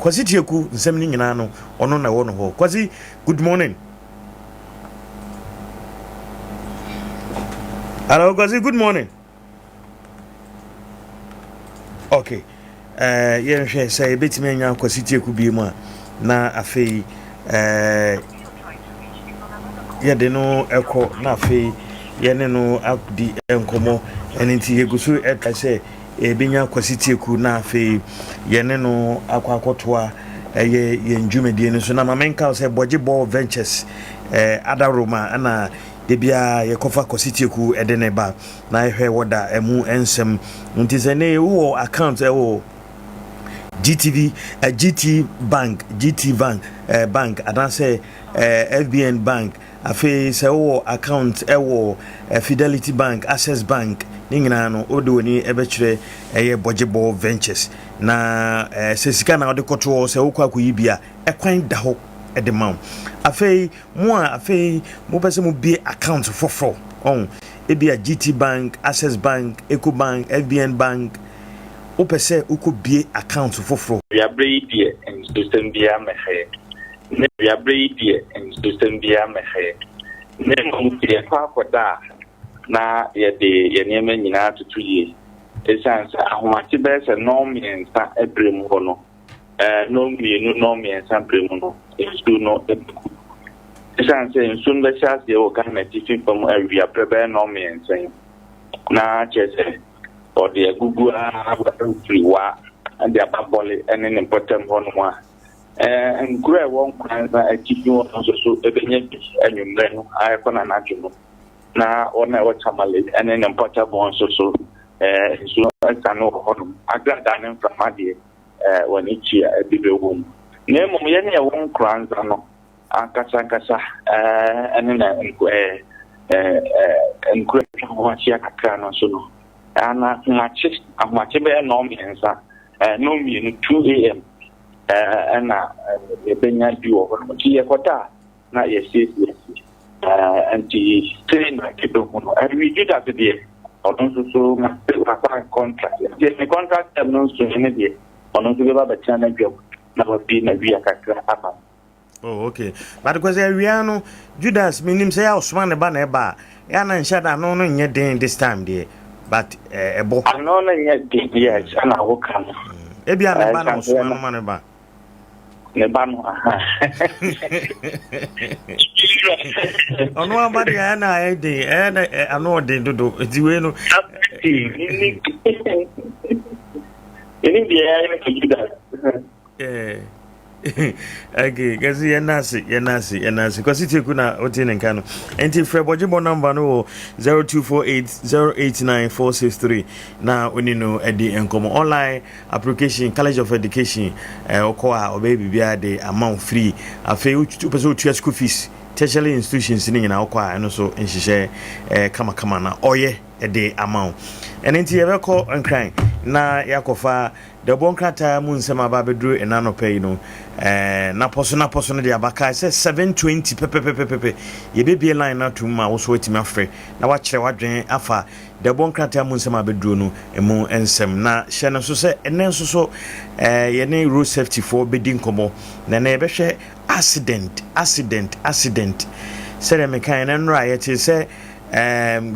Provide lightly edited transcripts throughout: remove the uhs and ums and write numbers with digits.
Kwasi Tieku nsem ni nyina no ono na wo no ho. Kwasi, good morning. Hello Kwasi, good morning. Okay. Yeah, say betimi anya Kwasi Tieku bi mu a na afei yeah de no eko na afei ye ne no akudi enkomo enti yegusu eka say ebinya Kwasi Tieku na afei ye ne no akwakotoa ye ndwumedie no so na mamenka say Bojibo Ventures Adaroma ana debia ye kofa Kwasi Tieku edene ba na ehwe woda emu ensem nti se ne wo account GTV GT Bank Bank adanse FBN Bank afi se wo account Fidelity Bank, Access Bank ningina no odoni ebekire Bojibo Ventures na se sika na ode koto se wokwa akuyibia ekwan da ho edemam afi mo pese mo bi account foforo on ebia GT Bank, Access Bank, Eco Bank, FBN Bank opese ukobie account foforo we are brave and system bia mehe we are brave and system bia mehe ne mo tie kwakoda na ye de ye niam nyina tutu ye esanse ahomati be se no miensa ebrem ho no no mienu no miensa brem no esu no esanse nsun be chas ye o kan na tifin pam awia prebe no miensa na chese or the Google free wa and the ababole and an important one and grow one Nkoranza 8Th also so ebenye and you know I can imagine na on our tamale and an important one so so I can know I got that from Adea when each year a big room name of any one Nkoranza no ankasa and then what she can so no ana amache be no miensa no mienu 2 am ana ebenya biwo ko ti ekota na yes anti train na kedo no we did that there odon so na contract the contract no so ne there odon so be ba chana job na bi na wi akakra apa. Oh, okay. But because no Judas minim say Osman ne ba na eba ya na nshada no nye den this time there. But ebo no yet yes and I will come ebia ne ba na Osman ma ne ba no ono aba de ya na e de ano de dodo diwe no any the okay, kasi yenasi. Kwasi Tieku na otine nkano. Enti free Bojibo number no 0248089463 na onino edi enkomo online application College of Education okoa obebi bia de amount free afi upeso utua school fees tertiary institutions ni na okoa eno so nhihye kama na oye edi amount enti yebeko nkran na yakofa the bonkrata munsema babedru enano pay no na poso no de abaka say 720 pepe yebebie line na tuma wo so wetima frɛ na wa kyerɛ wadwen afa the bonkrata munsema bedru no emu ensem na hye no so say enen so ye ne road safety for bedin komo na ebehwɛ accident sere mekan na nra ye ti say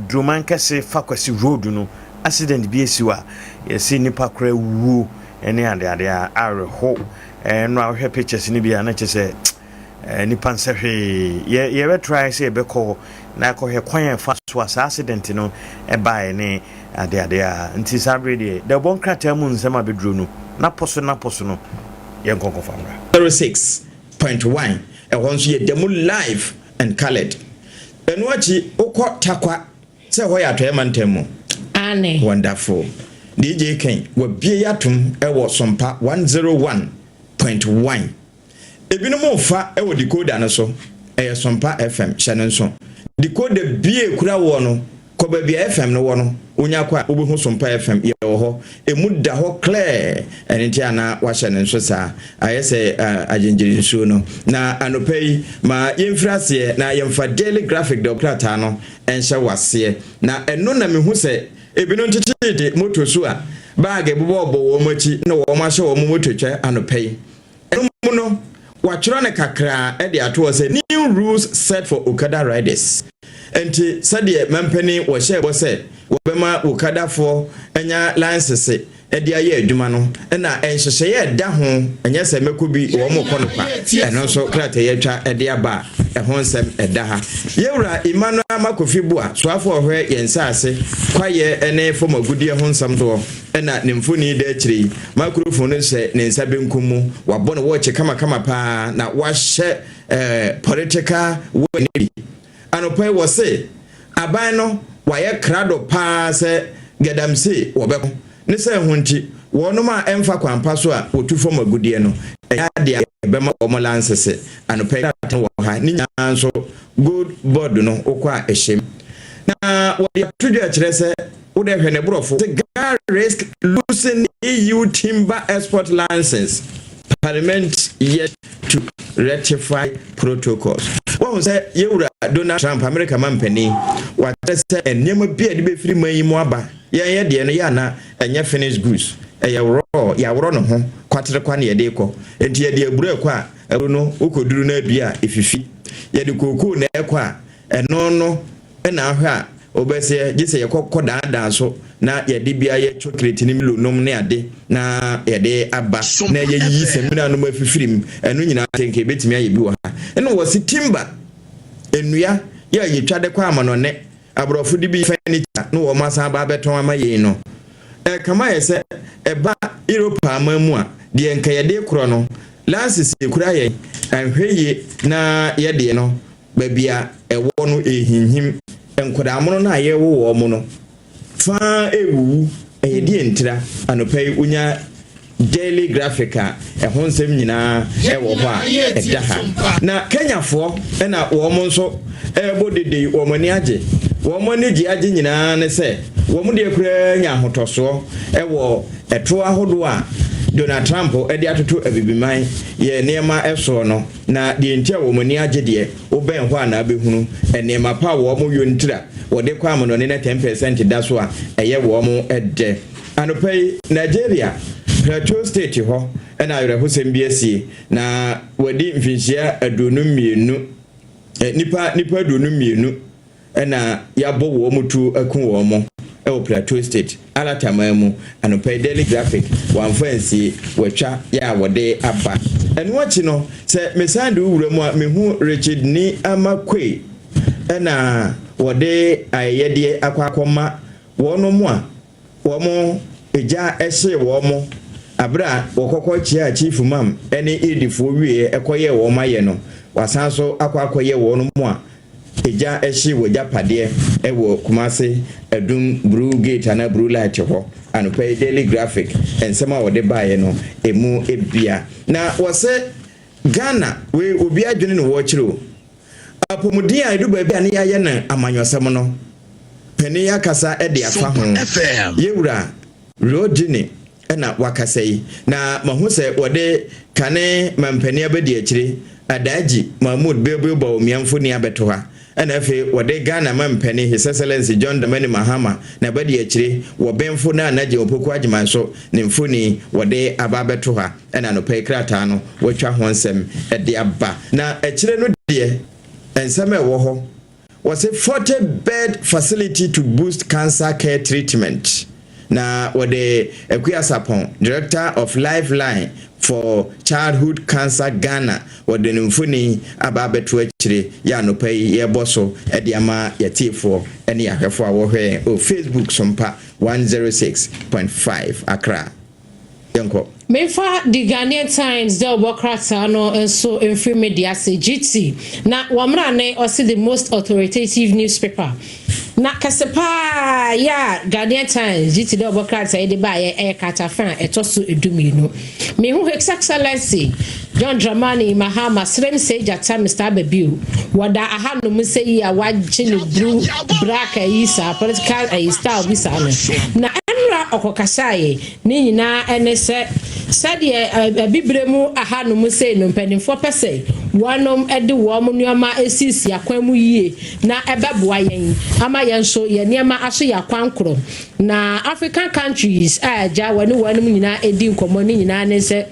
druman kase fakwasi road no accident bi esiwa yesi nipa kra wu ene ade areho no ahwe pictures ni bia na chese nipa nsehwe ye we try say be call na akɔhwe kwan fa so accident no e bae ne ade nti sabre de the bon krata mu nsema bedro no na poso no ye nkonko famra 36.1 e won so ye demo live and colored enu achi ukɔ takwa se ho ya to e mantemu ane wonderful DJ Ken wa bie yatum e wo Sompa 101.1 ebinu mo fa e wo decoder no so e Sompa FM channel so decoder bie kura wo no ko ba bie FM no wo no onya kwa obehu Sompa FM ye wo ho emu da ho clear enti ana wa channel so sa ayese agenjiri so no na anopei ma yemfrase na yemfa daily graphic doctor no enhye wase na eno na mehu se ebino ntitide moto so a bag ebubo obo wo machi na wo ma hye wo moto twa anopei no watchro ne kakra e de ato say new rules set for Okada riders. Enti sade mampani wo share bo say wo bema Okada for enya license e de aye adwuma no na enhyehye ye da ho enye se meko bi wo mo kono kwa eno so krata ye twa e de aba e ho nsem e da ha yewura Emmanuel Makofi Bua so afọ ohwe yensa ase kwaye ene fo magudie ho nsem do na nemfoni da akiri microphone se ne nsa benkumu wabone wo che kama pa na wahye political wani anopai wo se aban no waye krado pa se gadamse wobeko ne se honti wonom a emfa kwampa so a otufo magudie no ya de bema omolansese anopai tan wo ha ni nyanso good board no okwa ehyem na wo ya tudu a kire se wo de hwe ne brofo risk losing EU timber export license. Parliament yet to rectify protocols. What say Yura Donald Trump America mampeni what say enema bia de be free man mu aba ye de no ya na enya finished goods ya woro no ho kwatere kwa na ye de ko enti ye de aburu akwa aburu no ukoduru na adua efifi ye de koku na ekwa eno no na ahwa obese gise ye kokoda dan so na ye de bia ye chocolate ni milonom ne ade na ye de aba na ye yi semina no mafifirim eno nyina tenke betimi aye bi wo ha eno wo si timber enua ye twade kwa amanone abrofo de bi furniture no wo masa ba beton amaye no kama ye se eba Europe amamu a de enka ye de kro no lances ekura ye anhweye na ye de no babia ewo no ehinhim enkodamono na ye wo mo no fa ewu eyedi entira anopai unya daily graphica ho nsem nyina ewo ho a edaha na kenyafo na wo mo nso bodede wo mani age wo mani gi age nyina ne se wo mo de kura nya hotoso ewo eto ahodo a Donald Trump edi atoto abibiman ye nema eso no na de ntia wo mani age de wo ben ho ana behunu enema pa wo mo yontira wo de kwa mo no ne 10% da so a eye wo mo ede anopai Nigeria Plateau State ho na yere ho sem biasie na wadi mfinhia adonum mienu nipa adonum mienu na yabo wo mutu akun wo mo e Plateau State alatamamu anopai Daily Graphic one fancy watcha ya wode aba enwachi no se mesandu wuramu a mehu Richard ni amakwe na wode ayede akwakoma wono mu a womo eja ehye womo abra wokokọ chia chief mam ene edifo wie ekoye wo maye no wasanso akwakoye wono mu a eja ehye woja pade ewo Kumase Edum Brew Gate na Brew Light ho anopai Daily Graphic ensema wode baye no emu ebia na wose Ghana we obi adwene no wo kiro apomudi a edu ba bia ne yaye na amanyosem no pani yakasa e de afa ho yewura rodini na wakasai na mahuse wode kane mampani abedi akire Adaji Mahmoud Bebe ba omiamfo ni abeto ha na afi wode Ghana mampani His Excellency John Dramani Mahama na bedi akire wo benfo na anaje opoku agimanso ne mfoni wode ababeto ha na no pe krata no watwa ho nsem e de aba na akire no de ensem e wo ho was a 40-bed facility to boost cancer care treatment. Now, what the Equiasapon, Director of Lifeline for Childhood Cancer Ghana, what the Nufuni Ababetuachri, Yano Pay, Yeboso, Ediama, Yatifo, and Yakafo, or Facebook Sompa 106.5 Accra. Yanko. Mefa the Ghanaian Times the Wokrata no and so in free media say GT na wamrane or see the most authoritative newspaper na kasepa ya Ghanaian Times GT the Wokrata de ba e katafan etoso eduminu me hu His Excellency John Dramani Mahama srem say jata Mr. Babiu wada ahanu mu say ya wagye blue black isa political style bisa na enra okokasaye ni nyina enese said bibremu ahanu mu say no mpanimfo pese wanom ede wo mu nuama esisi akwamu yie na ebeboa yen ama yen so ye niama aso yakwankro na African countries aja wani nyina edi nkomo ni nyina ne se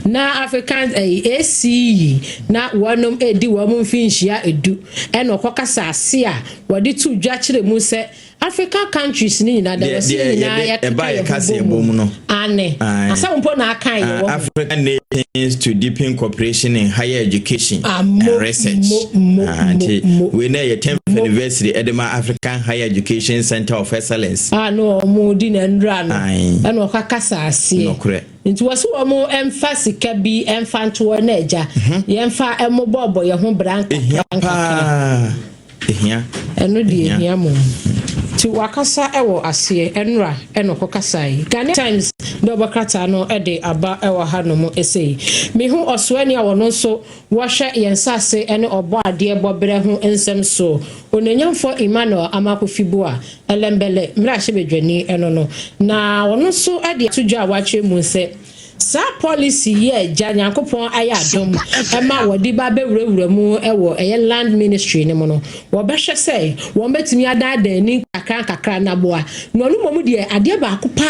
na African ACE na wonom edi wom finhia edu eno kokasa ase a wode tu dwa kire mu se African countries ni na da wasi na ya kase ebom no ane asa mpo na akan ye African nations to deepen cooperation in higher education and research we na your 10th anniversary Edema African Higher Education Center of Excellence no mo di na ndra no eno kokasa ase no correct nti waso mo emphasize ka bi emfanto na eja yemfa emobobo ye ho branka ehia eno di ehia mo ti wakasa ewo ase enra eno kokasai Ghana Times do bakrata no ede aba ewo hanom esei me hu oswani a wono so wahwe yensase ene obo ade bobere ho ensem so onanyamfo Emmanuel Amakofibu a elembele mra hye bedwani eno no na wono so ade atudwa wache mu se sa policy ye Janyankopon ayadom ema wodi ba bewurawura mu ewo eye land ministry ne mo no wo behwe sei wo betimi adada ni kakra na boa no no mom de ade ba akupa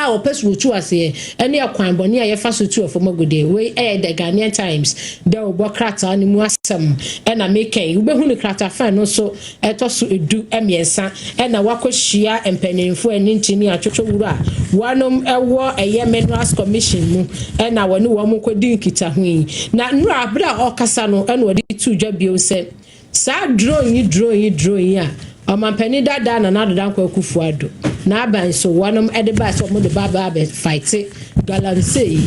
opesu otu ase ene akwan boni aye fa so tu ofomagode we the Ghanaian Times de obokrata ni mu asem ena meken wo behu ni krata fa no so etoso edu emiensa ena wakohia empanimfo eni ntini atwotwo wura wanom ewo eye minerals commission mu ena woni wo mu kwedi nkita hu yi na nura abra okasa no ena wodi tu dwa bio se sa drone ya amampani dada na nadoda kwa kufuado na aban so wanom ede ba so mo de baba be fight galance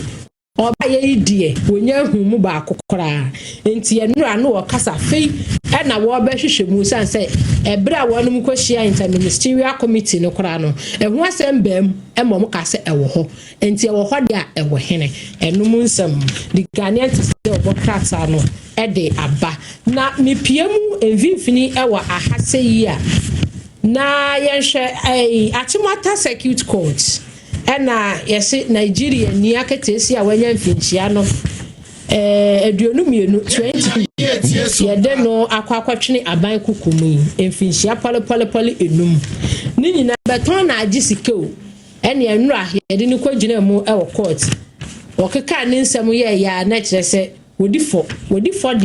oba ye idie wonya hu mu ba akokora enti enura no okasa fei ena wo ba hwehwe mu sanse ebra wanom kwahia interministerial committee no kora no ehu asem bam emom kase ewo ho enti ewo ho de a ewo hene enum nsem the Ghanaian to obokrata no ede aba na mepiemu envimfini ewo ahase yi a na yenhwe Achimota Circuit Court ena yesi Nigeria ni aketesi a wanya mfinchia no eduonu mienu 20 yede no akwakwatwene aban kukumu mfinchia pole enum ni nyina beton na agisike o ene enura yede ni kwagina mu ewo court okeka ni nsem ye ya na kirese wodi for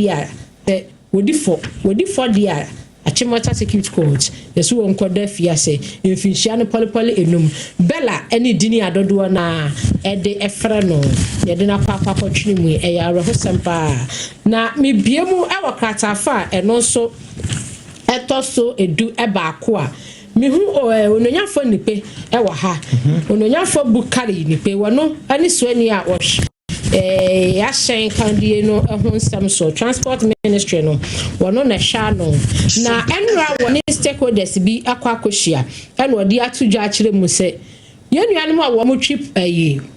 dia Achimota Circuit Court yesu wonkoda fiase mfinchia no pole enum bella eni dini adodo na ede efra no yede na kwakwatwene mu eya rehosempa na mebiemu ewo kratafa eno so etoso edu ebaako a mihu ononyafo nipe ewo ha ononyafo bukari nipe wono ani soani a wohwe yashen kandie no ehonsam so transport ministry no wono na hwa no na enra woni stakeholders bi akwakohia eno odi atudwa akire mu se yenuanom a wo mo trip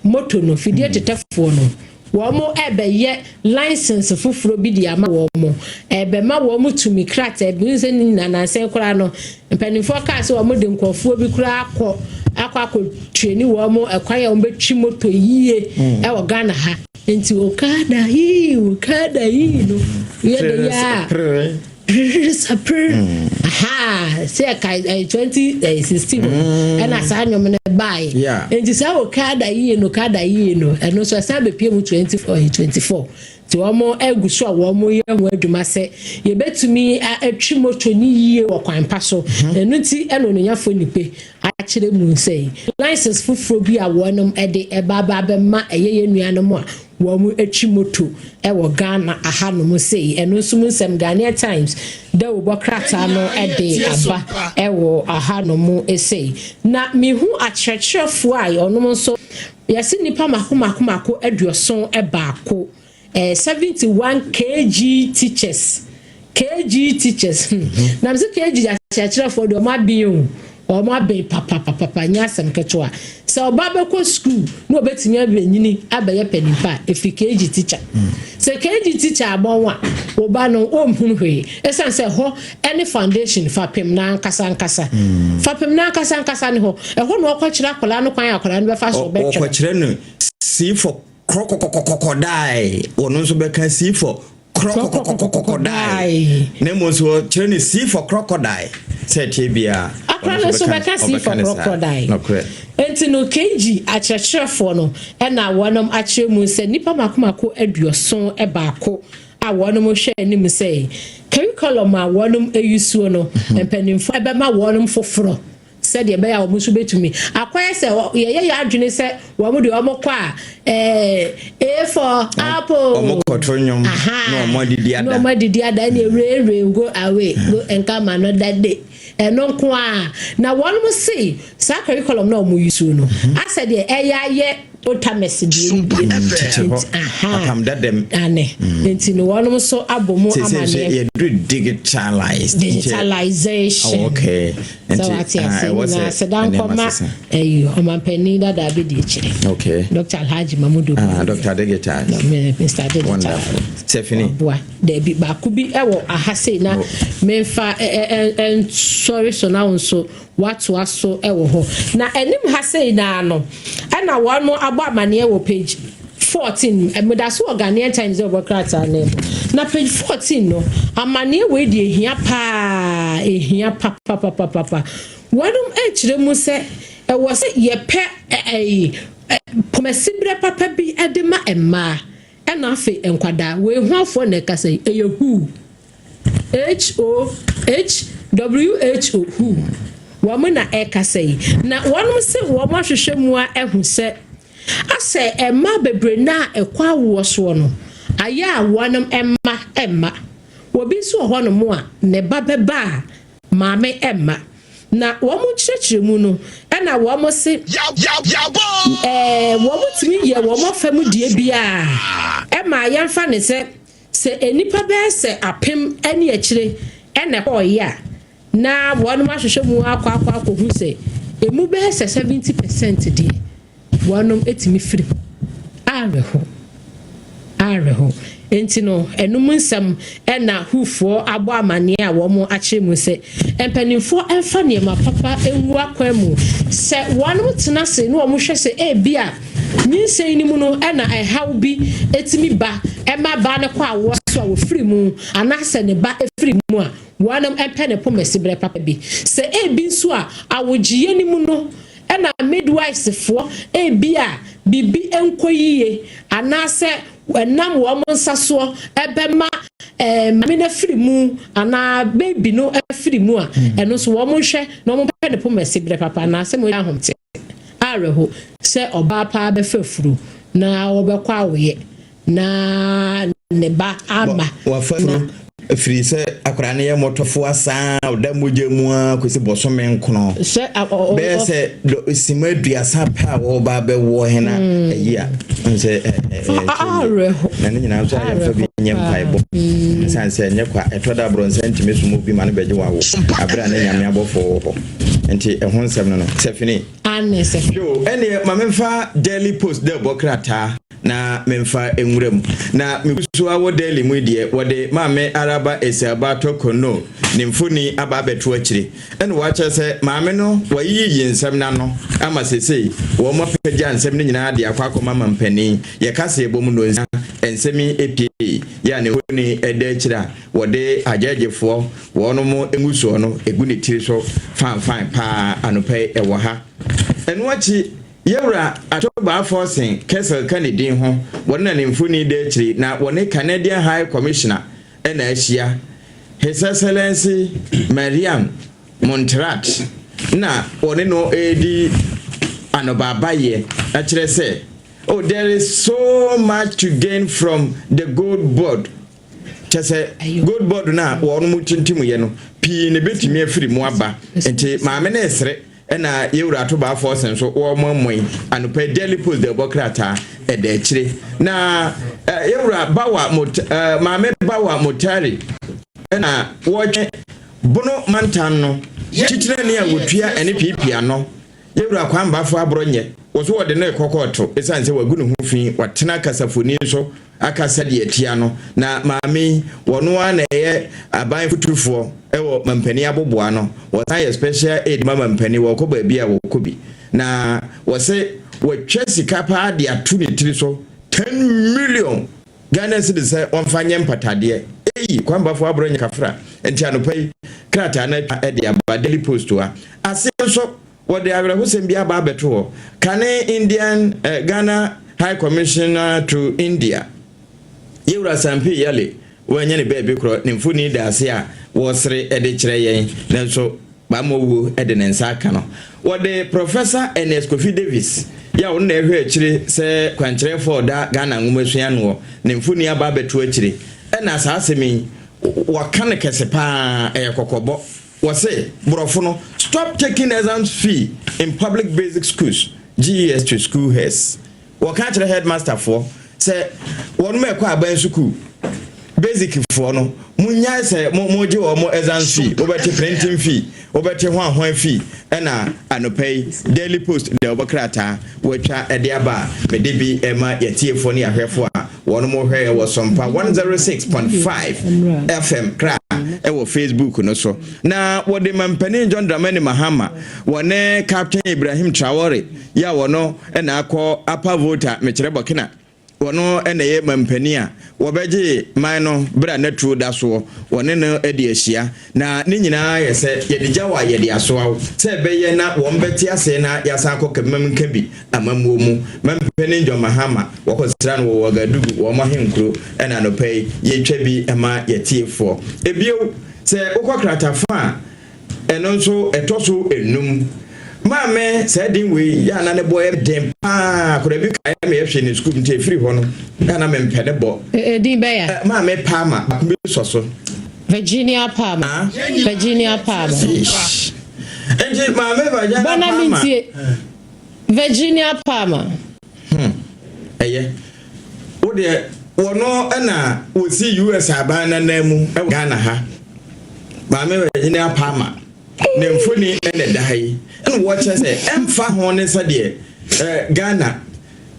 moto no fidie tetefo no wo mo ebeye license fufuro bi di ama wo mo ebe ma wo mo tumi krat ebe nse ni na nsen kora no mpanifo ka se wo mo de nkofuo bi kura akwa treni wo mo ekwan ya wo betwi moto yie e wo Ghana ha enti okada yi no ye ya aha say kai 2016 and as anyom na buy enti say okada yi no eno so say be pie mu 24 ti omo eguso a wo mo ye ho adwuma se ye betumi atwi moto ni yie wo kwan pa so enu ti eno no nyafo nipe a kire mu sei license fufuro bi a wonom ede ebaba be ma eye nuanom a wo mu atwi moto e wo Ghana aha no mu sei enu so mu nsem Ghanaian Times da wo bokrata no ede aba e wo aha no mu esei na mehu akyerɛkyerɛfo a onom so yesi nipa makomako aduoson e baako 71 kg teachers na mse kg akyerɛkyerɛfo do ma biu o ma be papa nyasem ketwa se oba be ko school no obetimi abanyini abaye panipa efi kg teacher se kg teacher abonwa oba no omhunu hwe esan se ho any foundation fapem na nkasa ne ho ho no okwakira akola no kwan akola no be fa so be twa okwakira no see for crocodile ono so be kan see for crocodile nemo so kire ni see for crocodile Said Abia. Akra so beka see for crocodile. No correct. Enti no KG akyerɛkyerɛfoɔ no ɛna wɔnom akyerɛ mu sɛ nipa makomako aduoson ɛbaako a wɔnom hwɛ anim sɛ curriculum a wɔnom eyusuo no mpanimfo ɛbɛma wɔnom foforo sɛdeɛ ɛbɛyɛ a wɔn nso bɛtumi akɔyɛ sɛ yɛyɛ adwene sɛ wɔn de wɔn kɔ a for apple wɔn kɔtɔ nnwom na wɔn didi ada na ewurewure go away go nkama no that day ɛno nko a na wɔn mo se saa curriculum na wɔn yusuo no asɛ deɛ ɛyɛ otamesi die akam dadem ane enti no wɔn so abomu amane digitalization okay enti what's sedan koma omampani dada bi di chire okay Dr. Alhaji Mamudu Dr. Degeta Mr. Degeta wonderful Stephanie boy there bi ba ku bi ewo ahase na memfa sorry so na so watu aso ewo ho na enim ha sei na no na one more abo amane wo page 14 emedaso Ghanaian Times ofOkrata na page 14 no amane we die ehia papa wanum ekire mu se ewo se ye pe pomesibre papa bi edema emma na afi enkwada we huafo na ka se eyehu HOHWHO who wamana eka say na wanum se wo mahwehwe mu a ehu se ase emma bebre na ekwa wo so no aya wanum emma obi so ho no mu a ne ba beba maame emma na wo mu kyerɛkyerɛ mu no na wo mo se wo mu timi ye wo mo fam die bia emma yɛmfa ne se enipa be se apem ene akyire ene ho ya na one ma hwehwe mu akwa hu se emu be 70% de wonom etimi firi areho enti no enum nsam na hufo abo amane a wo mo akye mu se empanimfo emfa ne ma papa enwu akwa mu se wonom tena se no mo hwɛ se bia nyinsɛn ni mu no na ɛhaw bi etimi ba ɛma ba ne kɔ awo so a wo firi mu anase ne ba efiri mu a wonom ɛpɛ ne pomesibre papa bi se bi nso a awogiye ni mu no na midwives fo bia bibi enkoyiye anase wenam wo mo nsaso ebema mame na firi mu ana baby no afiri mu a eno so wo mo hwɛ na mo pɛ ne pomesibre papa na se mo ahomte areho se oba pa be fafuru na wo be kwa awoye na ne ba ama wafanu free se akora ne ye motofo asa oda moje mu a kwesi bosome nkono se be se simaduasa pa wo ba be wo hena ayia nse na ne nyina so ya fa bi nyem paibo sanse nye kwa etoda bronze ntime sumu bi ma ne beje wawo abra ne nyame abofo enti ehon nsem no Stephanie anese yo ene ma memfa Daily Post de bokrata na memfa enwurem na mekusu awo daily mu die wode maame araba esiaba tokono nimfuni aba beto akire ene wache se maame no wayiyi nsem na no ama sesei wo mo pagya nsem ne nyina de akwakoma mampani ye kase ebom no ensemi epie ya ne honi ede akira wode agagefo wono mo enguso no egu ne tiri so fan pa anopai ewo ha eno achi yewra atoba forcing Kessel Kennedy ho wona ne mfuni de akiri na wone Canadian High Commissioner ena ahia His Excellency Mariam Montserrat na wone no edi anobabaye akire se oh there is so much to gain from the gold board chese gold board na wonu mutintimu ye no pi ne betimi afiri mu aba enti maame na esre na yewura to ba force so wo mommoi anopa Daily Post de bokrata e de akire na yewura bawa maame bawa motari na woche bono mantan no chichire ne awotua ene pipia no yewura kwamba fo abronye woso wode na ekokoto esanse wagunu hu fi watena kasafoni so akasa de atia no na maame wono ana ye aban futufo ewo mampani aboboa no wotaya special aid mampani wo ba bia wo kobi na wose watwa sika pa de atu ne tiri so 10 million Ghana cedis on fanye mpatade kwamba fo abronye kafra enti anopai krata na ede aba Daily Post wa ase so what they are who bia ba beto kane Indian Ghana High Commissioner to India Yura Sampi Yale when any baby cro nimfuni da ase a wosre ede kire yen nanso ba mowu ede nensa aka no what the Professor Ernest Kofi Davis ya won na ehwe akire se kwankire for da Ghana ngumasua no nimfuni aba beto akire na asasemi wakane kese pa kokobo wase brofo stop taking exams fee in public basic schools GES to school heads waka kire headmaster for say wonu me kwa ban school basic for no munya say moje wo mo exams fee obeti printing fee obeti hwan fee na anopai Daily Post de obakrata watwa ede aba medebi ema yetiefo ne ahwefo a wono mo hwe wo Sompa 106.5 FM kra ewo Facebook no so na wode mampani John Dramani Mahama wone Captain Ibrahim Traore ya wono na akọ apa voter mekire bokina wono ye mampani a wobeje man no bra na tru da so wone no ede ahia na ni nyina yese yede jawa yede aso se beye na wombeti ase na yasa akọ nka bi amamuo mu mampani John Mahama wakosira no wagadugu wo mahenkro na no pay yetwa bi ema yetiefo ebio se ukokrata fa eno nso etoso enum Mame said in we ya na ne boy dem pa ko bi ka me hwe ni school nte free ho no na me mpede bo din be ya Mame Palmer bi so Virginia Palmer Virginia Palmer enje Mame Palmer Virginia Palmer eye wo de wono na wo si US abana na mu Ghana ha Mame Virginia Palmer nemfuni ene dai en watch say emfa ho ne sade Ghana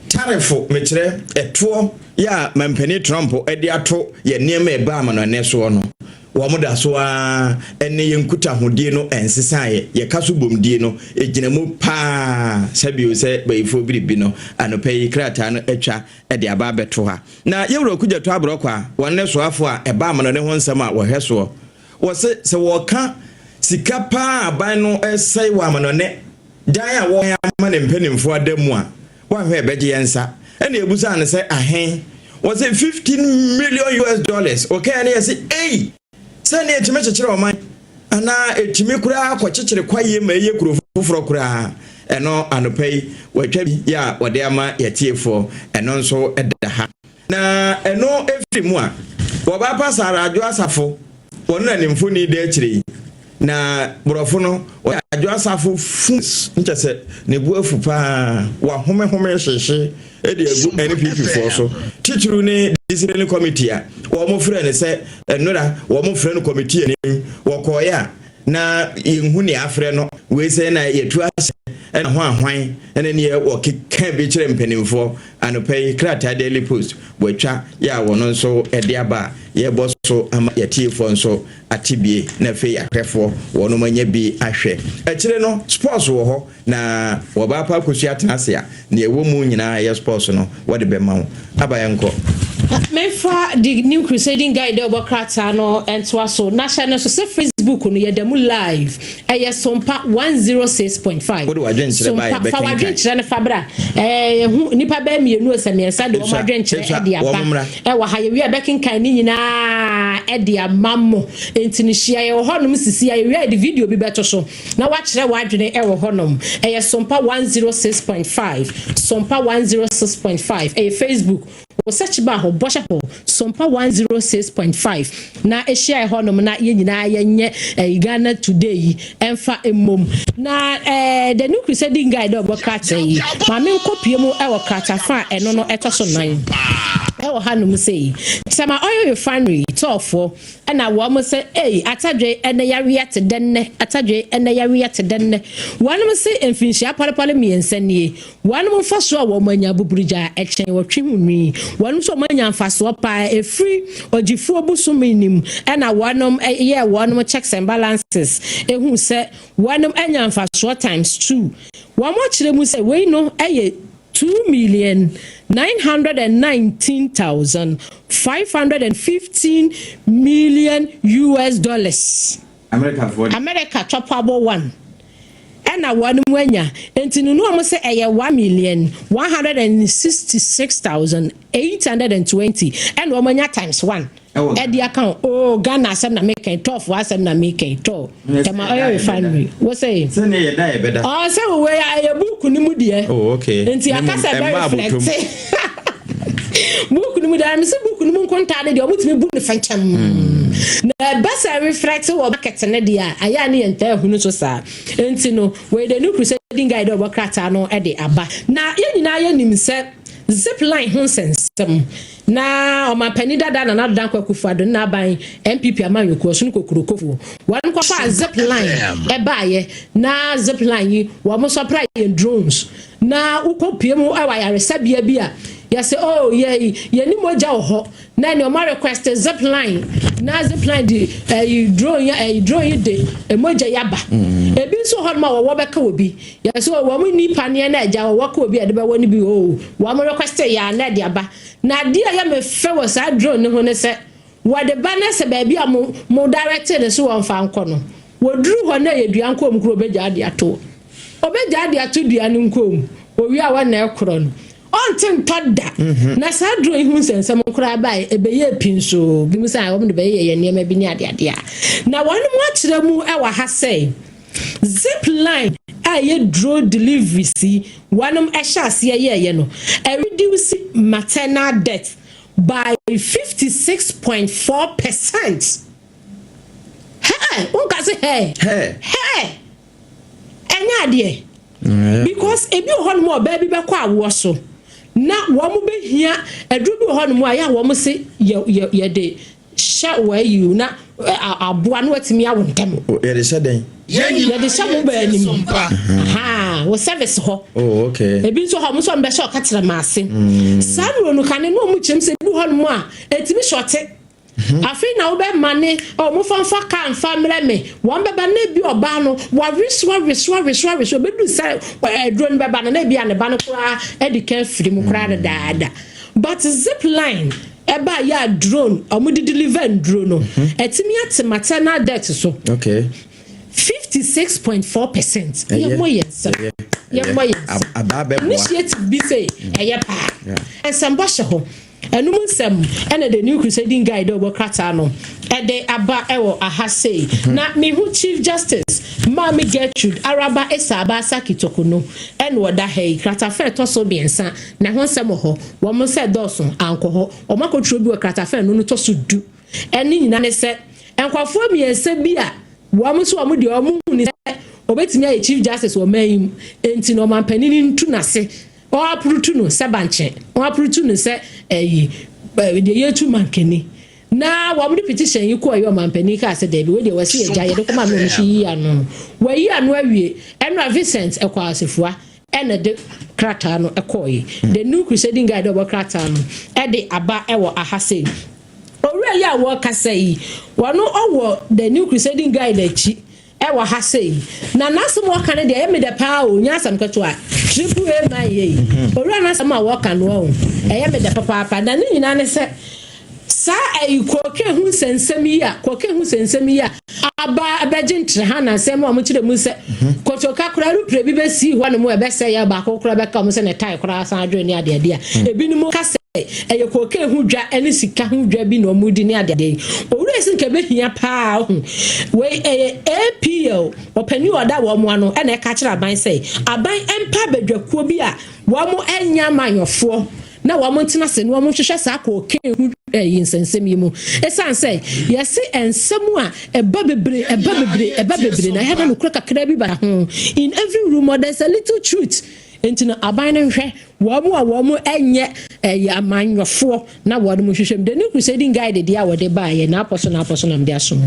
tarifo mekire eto ya mampani Trump ede ato ye niema eba amano ne so no wo mo da so a ene yenkuta hodie no ensesaye ye kaso bomdie no ejinamu pa sabio se baifo biribi no anopai krata no atwa ede aba beto ha na yewro kugya to abrokwa wonne so afo a eba amano ne ho nsam a wo hweso wo se wo ka sika pa aban no esai wa manone dan a wo ama ne mpanimfo adamu a wa hwe beje yensa ene ebusa ne se ahen was it $15 million okay na yesi se ne etime chekere o man ana etime kura akọchekere kwaye ma eye kuro foforo kura eno anopai watwa bi ya wode ama yetiefo eno nso eda ha na eno efiri mu a wo ba pasara adwo asafo wonu na nimfoni de akire na brofo no adwo asafo nchese ne bu afu pa wa home hwehwe ede agu NPP for so tituru ne discipline committee a wo mo frɛ ne sɛ nora wo mo frɛ no committee ni wo koya na yenhu ne afrɛ no we sɛ na yetu ase na ho ahwan ene ne wo keka bi kyerɛ mpanimfo anopai krata Daily Post watwa ya wo no nso ede aba ye boso ama yetiefo nso atibie na fe yakwefo wo no manya bi ahwɛ akire no sports wo ho na wo ba pa kosua tenase a na ewo mu nyina ye sports no wo de be ma wo abayenko Mefa the new crusading guide obokrata no entwa so national so say Facebook no yedemu live Sompa 106.5 Sompa fa wadwenkyere ne fabra nipa ba mienu osamiensa de omadwenkyere e dia ba wa hayewi abekenkan ni nyina e dia mammo entini hia ye honum sisi ya we the video bi beto so na wa kyere wadwene e wo honum Sompa 106.5 Sompa 106.5 Facebook o search ba ho bosha ho Sompa 106.5 na ehia honum na ye nyina ye nye Ghana today emfa emom na the new crusading guide obokrata yi ma me kopie mu e wo krata fa eno no etoso nan e wo hanum sei sama oil refinery tofo na wo mo say atadwe ene yare te denne atadwe ene yare te denne wanum say emfinhia palepale miensanie wanum faso a wo manya buburija echen wo twimnwi wanum so manya faso pa efri ojifu obuso minim na wanum ye wanum checks and balances ehu say wanum anya faso times 2 wo mo kire mu say we no $2,919,515 million US dollars. America chopable one. And a one wenya enti no no say eye 1,166,820 and omanya times 1 Adea account Ghana asem na make it tough asem na make it tough tema oil refinery what say say na ye die better say we aye book ni mu de okay enti akasa be reflect book ni mu da me say book ni mu konta de omutimi bu ne fancham na basa reflect wo market ne dia aya ne enta hunu so sa enti no we the new crusading guide obokrata no e de aba na yenina ya nim se zip line ho sensem na o ma pani dada na dan kwakufuado na ban MPP amanyoku so no kokurokofo wan kwa fa zip line e baaye na zip line yi wo mo supply drones na ukopie mu awa yare sabia bia yes oh yeah ni moja ho na ni o ma request zip line na zip line di drone de emoja yaba ebi so ho ma wo beka obi yes wo mu ni pane na eja wo ka obi ade be woni bi wo mo request ya na de aba na dia ya me fe wo sa drone ho ne se wo de ba na se ba bia mo directed so won fa nko no wo duru ho na yedua nko mu kro obeja ade ato obeja ade ato dua ni nko mu owi a wa na ekro no ontin toda na sa drone hu sensem kura bai ebeye pinso bi musa wo de beye ye niam bi ni ade a na wonu mo akire mu e wa ha say zip line aye drone delivery si wanum ehase ye no reduce maternal death by 56.4%. Hey, unka say hey enya de because ebi ho no baby be kwa wo so na wo mo be hia adru bi ho no aya wo mo se ye de sha where you na aboa no atimi awo ntem ye de sha den ye de sha mo ba ni ha wo service ho okay ebi so ho mo so mbe sha ka tira maase saru no kan no mo chim se bi ho no a etimi shote afi na obe mane o mo fanfa kan family me won beba na bi oba no wa riswa be du say drone beba na bi ane ba no kura e di kan firi mu kura daada but zip line eba ya drone omo di deliver drone no etimi ate maternal death so okay 56.4%. Ye moyens ababe initiative bi say eye pa ensemble ho enum nsem ene the new crusading guide obokrata no e de aba ewo ahase na me hu chief justice Mami Gertrude Araba Esaba Sakitoko no ene woda hey krata fe to so biensa na ho nsem ho wo mo se doson anko ho o makotro bi krata fe no to so du ene nyina ne se enkwafo miensa bi a wo mo so wo mo de o mu ni obetimi aye chief justice wo mayim enti no mampanini ntu nase o aprutu no sebanche o aprutu no se de yetu mankeni na wo mo petition yi ko ayo mampani ka se de bi we de wasi eja ye de ko ma no shi anu we yi anu awie enra Vincent ekwasefua ene de krata no ekoyi the new crusading guide of krata no e de aba ewo ahase owura ya wo kasa yi wono owo the new crusading guide achi ewa ha say na nasem waka ne de e me de pa o nya asam kato a triple A man ye owura nasem a waka no o e me de papa na ne nyina ne se sa ai koke hu sensem yi a aba abeje ntre ha na asem a mo kire mu se kotoka kura ru pre bi be si ho no mo e be se ya ba ko kura be ka mo se ne tai kura san adwe ne ade ade a ebi ni mo ka eye koke hu dwa ene sika hu dwa bi no mudi ne ade owura esi nke be hia pa hu we APL opani oda wo mo ano ene ka kira ban say aban empa badwakuo bi a wo mo enya manyofo na wo mo ntina se no wo mo hwehwe sa koke hu yinsensem yi mu esan say yesi ensem a eba bebre na heda no kura kakra bi ba ho in every room there's a little truth entino aban ne hwe wo mo enye amanyofo na wo mo hwehwem de new crusading guide dia wo de ba ye na apostle na me dia som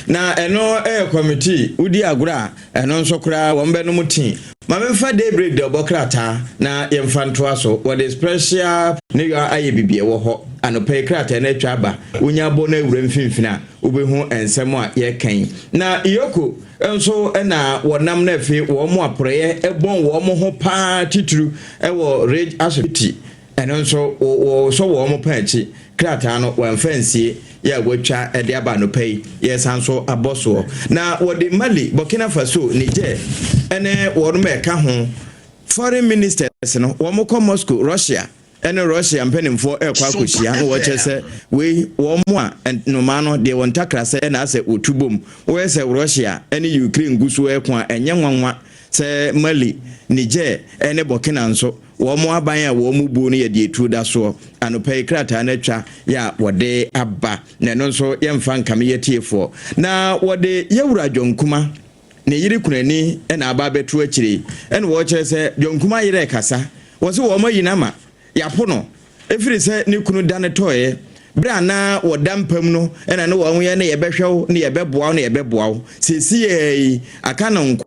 na eno committee udi agura eno nso kura wo mbe no mutin ma me fa daybreak de obokrata na yemfa ntoa so what is special ne ya aye bibie wo ho anope krata na twaba unya bo na ewura mfimfina obehu ensem a ye kan na iyoko enso na wonam na afi wo mo aproye ebon wo mo ho pa tituru ewo rage asopiti enso wo so wo mo pa achi krata no wan fancy ya wotwa ede aba no pay yes anso aboso na wode Mali Burkina Faso Niger ene wono me ka ho foreign ministers no wo mo ko Moscow Russia ene Russia mpanimfo ekwa koshia no wo chese we wo mo a no ma no de won takra se na ase otubom wo se Russia ene Ukraine gusu ekwa enye nwanwa se Mali Niger ene Burkina nso wo mo aban a wo mu bu no ye de etu da so anopai krata na twa ya wode aba na no nso ye mfa nkame ye tiefo na wode yewura Dwonkuma ne yiri kunani na aba betu akire ene wo kire se Dwonkuma yire kasa wo se wo mayinama yapono efiri se ne kunu dane toye bra na wodampam no ena ne wo ye ne ye behwew ne ye beboaw ne ye beboaw sesi aka no nko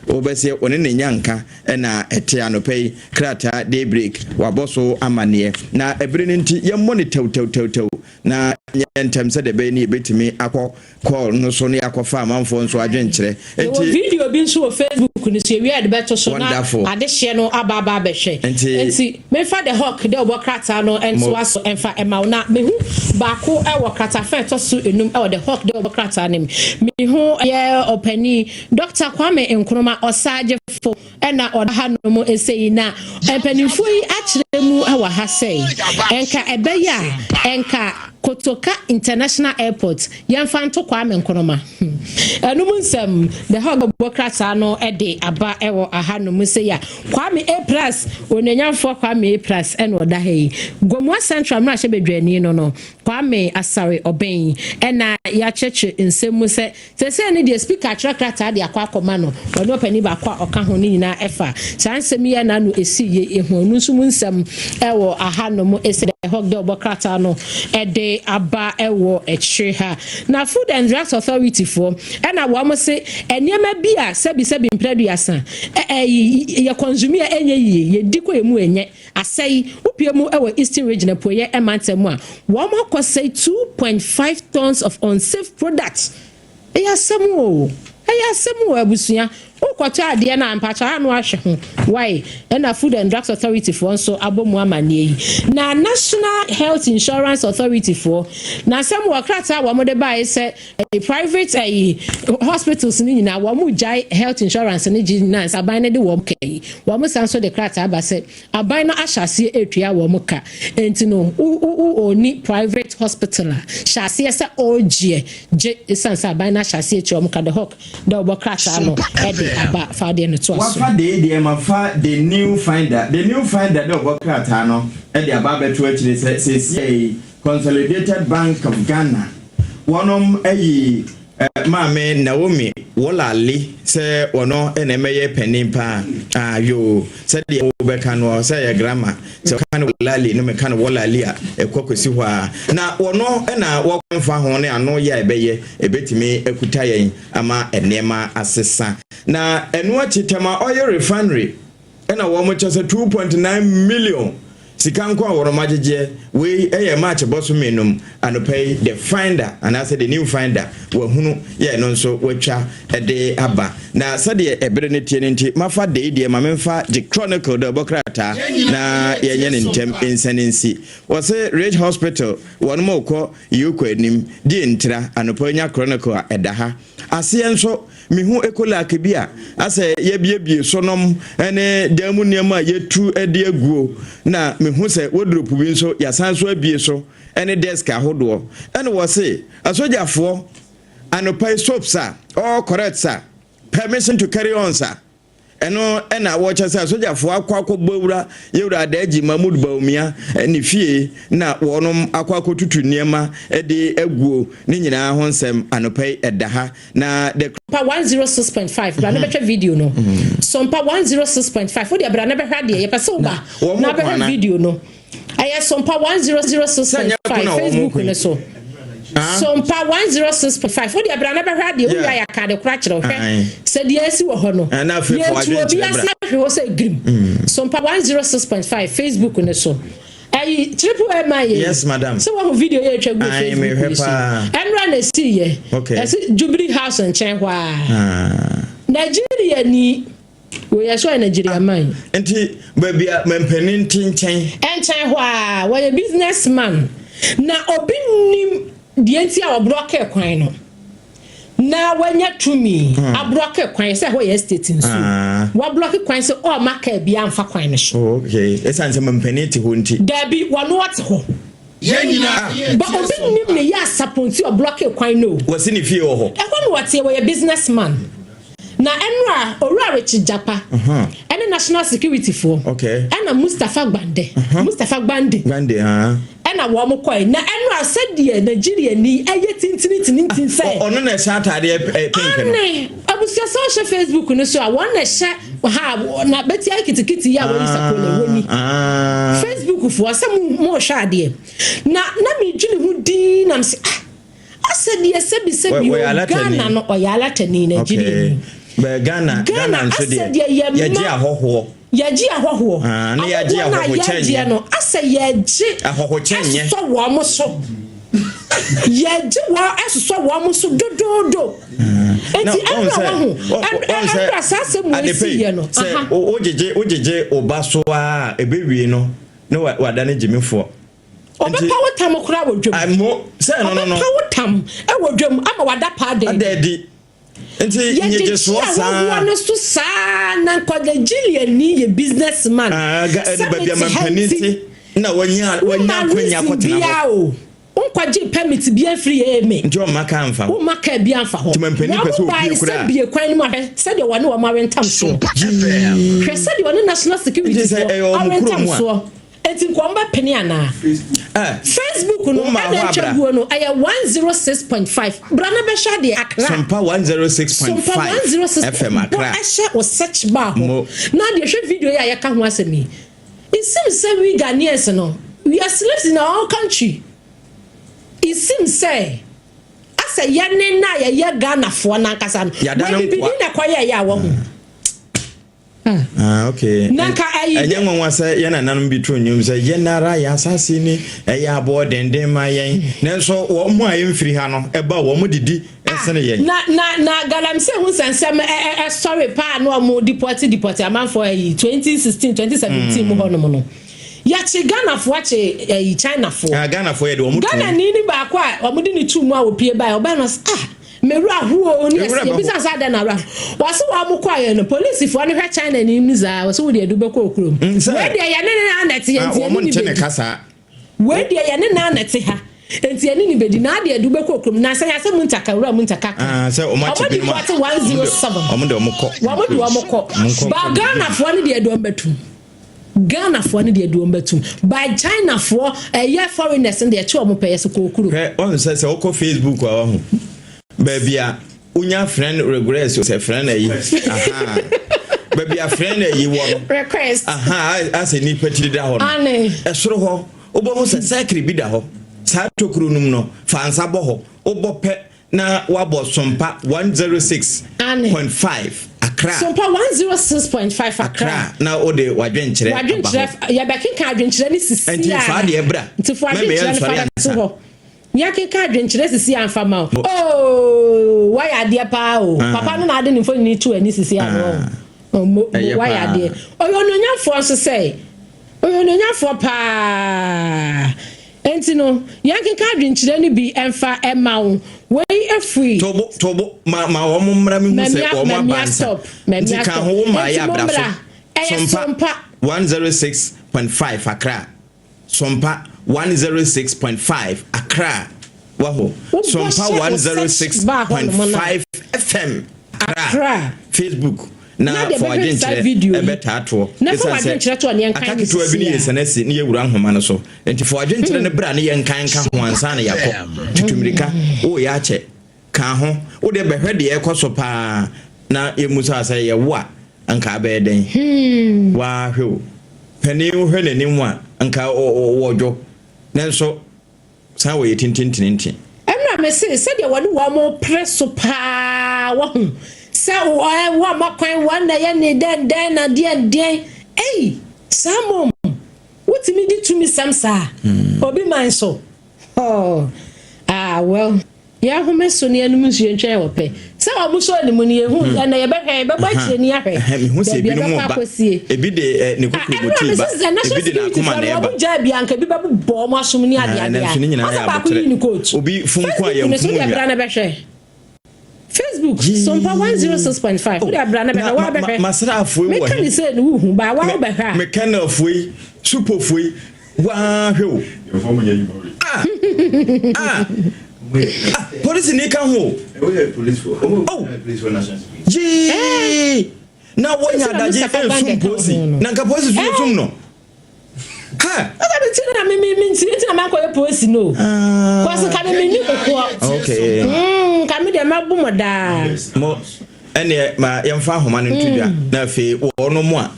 obese one ne nyanka ena ete anopai krata daybreak waboso amane na ebere nti ye monitor tew na yentem se de be ni betimi akọ call no so ne akọfa amanfo nso adwenkyere enti video bi nso Facebook ni se wi ade beto so na ade hye no ababa behwe enti me fa the hawk de obokrata no enso aso emfa ema na me hu baako ewo krata fa to so enum ewo the hawk de obokrata nim me hu ye opani Dr. Kwame Nkrumah osaje fo ena odaha no mo esei na empanifo yi akire mu ewa ha sei enka ebeya enka Kotoka International Airport yemfa nto Kwame Nkrumah ensem the hog obokrata no ede aba ewo aha no mu sei ya Kwame A+ onanyamfo Kwame A+ ena odaha yi Gomwa Central mra hye bedwani no Kwame Asare Oben ena ya cheche nsemu se ne the speaker krata de akwa no ono pani ba kwa oka ho ni nyina efa sansem ye na no esi ye ehonu nso mu nsem ewo aha no mu esi the hog de obokrata no ede aba ewo ha na Food and Drugs Authority for ena wo mo se enema bi a sebi mpreduasa ye consume enye ye diko emu enye asai upiemu ewo Eastern Region poye emantem a wo mo say 2.5 tons of unsafe products eyasemu abusuya ukwato ade na ampacha anu ahwe ho why na Food and Drugs Authority for so abomu amane na National Health Insurance Authority for na some wakrata wa mo de buy say private hospitals ni na wa mu jai health insurance ni na aban na de wo kai wa mo sanso de krata ba say aban na ahyase etwa wa mo ka enti no oni private hospital hyase say ogie je sansa aban na ahyase etwa mo ka de hawk da obo krata no aba father no to aso wa de ma fa the new finder the obokrata no e de aba beto akire se Consolidated Bank of Ghana wonom ayi Mame Naomi wolali se ono enemeye penimpa ayo se de obeka no se ya grammar se kan wolali no me kan wolali a ekokosi hɔ a na ono na wɔkɔmfa ho ne ano ya ebeye ebetimi ekuta yen ama enema asesa na enu achitema oil refinery na wo mo kyese 2.9 million sikanko aworomajeje we match boso menum anopai the finder and I said the new finder we hunu ye no nso watwa ede aba na sade ebere ne tie nti mafa de ma memfa the chronicle the bokrata na yenye ne ntem insanensi wose Rage Hospital won mo kɔ yoko anim di ntra anopai nya chronicle a edaha ase enso mihu ekola akebia ase ye biebie sonom ene damu niam a yetu ede aguo na mihu se wodropu bi nso yasan so abie so ene desk ahodo ene wo se asojafo anopai soaps all correct sir permission to carry on sir eno ena wo cha sir asojafo akwa bawura yewura adaji Mahmud Baumia ene fie na wonom akwa tutu niema ede aguo ni nyina ho nsem anopai edaha na the Sompa 106.5 bra na betwa video no Sompa 106.5 wo de bra na behwa de ye pese wo ba na behwa video no aya Sompa 106.5 Facebook ne so Sompa 106.5 wo de bra na behwa de wo ya ka de kura kire hwe se de asi wo ho no na fe for adventure bra wo se grim Sompa 106.5 Facebook ne so triple MI. Yes, madam. So one video here check with Facebook. And run a see ye. Okay. I see Jubilee House and Chenhua. Nigeria ni we are showing Nigeria mine. Enti baby mempenin tinchen. And Chenhua, we a businessman. Na obi nim the entire block kwan no. Na wanya to me a block kwan say where estate in so. What block kwan say o market bia amfa kwan no so. Okay. Esan se mempenin ti ho nti. Dabi wano what ho. But obi nim ne ya support your block kwan no. Wasi ni fie ho. E ho no what we a businessman. Na enra owura Richie Japa. Any national security for. Okay. And Mustafa Gbande. Mustafa Gbande. Gbande na wo mo koi na enra said the Nigeria ni eye tintin say ono na sha atade pink no abusia social Facebook no so a won na sha ha na beti akitikiti ya woni sakola woni Facebook fo asem mo sha ade na mi dwene hu din na mse asedi esebi Ghana no oyala tani Nigeria be Ghana nso de yaji ahoho yaji ahoho na yaji ahoho chenye no asa yaji ahoho chenye so wo mo so yaji wa aso wo mo so dododo enti enra wo ho enra sase mo esi ye no aha ojeje obaso a ebewie no no wadane jimefo obepawo tam kura wodwom amo say no obepawo tam e wodwom ama wada pa de adedi enti nyeje so sa no so sa na nkoda Nigeria ni ye businessman baby ampaniti na wanya kwanya kotena ho unkwaje permit bia free eme nti o maka amfa o maka bia amfa ho timampani pese obi kura bia kwan ni ma se de wone wo ma rentam so hwe se de wone national security so rentam so enti nkomba peni ana Facebook no ada chaguo no aya 106.5 brana be sha de Accra Sompa 106.5 FM Accra asha o search bar ho na de hwe video ya ya ka ho asemi it seems say we Ghanaians no we are slaves in our own country. It seems say as a yane na ya Ghana for na kasa no we be na kwaya ya wo okay nanka enye nwanwa say ye na nanom bi tro nyum say ye nara ya asase ni ya abo denden ma yen nanso wo mo aye mfiri ha no eba wo mo didi esene yen na galam say hu sansam sorry pa no mo deport am for 2016 2017 mo hono mo no ya che Ghana for che China for Ghana for ye de wo mo Ghana ni ba kwa wo mo di ni tu mu a wo pie ba oba no meru ahuo oni ese bisa sa da na ra waso wa mu kwa ye no police fo ne hwe China ni niza waso wo de adu be kwa okurom we de ya ne na net ye ntie ni be kasa we de ya ne na net ha ntie ni be di na de adu be kwa okurom na sa ya se muntaka wura muntaka se o ma chi bi ma 107 o mo de o mo ko ba Ghana fo ne de adu ambetum Ghana for ne de adu ambetum by China for ye foreigners and de che o mo peye se kwa okuro on se o ko Facebook wa ho baby a unya friend regress say friend ayi baby a friend ayi wo request as ni patiri da ho ane esoro ho obo ho se secretary bi da ho sa tokuru num no fansa bo ho obo pe na wabo Sompa 106.5 Accra Sompa 106.5 Accra na ode wadwenkyere ya bekin ka adwenkyere ni sisi enti fa de ebra enti fa adwenkyere fa ho nyake ka adwenkyere sisi amfa ma why Adea pa papa no na ade ni fo ni tu ani sisi ano why Adea oyononyafo so say oyononyafo pa enti no nyake ka adwenkyere ni bi emfa ema wey free tobo ma wo mmra mi hu se wo ma bansa enti ka ho ma ya bra Sompa 106.5 Accra Sompa 106.5 Accra waho Sompa 106.5 FM Accra Facebook na for adwenkyere ebeta ato na for adwenkyere to ne nkan akake to abi ne yesanasi ne yewura nhoma no so enti for adwenkyere ne bra ne yenkan ka ho ansa na yakọ tutumirika o ya che ka ho o de behwe de ekoso pa na emusa asa ye wo a anka ba eden wa hwe pani wo hwe nanim a anka wodwo nanso sa wo ye tintintintin emra me se de wode wo mo presso pa wo hu se wo makwan wanda ye ne den na den samom wotimi di tumi samsa obi man so oh well ya home so ne anum nsu ntwe wope se wa mu so animu ne hu na ye behwe be gba ni ahwe me hu se bi no mo ba ebi de ne kokoro moti ba ebi de na kuma na eba ja bia nka bi ba bo mo asom ni ade ade obi funko aye nkumu ya Facebook Sompa 106.5 wo da bra na behwe wa behwe masra afoi wo me kan se ne hu ba wa behwe me kan afoi super foi wa hwe police ni kan ho police for police for national security na wonya daje ensum posi na nka posi sum no ha ada tina me tina ma ko posi no ko se ka me ni ko okay ka me de ma bu mo da mo ene ma yemfa homa no ntudwa na fe wo no mo a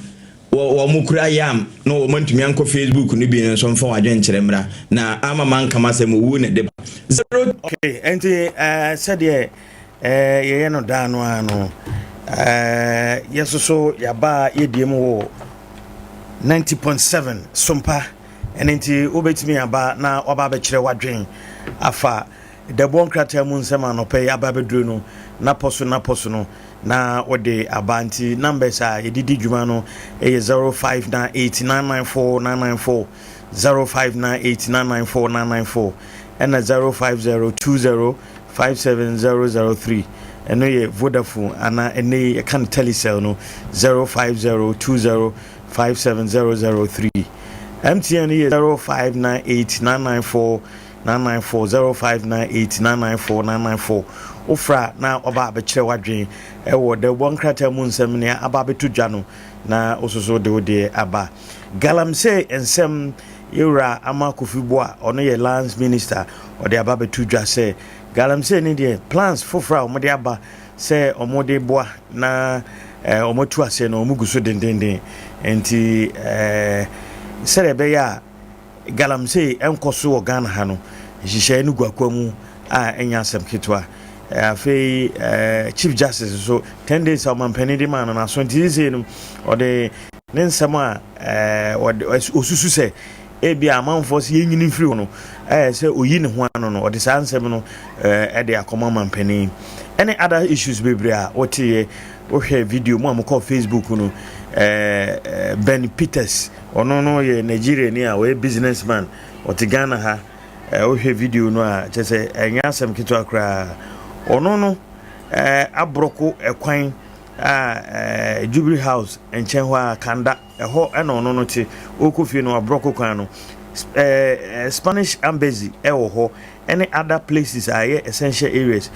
wo mukura yam no wo mantumi anko Facebook no bi nso mfa wadwen kyerɛ mra na ama man kama sɛ mo wu ne de okay enti said ye no da no ano yeso yaba yediem wo 90.7 Sompa enti obetimi aba na oba be kyerɛ wadwen afa de bon krata mu nsɛm anɔpɛ aba beduro no na poso no na ode abanti numbers a yedidi dwuma no 0598994994 0598994994 and 0502057003 eno ye Vodafone ana ene kan telecell no 0502057003 MTN ye 0598994994 0598994994 ofra na oba abekire wadwen ewo de bonkrata mu nsem ne aba betu dwa no na ososo de ode aba galamse ensem yura ama kofibo a ono ye lands minister ode aba betu dwa se galamse ne de plans fofra omode aba se omode boa na omotu ase no omuguso dendenden enti serebe ya galamse enkoso organ ha no hihye no guakwamu a enya asem ketwa afei chief justice so 10 days of manpenidi man na so ntize no ode ne nsem a osusu se ebi amanfo se yenyini free no se oyi ne ho ano no ode sa nsem no de akoma manpeni any other issues bebre a otie ohwe video mu amko Facebook no Ben Peters ono no ye Nigeria ni a we businessman otigana ha ohwe video no a chese enya asem kitu akra ono no abroko ekwan Jubilee House enchen hwa kanda eho ena ono no ti okofie no abroko kwan no Spanish embassy ewo ho any other places are essential areas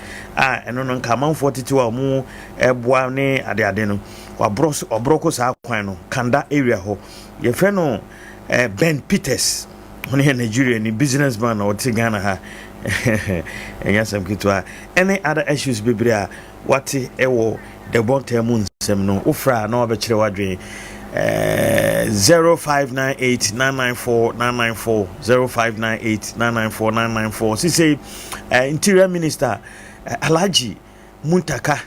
eno no nkaman 42 amu eboa ne ade no obroko sa kwan no kanda area ho ye fe no Ben Peters on here Nigeria ni businessman or Tigana ha and yes I'm kitwa any other issues bibria what ewo the bon term sem no ufra no abekire wadwen 0598994994 0598994994 she say interior minister Alhaji Muntaka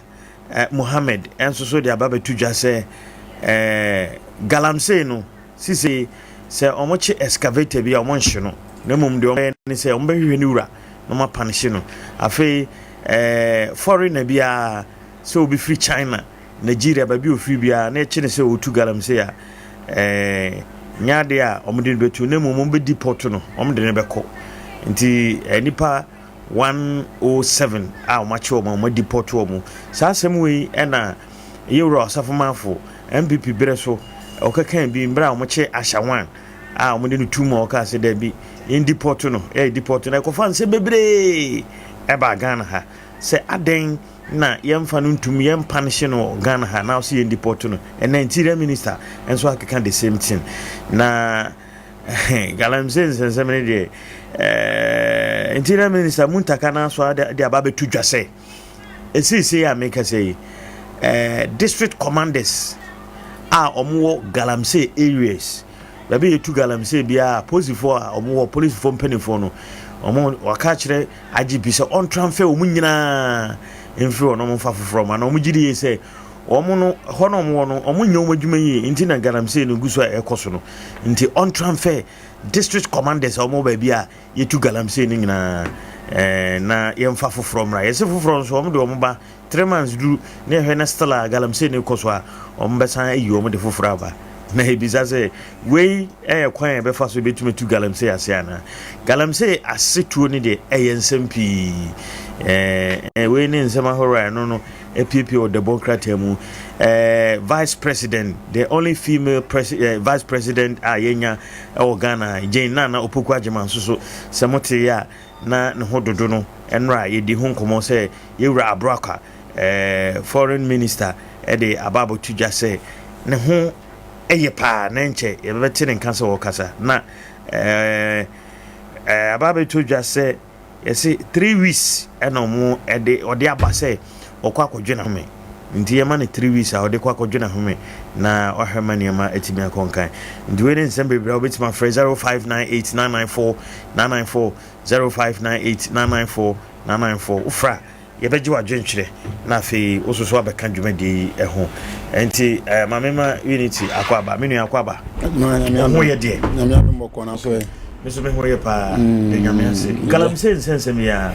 Mohammed enso so de ababe tudwa se galamse no she say se omoche excavator bi omon hye no na mum de ni se ombe hwe ni wura no ma panish no afei foreigner bia so obi free China Nigeria ba bi ofri bia na eche ne se otu galamse ya nyaade a omde betu na mum be deport no omde ne beko nti nipa 107 a omache o deport o mu sa asem we na euro asafomafo MPP breso okakan bi mbra omoche ashawan a omde no tuma oka se da bi in deport no deport na ko fan se bebre e ba Ghana ha se aden na yemfa no ntum yem punish no Ghana ha now see in deport no and interior minister and so akakan the same thing na galamse sensemene de interior minister Muntaka na so de ababe tudwa se esi ya make say district commanders omo galamse areas baby yetu galamse bia posifo omo police for penifo no omo waka kire IGP se on transfer omo nyina enfro no mo fa foforo ma no omo gidi say omo no omo nyom adwuma yi nti na galamsey no guso ekoso no nti on transfer district commanders omo ba bia yetu galamsey ni nyina na yemfa foforo mra yese foforo so omo de omo ba 3 months du na hwe na stella galamsey ni koso a omo be san ayi omo de foforo aba na hebisa se we kwan be fa so betumi tu galamsey ase ana galamsey asetuo ni de ensempi we ni nsema hora no APP or Democrat vice president, the only female vice president Yenya or Ghana, Jane Nana Opukwa Jaman so Samote ya na hododo no enra ye di hon komo say yewra abraka foreign minister de ababo tuja say ne ho pa na nche ye beti ne kansa wo kasa na ababo tuja say yesi 3 weeks enomo de ode abase okwa kodwena home nti yema ne 3 weeks a ode kwa kodwena home na ohwema ne yema etimi akonkan nti we ne nsembe bra obetima 0598994994 0598994994 ufra yebeji wadwenkyere na afi ososo abeka dwumadi eho enti mamema unity akwaba menu akwaba ho ye de na me abemoko na so e meso me ho ye pa de nyame ase galamsey nsensem ya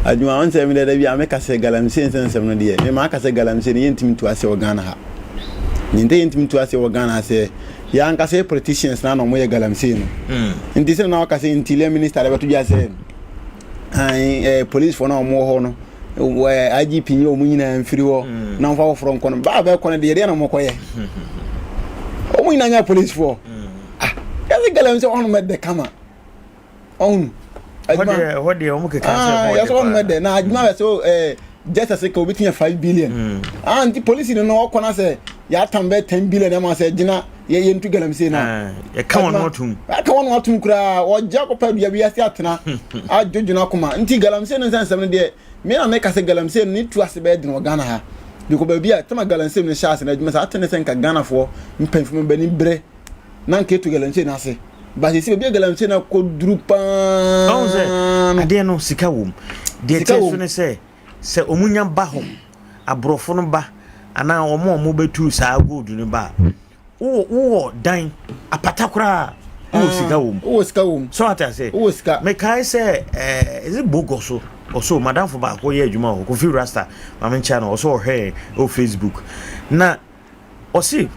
adwuma on se me de bia me kase galamsey nsensem no de me ma kase galamsey ni yentimi tu ase Ghana ha nyinte yentimi tu ase Ghana ase ya ankase politicians na no mo ye galamsey no nti se na kase intile minister le betu ja se police for na mo ho no IGP ni o mu nyina mfiri ho na mfa foforo nko no ba ba ko ne de na mo koye o mu nyina nya police for ya galamsey on me de kama on what the omo ke cancel ya so me de na adwuma so just as ko bitin 5 billion anti police no ko na say ya tambe 10 billion am say gina ye ntu galamsey na ya ka won watum kura o ja ko pa bia bia si atena ajojuna kuma nti galamsey no sansam de me na make say galamsey ni tu ase be de no Ghana ha biko ba bia tema galamsey no sha ase na adwuma sa atene senka Ghana fo mpanfum bani bre na nke tu galamsey na ase ba se bia galamsey na ko drupa ade no sika wom de teso ne se omunya ba ho abrofo no ba ana omo betu saa gold no ba wo dan apatakura wo sika wom so ata say wo sika me kai say is it bogoso also madam for ba ko ye adwuma ko fi rasta mama channel also he o Facebook na o si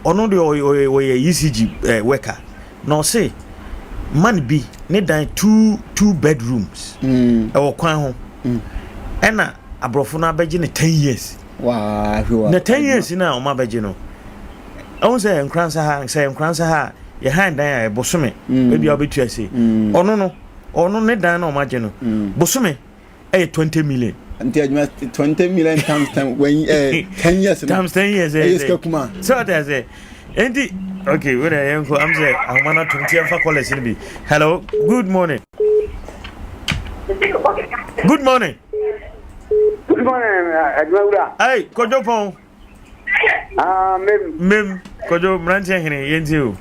ono de o ye ECG worker no say man bi ne dan two bedrooms e wo kwan ho ena abrofo na abeje ne 10 years na 10 years na o ma abeje no on say Nkoranza ha ye hand dan ya bosome e bia obetu ase ono ne dan na o ma je no bosome 20 million anti adwuma 20 million times when 10 years times 10 years so that I say enti okay when I am I'm say I'm not 20 and for college be hello good morning Adwumawura hey kojo pon mem kojo mranche hene yenti o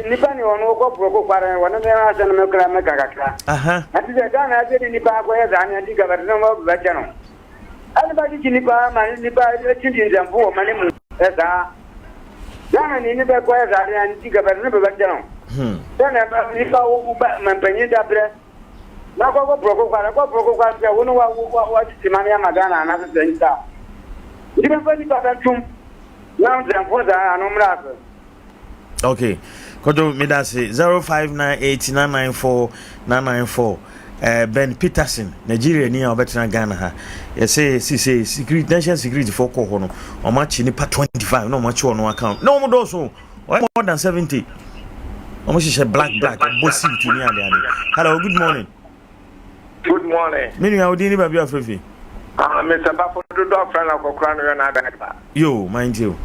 nipa ni ono ko proko kware wona me asa na me kra me kakakra ati de Ghana ati nipa ko ya zani ati gabarno mo bacha no ani ba ji nipa ma nipa ati ndi nzamfu o mane mu esa Ghana ni nipa ko ya zani ati gabarno be bacha no sana ba nipa wo ba mampanyi da bre na ko proko kware ya wono wa ti mane ya magana na se nta nipa ko nipa da tum na nzamfu za anomra okay kodo midase 0598994994 Ben Peterson Nigeria ni obetina Ghana ha you say security national security for ko hono o match ni pa 25 no match on account no mo do so more than 70 o mo she black bossy to ni ade hello good morning menu ya odini ba bia frefi Mr. Bafo do friend akokra no na ada yo mind you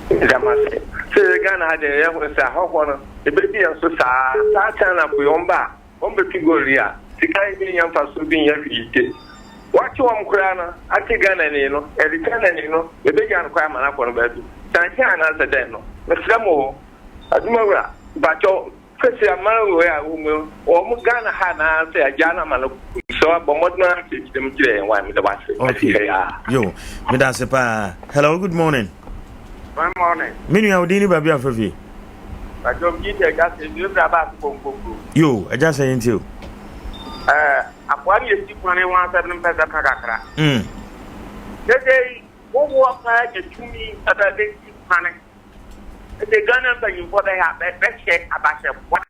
Damase. Se Ghana had a young sa hono, the baby and so sa chana buyomba, ombe pigoria, Sikai being young for being every Watch one crana, Ati Ghana no, a return the big and crime and up on bed. Santian as a deno, Mr. Mo, Adwumawura, but your Christian Manuel, or Ghana had say a Jana man so So bomodna system today and one with the watch. Okay. Yo, me da sepa. Hello, good morning. Good morning. Minu ya udini babi afrofi. I don't get a gas in the about Bongo. Yo, I just saying to you. Upon you see 1 pesos kakra. They what walk to me about this panic. The gun and you for they have that best check about the one.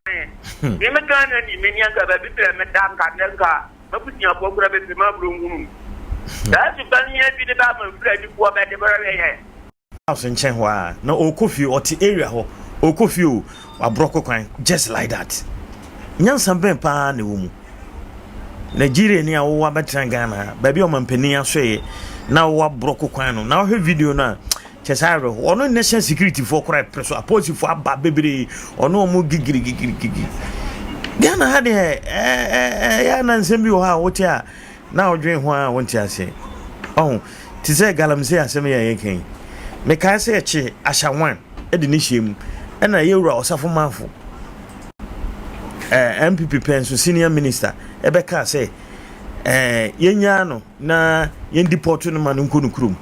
You may gun and you may have a bit of Madame Canelka, but put your program in the room. That's the bunny and the Babylon Fred before the very house in Chenhua. No, Okofi or the area, Okofi, or Broko, just like that. Nyan sampe pa ne wo mu Nigeria ni awo abetrangana baby o mampani asoe na wo broko kwan no na wo video na chesare ono national security for cry preso apolice for aba bebre ono mo gigiri Ghana ha de ya na nsem wo ha wote a na odwen ho a wonte ase oh ti se galamse asem ya yeken me ka se eche ashawan e de ni hyem e na yewura osafo manfo MPP penso senior minister ebeka say yenya no na yen deport no man nko nukrum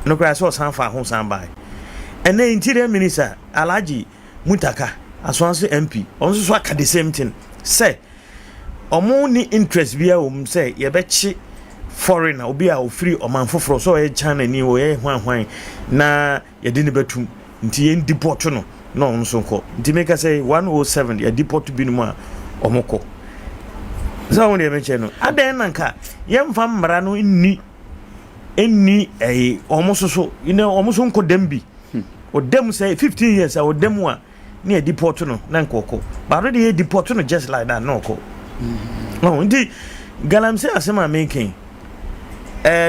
no kra so sanfa ho sanbai ene interior minister Alhaji Mutaka aswanso MP onso so aka the same thing say omo ni interest bia o say ye bechi foreigner obi a ofiri omanfoforo so ye China ni o ye hwan na ye de ne betum nti yen deport no no nso nko nti make say 107 ya deport bi no ma omoko so won dey mention no aden nanka yemfa mmara no enni omososo omoso nko dembi o dem say 15 years o dem a na ya deport no na nkoko but already ya deport no just like that no ko no nti galamse asema making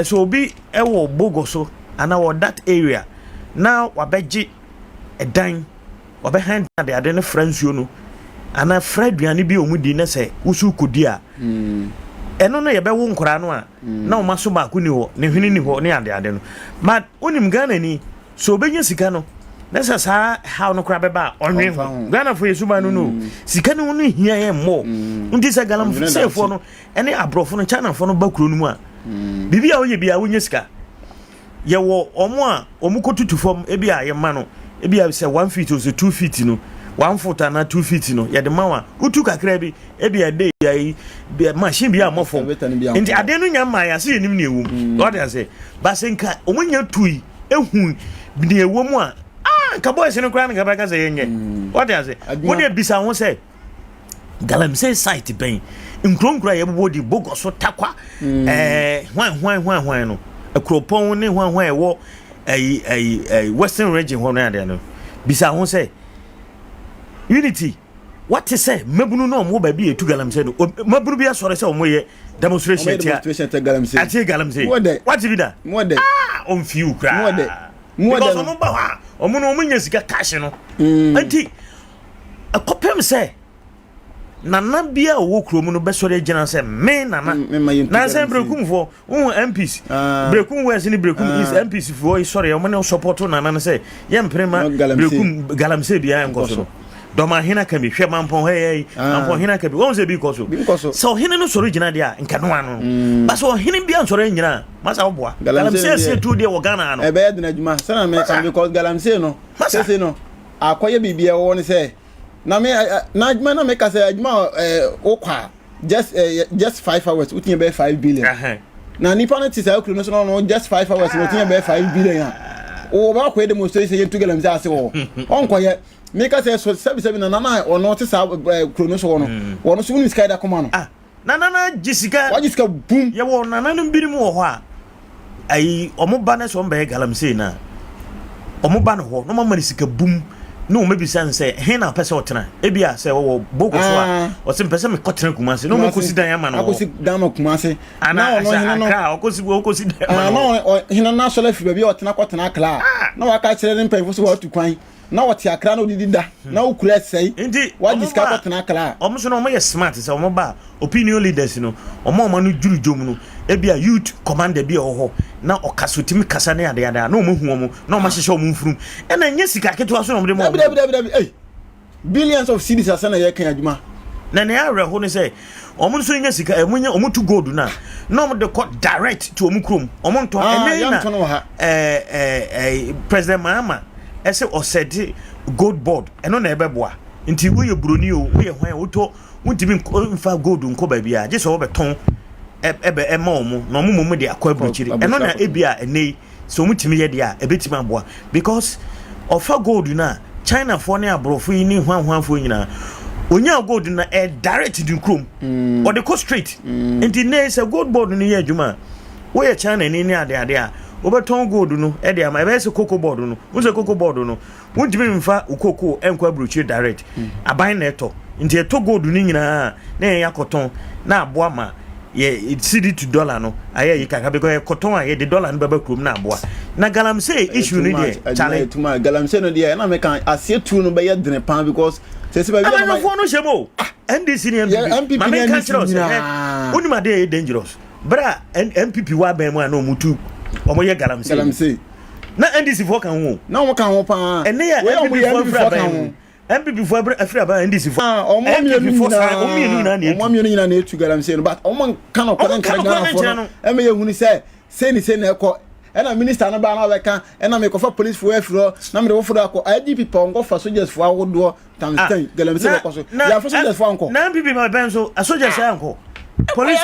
so obi ewo bogoso ana wo that area now wabeji edan obehind the adene friends you know ana Fred duane bi omudi na se usu kodi a eno no ye be wo nkora no a na o maso ba ku ni ho ne hwini ni ho ne ade no but onim Ghana ni so obenya sika no na sa how no kra be ba onwe ho Ghana fo yesu ba no sika no no hia ye mo ndi sa galam se fo no ene abrofo no China fo no ba kuro no mu a bibi a wo ye bia wo nya sika ye wo omo a omukotutu fom e bia ye ma no e bia say 1 feet or 2 feet no 1 foot and 2 feet no ye de mawa utu kakra bi e bia dey ya machine bia amofo enti ade no nya ma ya se enim ne ewum what I say basenka omunya tui ehu bi ne ewum a ka boys no kra na ka say yenye what I say wo de bisa ho say galamse site ben nkronkra ye bodi bogoso takwa hwan no akropon ne hwan e wo western region ho na ade no bisa ho say unity what is say mabunu no mo ba bi etu galamse no mabunu bi asore say omoye demonstration tia galamse ati galamse what be that on few cry because no ba ha omo no omunya sika cash no anti akopem say nana bia wo kromu no besore agina say me nana na say brekum for MPs brekum wes ni brekum is MPs for sorry omo no support nana no say yem prema brekum galamse bia enkoso doma hina kan bi hwe mampon mampon hina kan bi won se bi koso so hina no soro gina dia nka no ano ba so hina bia soro nyina masa oboa galamse se tu dia wo Ghana ano e be yadina adwuma sana me kan because galamse no se no akoye bibia wo ne se na me na adwuma na me ka se adwuma okwa just 5 hours utinye be 5 billion na nipa no tisa okru no so no just 5 hours utinye be 5 billion o ba ko demonstration yetu galamse ase wo onkoye make us say so 77 na or not sa krono so no wono so ni sky da koma no na jisika wa jisika boom ye wo na no biri mu ho a ai omo ba na so mba galamse na omo ba no ho no mama ni sika boom no me bisa nse he na pese otena e bia se wo boko so a o se pese me kotena kumase no mo kosi dan ama no akosi dan ma kumase na ono hina no okosi dan ama no hina na so la fi ba bia otena kotena kla na wa ka kire ni mpefo so wa tu kwan na wati akra no didida na ukula sei ndi wa discover tena kala omo so no mo ye smart say omo ba opinion leaders no omo no jurujom no e bia youth commander bia ho na okasotimi kasa na ade na omo hu omo na omo hyehye omo mfurum e na nya sika keto aso no mo de mo billions of cedis asana ye kan adwuma na ne awre ho ne say omo nso nya sika emunya omo to gold na no de direct to omo krom omo nto na president Mahama ese osedi gold board eno na ebeboa nti wo ye broni o wo ye hwan wo to wontimi mfa gold nko ba bia je so wo beton ebe ema omo na omo mo de akwa bruchiri eno na ebia enei so mutimi ye dia ebetimi aboa because ofa gold na China for ne abrofo yi ni hwan fo nyina onya gold na direct din krom or the coast straight nti ne se gold board ni ye adwuma wo ye China ni ade a obeton gold no e de ama ebe se cocoa board no wo se cocoa board no wontimi mfa ukoko enkwa bruchiri direct aban na eto nti eto gold ni nyina na yakoton na aboa ma ye cedi to dollar no aye yika because cotton aye the dollar no baba krom na aboa na galamsey issue ni dey chale tuma galamsey no dey na me kan asie tu no be ye dene pan because say ba bi na fo no shemo NDC ni MPP ma me kan chiro say oni ma dey dangerous bra MPP wa ban mu na omutu omo ye galamsey na NDC fo kan ho na omo kan ho pa ene ya MPP fo kan ho MPP for afri aba NDC for omo mienu nyina na etu galamsey no but omo kan okon kan Ghana for no eme ye huni say na ekọ ena minister na ba na weka ena me kofa police for afro na me wo foro akọ IGP pa ngo fa soldiers for awodo tamstain galamsey ko so ya fa soldiers for anko na MPP ma ben so soldiers say anko police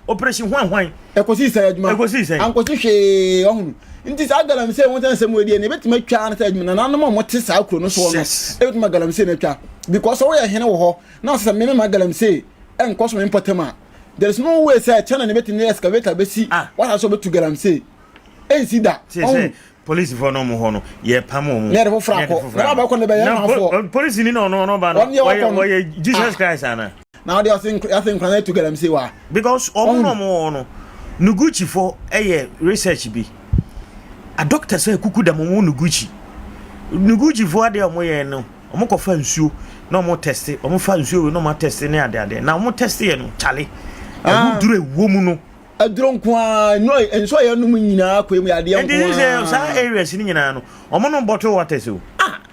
operation hwan ekosi say adwuma anko si hwe ohun nti sa galamsey won tan sem wedi ne betima twa na say adwuma na no mo te sa akro no so no betima galamsey na twa because wo ya hene wo ho na say me ma galamsey enko so me potema there is no way say China ne betima excavator be si what has so betu galamsey see that police for no mo ho no ye pamo mo ne de fofra ko na ba ko ne be ye na fo police ni no ba no why Jesus Christ ana now they think can to galamsey wa because omo no nuguchi for research bi a doctor say kuku da mo nuguchi for ade omo ye no omo ko fa nsuo na omo test omo fa nsuo no omo test ne ade na omo test ye no chale dure ewo mu no aduro nko no enso ye no mu nyina ko emu ade nko and sa areas ni nyina no omo no bottle water so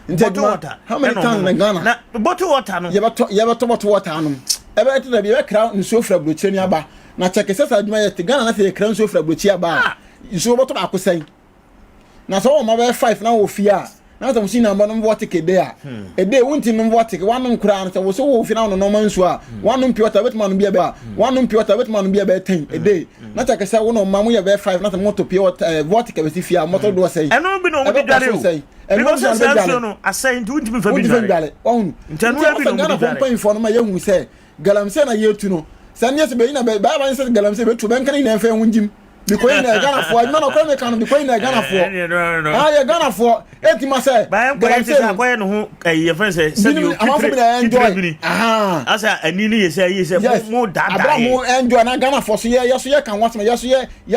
bottle water how many times na Ghana na bottle water no ye beto bottle water no ebe ti da bi be kra nsuo fra blochire ni aba na cheke sesa adwuma ye te Ghana na se kra nsuo fra blochire aba nsuo bottle akosan na so o ma be 5 na wo fi a na so msi na mba no water kede a ede wonti no water ke wanum kra na so wo so wo fi na no man nsuo a wanum pi water betma no bia ba wanum pi water betma no bia ba 10 ede na cheke se wo no ma mo ye be 5 na so moto pi water ke be si fi a moto do say eno bi no mo dware o because say no asay nti wonti fa bi dware ohun ntanu bi no mo dware pon for no ma ye hu say galamsey na yetu no sanye se be ina ba ba se galamsey be tu ben kan ina fa hunjim because ina Ghana for adman ko me kan because ina Ghana for ya Ghana for etima say galamsey akoye no ho ye friend say you enjoy asa anini ye say mo dada abra mo enjoy na Ghana for so ye kan wat me ye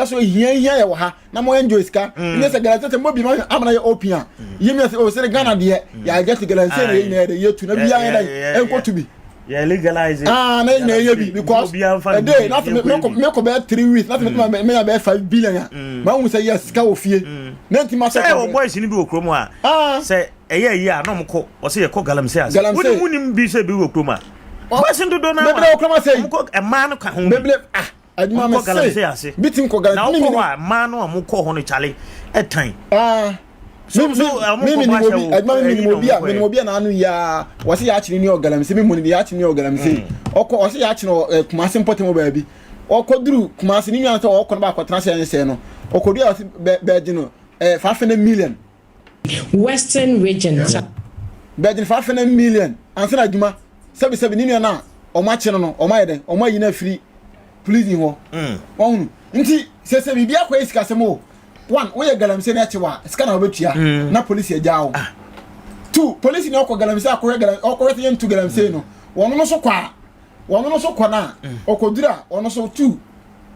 so hia ye wo ha na mo enjoy ska ina say galamsey mo bi ma amana ye open ye me say o say Ghana de ya get galamsey na ye na yetu na bia ye enko to be yeah, legalize it. Na yebi because a day nothing make about 3 weeks nothing me about 5 billion. Ma won say yes ka ofie. Na nti ma say e boys ni bi okromo a. Say eya na mko o say e ko galamsey as. Woni munim bi say bi okromo a. Boys ndo do na. Me ble okromo say. Mko e man no ka ho. Me ble aduma me say. Bitim ko galamsey. Na ko wa man no amko ho no chale e tan. So mimi ni mobi na anu ya wasi ya achini ni galamsey mi muni ya achini ni galamsey oko wasi ya achini kumase mpote mo baabi oko duru kumase ni nyanata oko na ba kwatena se no oko duru wasi beji no 500 million Western region beji 500 million ansana adwuma sebi ni na o ma chi no o ma yeden o ma yi na free please ho won nti se bibia kwa isika semo one we galamsey na chiwa skana obetua na police ya jawo two police ni okọ galamsey okọ ye ntu galamsey no wono no so kwa na okodura wono so two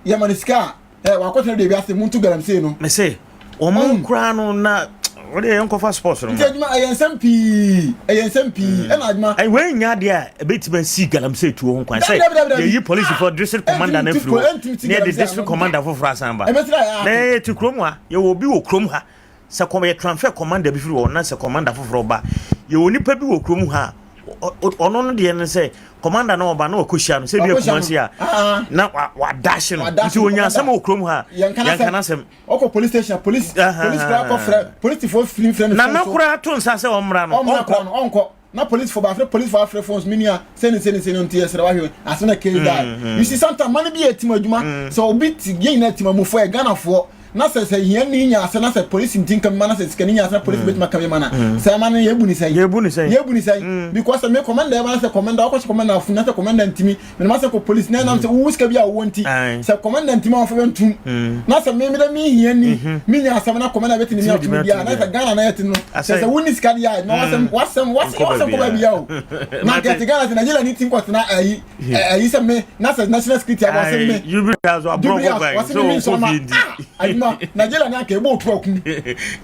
ya maniska wa kwetena de biase muntu galamsey no me say o mon kra no na wode ye nkofa sports no nti ayensampi ena adma ai we nya de a betima si galamsey tuo ho kwan say ye police for district commander na fru ne the district commander for frasamba na ti krom ha ye wo bi wo krom ha se kom ye transfer commander bi fru wo na se commander for ba ye wo nipa bi wo krom ha ono de ne say commander na oba na okohia no say bi akumansi a na wa dash no nti onya asem okrom ha yankana asem oko police station police kra ko police for free na kura to nsa say omra no onko na police for afre phones minia send nti yesra wa hwe asena case die you see sometimes man bi etima adwuma so obi ti yen na etima mufo e Ghana fo na se yen ni nya ase na se police ntin kam na se skani nya ase police betima kam mana se man ye bu ni sai because me commander e ba se commander ko commander afu na se commander ntimi me ma se ko police na na se wo ska bi a wo nti se commander ntimi afo bentum na se me da mi yen ni mi nya ase na commander betini mi atumi bia na se Ghana na yeti no se wo ni ska dia na wasem ko ba bia o na get Ghana se Nigeria ni tin ko na ayi se me na se national security aba se me you be as a broke by so Nigeria na ka ebo otu akun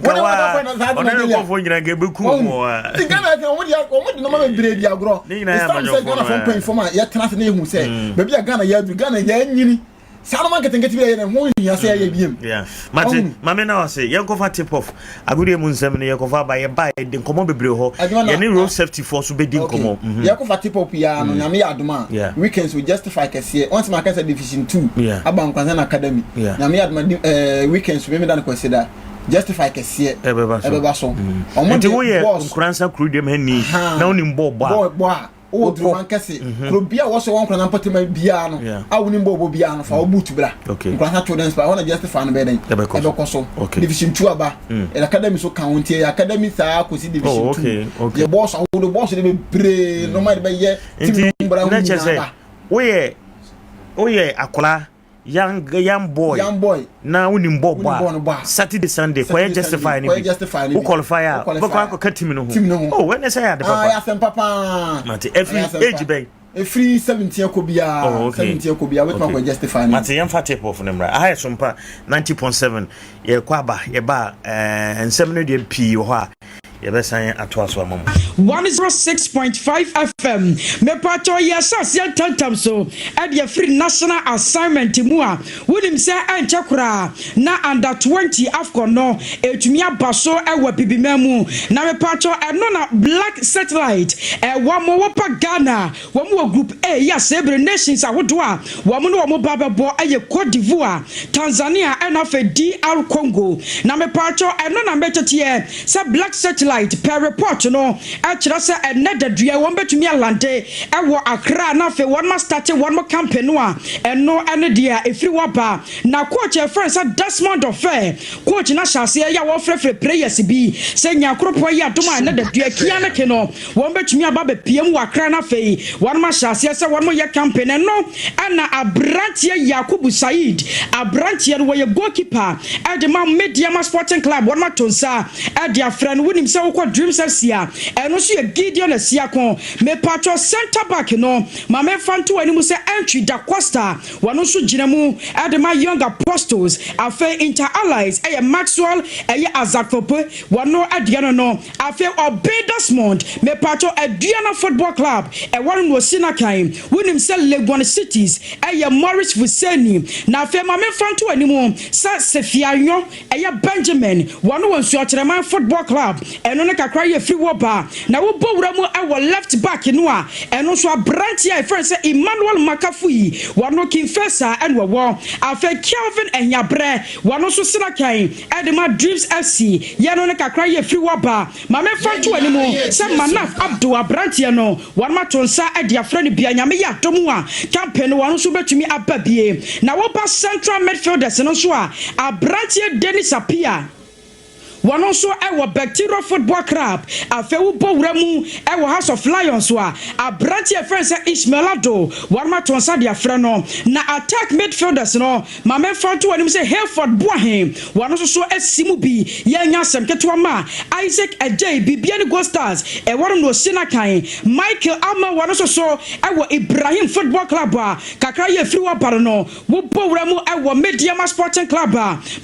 wona ko fo nyina ga beku mo ti Ghana ke omudi no ma be bredi agro Ghana fo pen fo ma ya tena se na ehu se be bia Ghana ya du Ghana ya nyini Sano man ketengeti bi ya ho nya se ya biem yeah mame na wase ye ko fa tip off agudi mu nsem ne ye ko fa ba ye ba de nkomo bebre ho ye ne road safety force be di nkomo ye ko fa tip off ya no nyame ya adoma weekends we justify kese once ma kase division 2 aba Nkoranza academy nyame ya adoma weekends we me dan consider justify kese ebeba so omo de wo Nkoranza crew dem hani na oni mbo o drum ankase pro bia wo so won kwana mpotema bia no awuni mbo bia no fa wo boot bra Nkoranza students pa wona justify no be den ebe koso division 2 aba el academy so county academy sa ko si division 2 ye boss wo do boss de be bre no ma de be ye team bra wo ye akola young boy na woni mbo ba Saturday Sunday ko justify ni who qualify ko katim no oh when say ya de papa ya sem papa mate every age bay free 70 ko bia 70 ko bia with ma justify ni mate yam fa tape off nemra I Sompa 90.7 ye kwaba ye ba ensem no de pi ho a yebesan atoaso amam 106.5 FM me pato yesas ya tantam so Adea free national assignment mu a wonim se anche kura na under 20 afcon no etumi abaso ewa bibimemu na me pato eno na black satellite wamo wopa Ghana wamo group A ya sebre nations ahodo a wamo no wamo babebo eye Cote d'Ivoire Tanzania ena fe DR Congo na me pato eno na metete se black satellite per report no akira se eneda dua won betumi alante ewo Accra na fe won ma start one more campaign no a eno ene dia efiri waba na coach e friends Desmond Ofe coach na chase ya wo frefre players bi se nyakropo ya doma eneda dua kia na ke no won betumi aba be piem wa Accra na fe won ma chase se won mo ya campaign no ana abrantie Yakubu Said abrantie no ye goalkeeper e de ma Mediama Sporting Club won ma tonsa e dia friend wonim se wo Dreams Asia eno so ye Gideon Asia kon me patro center back no ma me fanto ani mu se entry da Costa wano so ginamu adema young apostles afa inter allies Maxwell Azakfope wano adiano no afa Desmond me patro Aduana Football Club wano no sinakan wonim se Legon Cities Morris Fuseni na afa ma me fanto ani mu sa Sefianyo Benjamin wano wonsu Ocherema Football Club eno ne kakra ye free woba na wo bowura mu awo left back no a eno so abranti a friend say Emmanuel Makafui wano Kinfesa and wo afa Kelvin Enyabre wano so sinakan edema Dreams FC ye no ne kakra ye free woba ma me fanto animu say Manaf Abdul abranti no wano matonsa Adea friend bia nyame ya domu a campaign wano so betumi ababie na wo ba central midfielders no so a abranti Dennis Apia wano so ewo Bacteria Football Club afewu bowramu ewo House of Lions so abranti e friend say Ismailado warma tonsa dia frɛ no na attack midfielders no ma me fanto anim say Hereford Boahen wano so asimu bi yenya sem ketwa ma Isaac Ajay bibia ni Gold Stars e wano no sinakan Michael Alma wano so ewo Ibrahim Football Club kakra ye free wabaro no wo bowramu ewo Mediama Sporting Club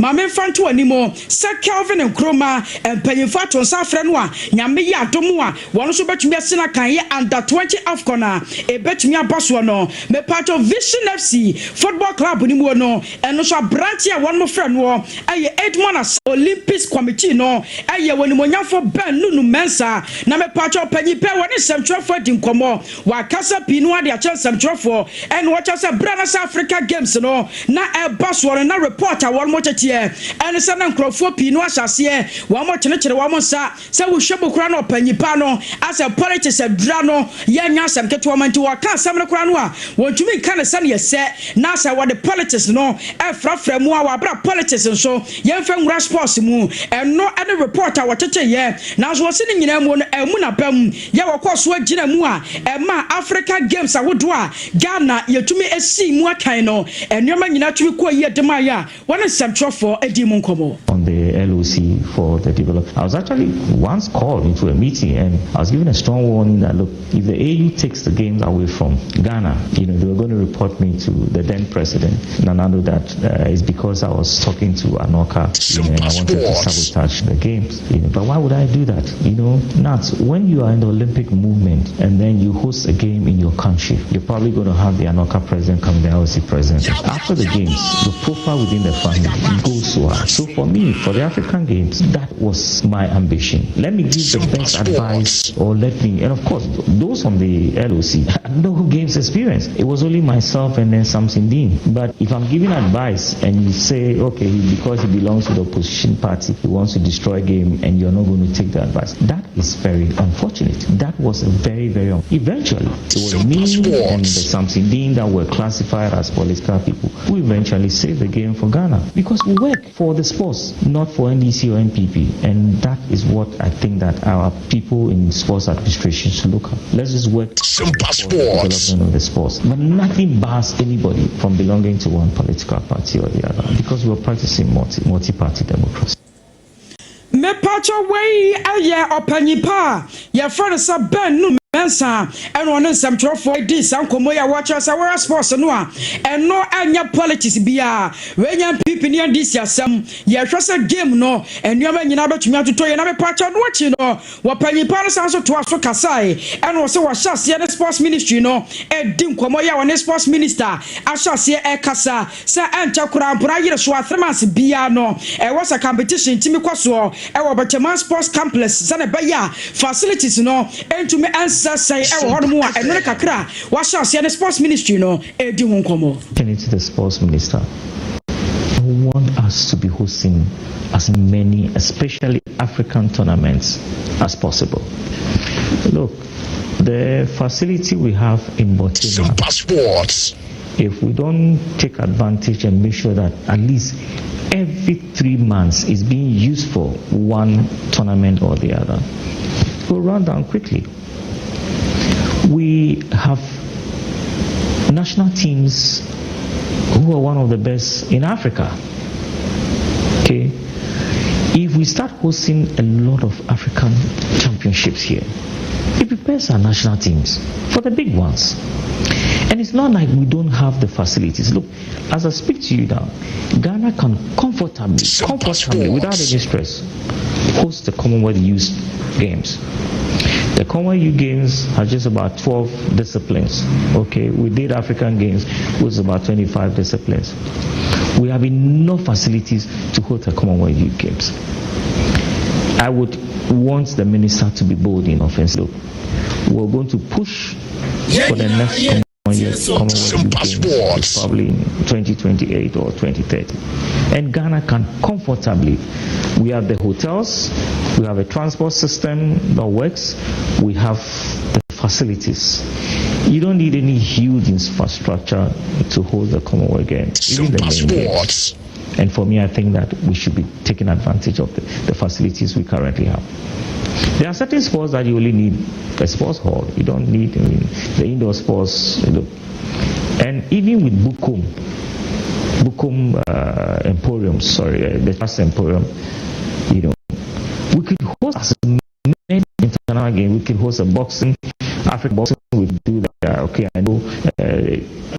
ma me fanto animo say Kelvin and ma empanyimfo atonsa afre no a nyame ya adomu a wono so betumi asena kan ye under 20 AFCON a ebetumi abaso no me part of Vision FC football club ni mu no eno so branch a wono frɛ no aye Edmond Olympics committee no aye woni monyafo Ben Nunu Mensa na me part of panyipe woni semtrofo di nkomo wa kasa pinu ade a chen semtrofo eno wa cha se brana South Africa games no na baso na reporter won mo chetie eno se na nkrofo pinu asase wa mo chenechere wa mo sa se wo hwebo kura no panyipa no as a politics adra no ye nya asem keto manti wa ka asem no kura no a wontumi ka ne sane ye se na sa wa the politics no frafra mu a wa bra politics nso ye mfa nwura sports mu eno ene reporter wa cheche ye na so se ne nyina mu no emu na pam ye wo koso agina mu a ema Africa games awodo a Ghana yetumi esi mu akan no enoma nyina tumi ko ye demaya one central for edi mu nkomo on the LOC for the development. I was actually once called into a meeting and I was given a strong warning that look, if the AU takes the games away from Ghana, they were going to report me to the then president Nanado that it's because I was talking to Anoka and I wanted to sabotage the games. But why would I do that? Nats, when you are in the Olympic movement and then you host a game in your country, you're probably going to have the Anoka president come, the LOC president. After the games, the profile within the family goes so high. So for me, for the African Games, that was my ambition. Let me give the best advice, and of course, those on the LOC had no games experience. It was only myself and then Samson Dean. But if I'm giving advice and you say, okay, because he belongs to the opposition party, he wants to destroy game and you're not going to take the advice, that is very unfortunate. That was very, very eventually, it was me and the Samson Dean that were classified as political people who eventually saved the game for Ghana. Because we work for the sports, not for NDC or NPP, and that is what I think that our people in sports administration should look at. Let's just work for the development of the sports, but nothing bars anybody from belonging to one political party or the other, because we're practicing multi-party democracy. Me pacho way aye opanyipa ya friend sa Ben Nunu Mensa and one some for this uncle ya watch us our sports no and no anya politics bia when yan people near this yasam ya hwese game no and you man nyina betumi atoto ya na me pacho no wachi no wapanyipa no sanso to aso kasai and wo se wa hyase the sports ministry no e di nkomo ya one sports minister ahyase e kasa se ancha kura mpura yire so athremas bia no e was a competition timi kwaso e wo Bachema sports complex zane baya facilities no entumi say into the sports minister, I want us to be hosting as many, especially African tournaments, as possible. Look, the facility we have in Botswana, if we don't take advantage and make sure that at least every 3 months is being used for one tournament or the other, we'll run down quickly. We have national teams who are one of the best in Africa. Okay, if we start hosting a lot of African championships here, it prepares our national teams for the big ones. And it's not like we don't have the facilities. Look, as I speak to you now, Ghana can comfortably, without any stress, host the Commonwealth Youth Games. The Commonwealth Youth Games are just about 12 disciplines. Okay, we did African Games, which was about 25 disciplines. We have enough facilities to host the Commonwealth Youth Games. I would want the minister to be bold enough and say, look, we're going to push for the next Commonwealth Youth Games, probably in 2028 or 2030. And Ghana can comfortably, we have the hotels, we have a transport system that works, we have the facilities. You don't need any huge infrastructure to hold the Commonwealth Games, even the main games. And for me, I think that we should be taking advantage of the facilities we currently have. There are certain sports that you only need a sports hall. You don't need the indoor sports. And even with Bukum Emporium, the Trust Emporium, we could host as many international games. We could host a boxing, African boxing. We do that. Okay, I know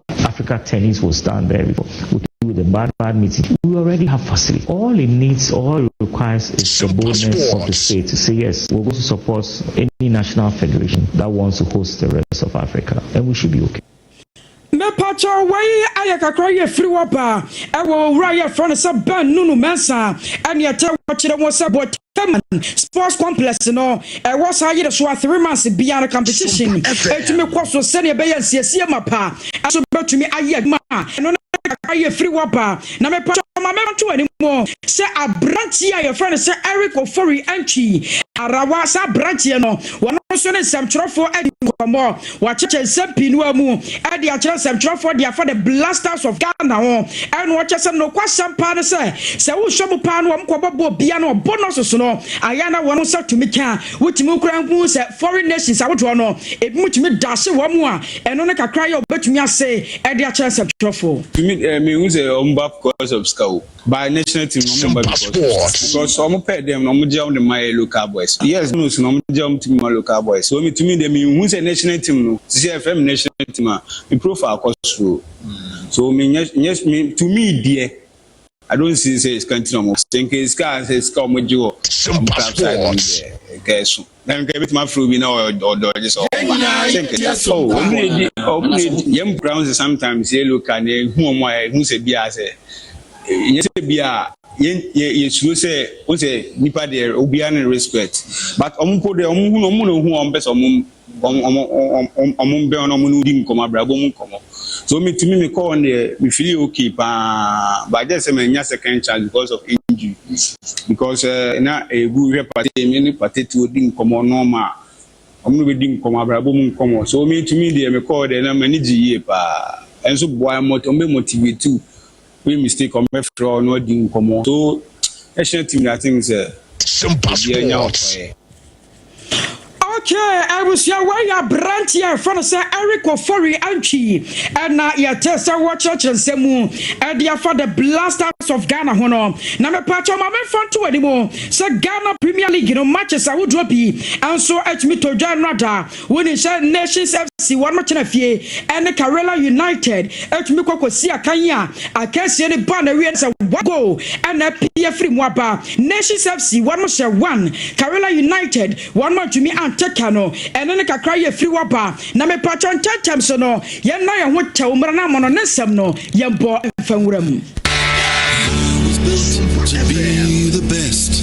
Africa tennis was done there before. We do the bad meeting. We already have facility. All it requires is the boldness of the state to say, yes, we're going to support any national federation that wants to host the rest of Africa, and we should be okay. Me pacho way ayakakra ye free wapa ewo wura ye front say ban nunu mensa and ye tell what you want say but sports complex no was how you so 3 months beyond competition to me kwaso send be yan siesie mapa so to me aye ma no aye free wapa na me pacho ma me to animo say abranchi aye friend say Eric Ofori Anchi arawa sa branchi no wono so ne samtrofo adi komo wa cheche sempinu amu adi a chere samtrofo dia for the blasters of Ghana ho and wa chese no kwasampa ne se wo shomu pa no mkobobo bia no bonus so no ayana wono sa tumi kan wutimi kranku se foreign nations awoto no ebimutimi dase wo mu a eno ne kakra ye obetumi ase adi a chere samtrofo me who say omba because of school by national team no because some pay them no mo jam the my local boys yes no so no jam team my local boys so me to me them who say national team no CFM national team me profile cost through so me yes me to me dear I don't see say it's continue think it's cars it's come with you outside on there okay so then get with my fruit we know or just so young browns sometimes they look and who say bia say yes bia ye should say o say nipa there obia no respect but ompo there omu no hu ombese omu be on omu di nkoma brabo mu nkoma so me to me call on there me feel okay but just say me nya second chance because of injury because na e good party me party to di nkoma normal omu be di nkoma brabo mu nkoma so me to me there me call there na manage ye pa enso boy motivate too we mistake on my floor no ding come so national team that things okay, I was your way a branch here from Eric Ofori Anchi and your test our church and Semu and the for the blasters of Ghana hono. Na me patcho ma me front to anymore. So Ghana Premier League no matches I would drop and so at me to John Rada when it said Nations FC one match na fie and the Karela United at me kwako si akanya I can't see any banner we say one go and a PF Mwaba Nations FC one match 1 Karela United one match to me and Kano and then kakra ye free wapa na me patron tentem so no ye na ye ho tew mra na mo no nsem no ye bo mfanwura mu to be the best.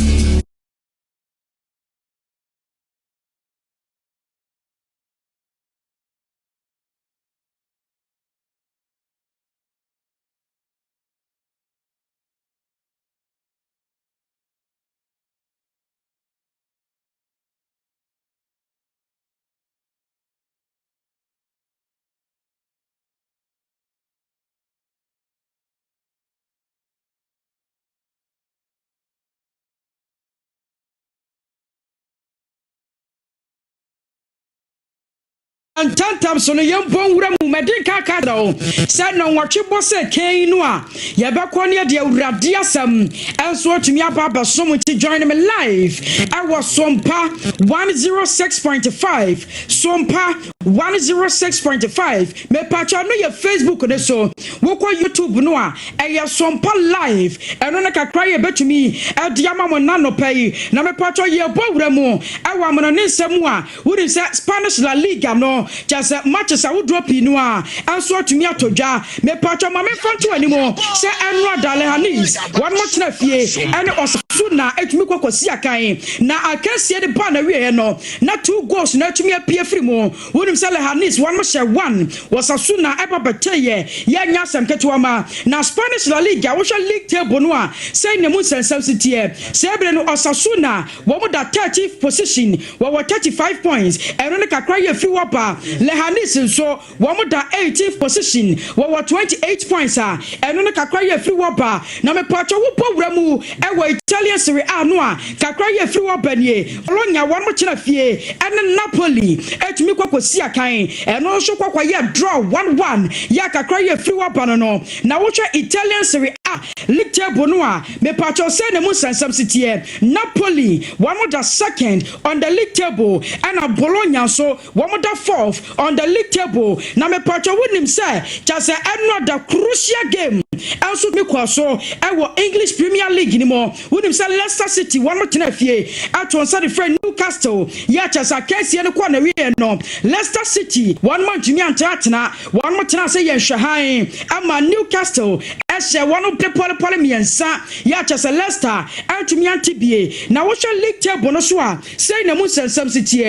And tantam so no yempon wura mu medin kaka do say no nwatwe bose kan no a ye be ko ne de awurade asam enso atumi ababa so mu ti join me live I was Sompa 106.5 Sompa 106.5 me patcha no ye Facebook ne so wo ko YouTube no a e ye Sompa live eno na kakra ye betumi e de amamo na no pai na me patcha ye bo wura mu e wa mo ne nsam a wo say Spanish La Liga no just matches I would drop in noa and so to me atodwa me patcho ma me fanto animo say enro dalehanis one match na fie and osuna etumi kokosi akan na akase de ba na wie no na 2 goals na etumi apie free mo wonim say lehanis one match 1 was asuna eba beteye ya nya sam ketewa ma na Spanish La Liga wo league table no a say ne mu sensitivity say bre no osasuna wo mu da 30th position wo 35 points eno ne kakra ye free wapa Lehanis so womo da 18th position wo 28 points eno ne kakra ye free wapa na me patcho wo powura mu e wo Italian Serie A no a kakra ye free wapa nie Bologna one match na fie ene Napoli etumi kwakosi akan eno so kwakwa ye draw 1-1 ya kakra ye free wapa no na wo twa Italian Serie A league table no a me patcho say ne mu sansam sitie Napoli womo da 2nd on the league table and Bologna so womo da 4th on the league table na me patcho wonim say just another crucial game also me kwaso English Premier League ni mo wonim say Leicester City one more tena fie aton say the friend Newcastle ya chasa case ne kwa na wie no Leicester City one more tumi antena one more tena say yen hwahan ama Newcastle ehye one play pole miensa ya chasa Leicester antumi antibie na wo league table no so a say na mu sensam City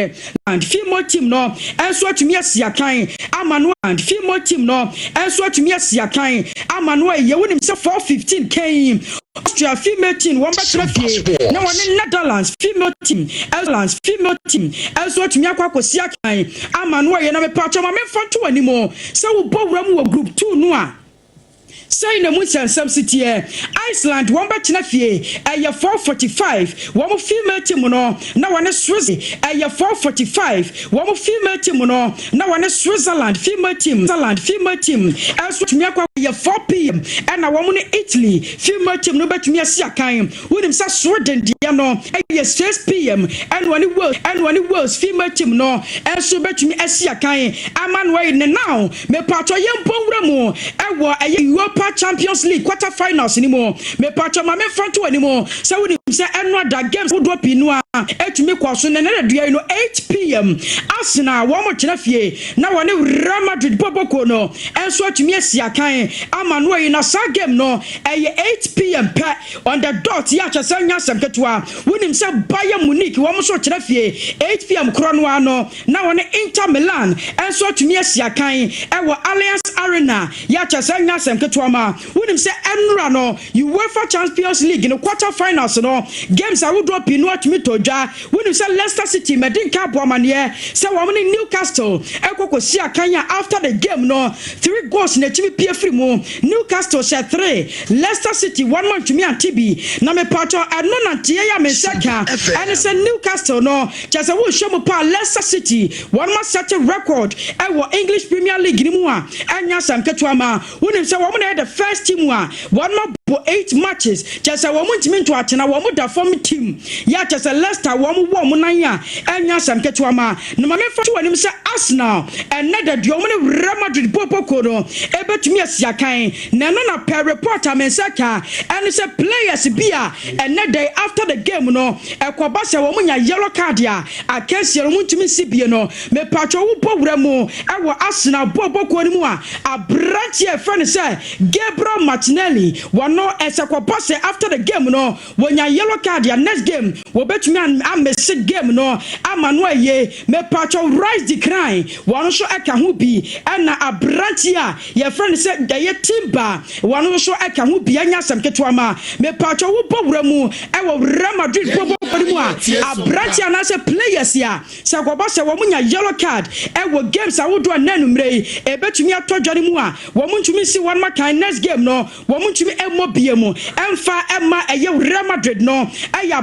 and female team no enso atumi asiakan amano and female team no enso atumi asiakan amano ye wonim say 415k Austria female team one back fie na one Netherlands female team Netherlands female team enso atumi akwakosia kan amano ye na me patcho ma me fanto animo say wo bowram wo group 2 no a say na mu sensam City Iceland one back fie 445 one female team no na one Swiss 445 one female team no na one Switzerland female team also to me akwa 4 p.m. and na one Italy female team no betumi asiakan wonim sa Sweden dia no 6 p.m. and one Wales female team no also betumi asiakan amanwe ne now me patcho yempowura mu ewo Europa Champions League quarter finals anymore me patcho ma me fanto anymore so wonim say another games wo do pinu a etumi kwaso ne na dua no 8 p.m. Arsenal one more tena fie na one Real Madrid boboko no enso atumi asiakan amano yi na sa game no 8 p.m. on the dot ya chasa nyasam ketwa wonim say Bayern Munich wo mo so tena fie 8 p.m. krono ano na one Inter Milan enso atumi asiakan ewo Allianz Arena ya chasa nyasam ketwa ma wonim say enra no UEFA Champions League no quarter finals no games I would drop in what me toja wonim say Leicester City medin ka boamane say wo ne Newcastle ekokosi akanya after the game no 3 goals na chimi pie free mu Newcastle share 3 Leicester City 1 month to me antibi na me patcho eno na tie ya me seka and say Newcastle no just wo show pa Leicester City 1 month set record ewo English Premier League ni mu a anya sam ketwa ma wonim say wo na the first team a 1 month 8 matches just wo ntimi to atena wo da form team ya just Leicester wo nan ya anya sam ketwa ma na me fa to wanim say Arsenal and na de wo ne Real Madrid popoko no ebetumi asiakan na no na per report amensaka and say players bia and na day after the game no ekoba se wo nya yellow card ya akensi wo ntimi sibie no me patcho wo bowura mu ewo Arsenal popoko ni mu a abranche e friend say Gabriel Martinelli no esekoba se after the game no wonya yellow card ya next game wo betumi amese game no amano ye me patcho rise decline one so eka ho bi na abranche a your friend said dey timba one so eka ho bi anya sam ketwa ma me patcho wo bowura mu ewo Real Madrid bobo mu a abranche na se players ya sekoba se wo munya yellow card ewo games a wo do nanumre e betumi atodware mu a wo muntumi si one makan next game no wo muntumi biemu emfa emma Real Madrid no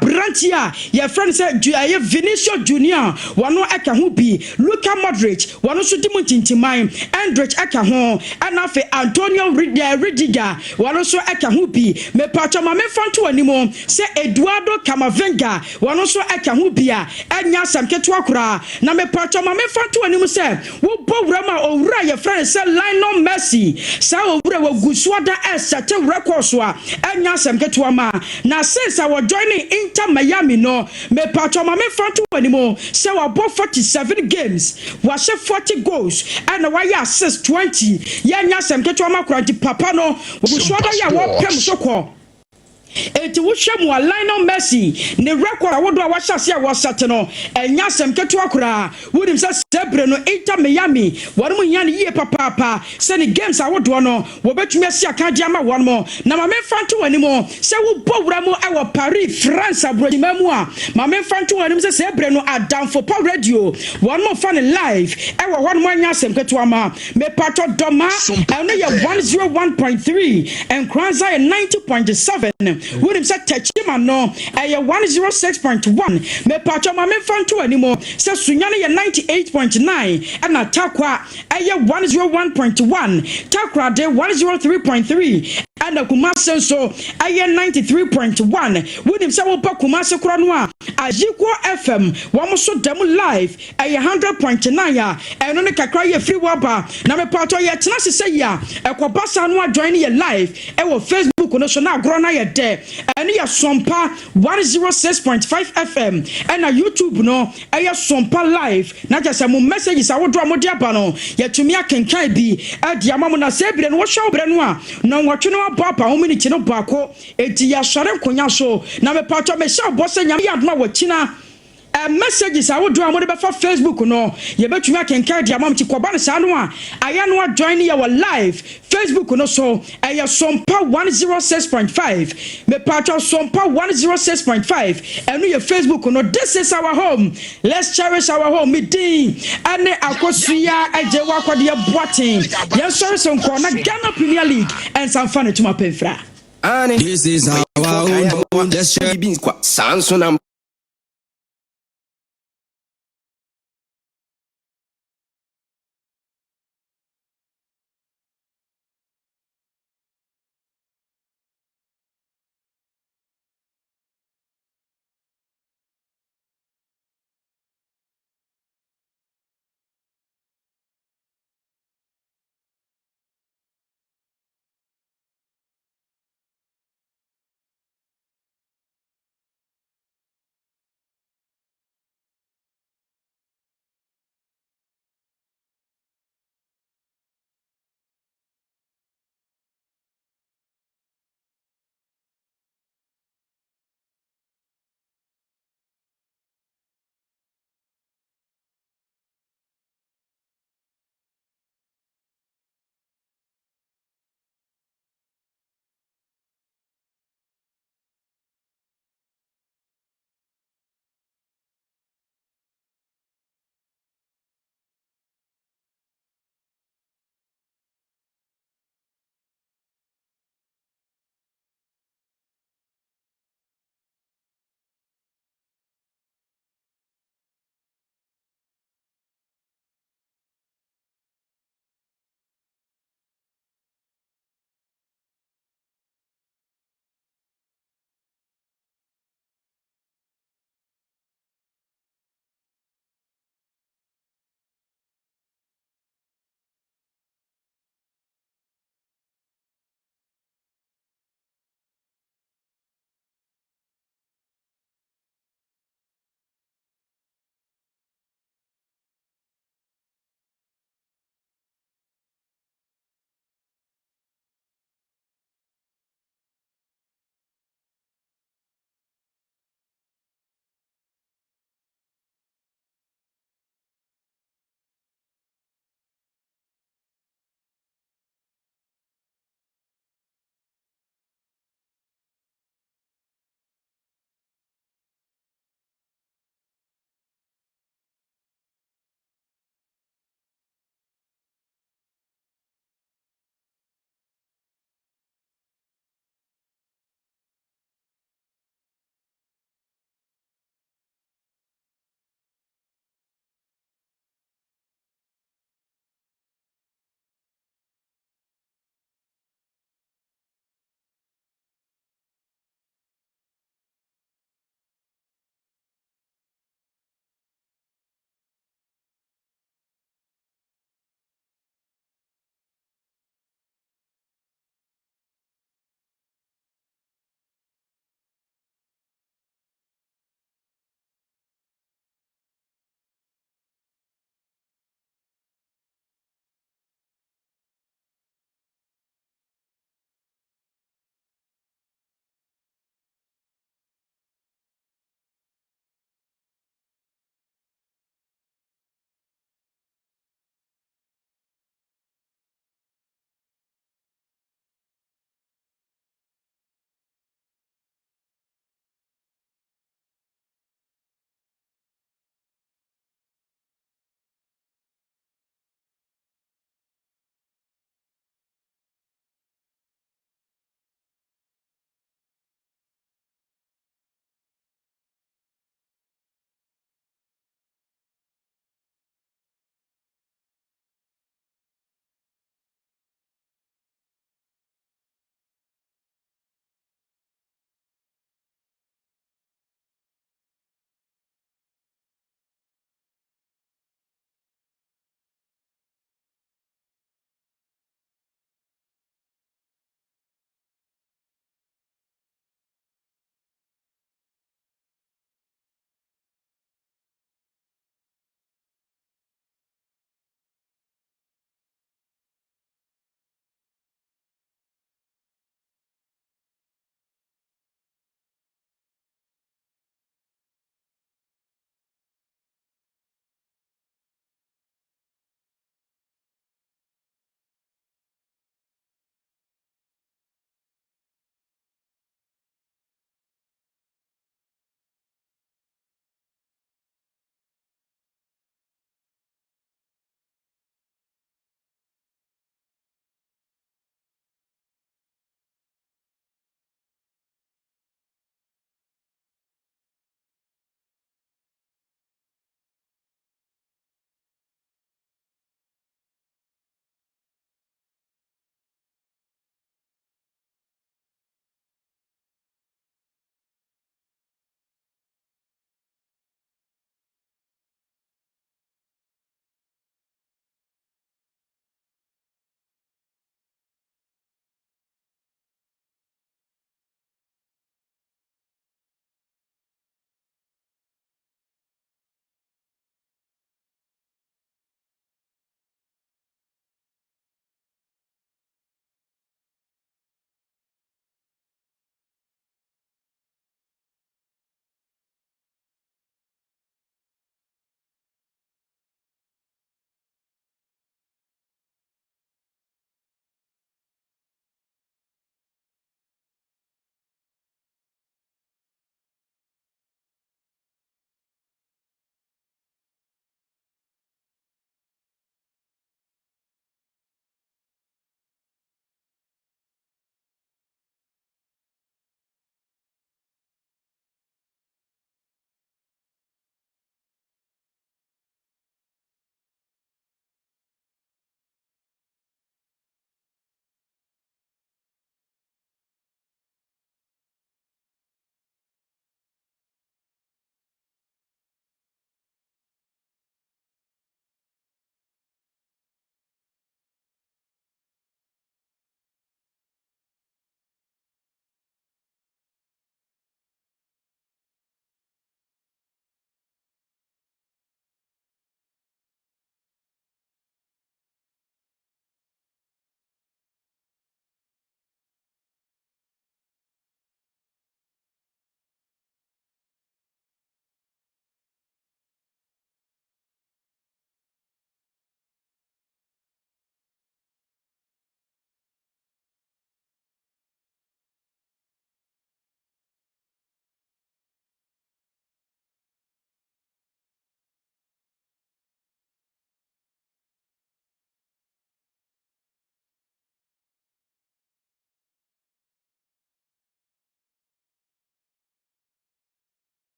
branch ya your friend say Vinicius Junior wano eka ho bi Luka Modric wano so dimuntintiman Endrich eka ho anafe Antonio Rudiger wano so eka ho bi me patcho ma me fanto animo say Eduardo Camavinga wano so eka ho bia enya sam keto akura na me patcho ma me fanto animo say wo bowura ma owura your friend say Lionel Messi say owura wo gusuada set record so enya sem keto ma na since I was joining Inter Miami no me patcho ma me fanto animo say we bought 47 games we share 40 goals and we assist 20 enya sem keto ma kura di papa no gusuada ya wo pem so ko eti wo hwem wa Lionel Messi ne record awodo a wahase a wasate no enya sem keto akura wonim sa sebre no Inter Miami wonu mu nya ne ye papa se ne games awodo no wo betumi asia kan dia ma wonu mo na ma me fanto wani mo se wo bowura mo e wo Paris France abrojima mu a ma me fanto wani mo se sebre no Adam for Power Radio wonu mo fan live e wo wonu mo anya sem keto ama me pato doma e no ye 101.3 and Nkoranza 90.7 wonim say Techima no 106.1 me patcho ma me fanto animo say Sunyane ye 98.9 and Atakwa 101.1 Takra de 103.3 and the Kumasi so aye 93.1 wonim se wo pa Kumasi kura no a Ajiko FM wo so dem live aye 100.9 a eno ne kakra ye free waba na me pato ye tena se ya ekobasa no join ye live e wo Facebook no so na agro na ye de ene ye Sompa 106.5 FM and na YouTube no aye Sompa live na just mo messages awodo amodi aba no ye tumi akenkan bi e dia mamu na se bire no wo hwa bire no a na nwotwe no abapa wo minute no baako eti ya sare nkonya so na me pato me sha bosse nyame ya adoma wachina messages I would do amode be for Facebook no ye betumi akenkan dia mam ti koba no sa no a aya no join your live Facebook no so aya Sompa 106.5 me pato Sompa 106.5 enu ye Facebook no this is our home, let's cherish our home midin ane akosua ajewa kwade Boateng ye sorry so nko na Ghana Premier League and some fun to my penfra this is our home, let's share beans kwa Samson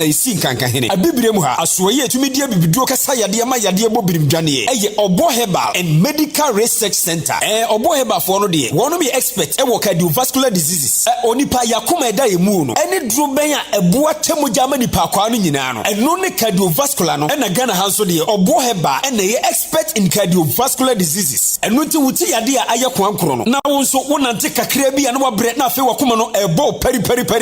isi nkanka hene abibire mu ha asoye etumi dia bibiduo kasa yade ma yade bo birimdwane eye obo herbal and medical research center obo herbal for no de wono be expert wo cardiovascular diseases onipa yakoma eda emu no ene duro ben a eboa temoja ma nipa kwa no nyina no eno ne cardiovascular no na Ghana hanso de obo herbal ene ye expert in cardiovascular diseases eno nti wuti yade a ayekwa ankoro no na wo nso wonante kakra bi a na wabre na afi wakoma no ebo peri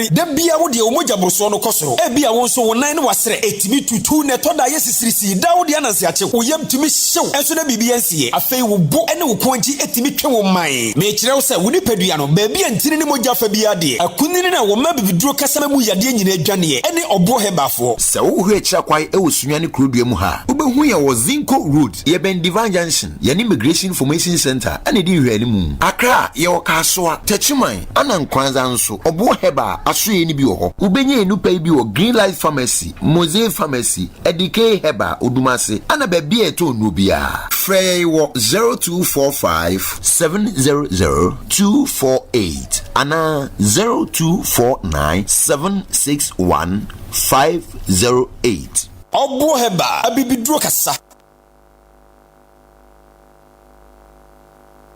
da bia wo de omoja borso no kosoro bia wo so wonan ne wasere etimi tutu ne to da yesisirisi da wo de ananse ache wo yam timi hyew enso na bibia nsie afei wo bo ene wo konji etimi twe wo man me kire wo se wo ni padua no ba bia ntini ne moja fa bia de akunini na wo ma bibiduro kasama mu yade nyina adwane ene obo hebafo se wo hu ekira kwai e wo sunyane krodua mu ha wo behu ye wo Zinco Road ye ben Divine Junction ye ni Immigration Information Center ene di hwe ani mu Accra ye wo kasoa Techiman ana Nkoranza nso obo heba asoye ni bi wo ho wo benye enupa bi wo Green Light Pharmacy, Mosaic Pharmacy, Adea Heba, Odumase, and a baby at Nubia. Frey 0245 700 248 and 0249 761 508. Obo Heba, Abibidro Kasa.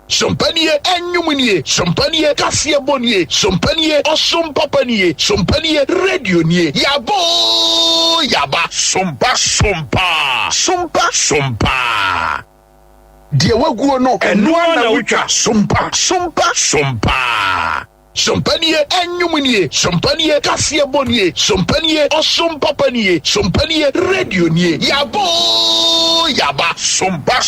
Sompanie enyumunie, sompanie kasia bonie, sompanie osompapanie, sompanie radio nie. Yabo yaba sompa. Die waguo no eno na wucha sompa. Sompanie enyumunie, sompanie kasia bonie, sompanie osompapanie, sompanie radio nie. Yabo yaba sompa.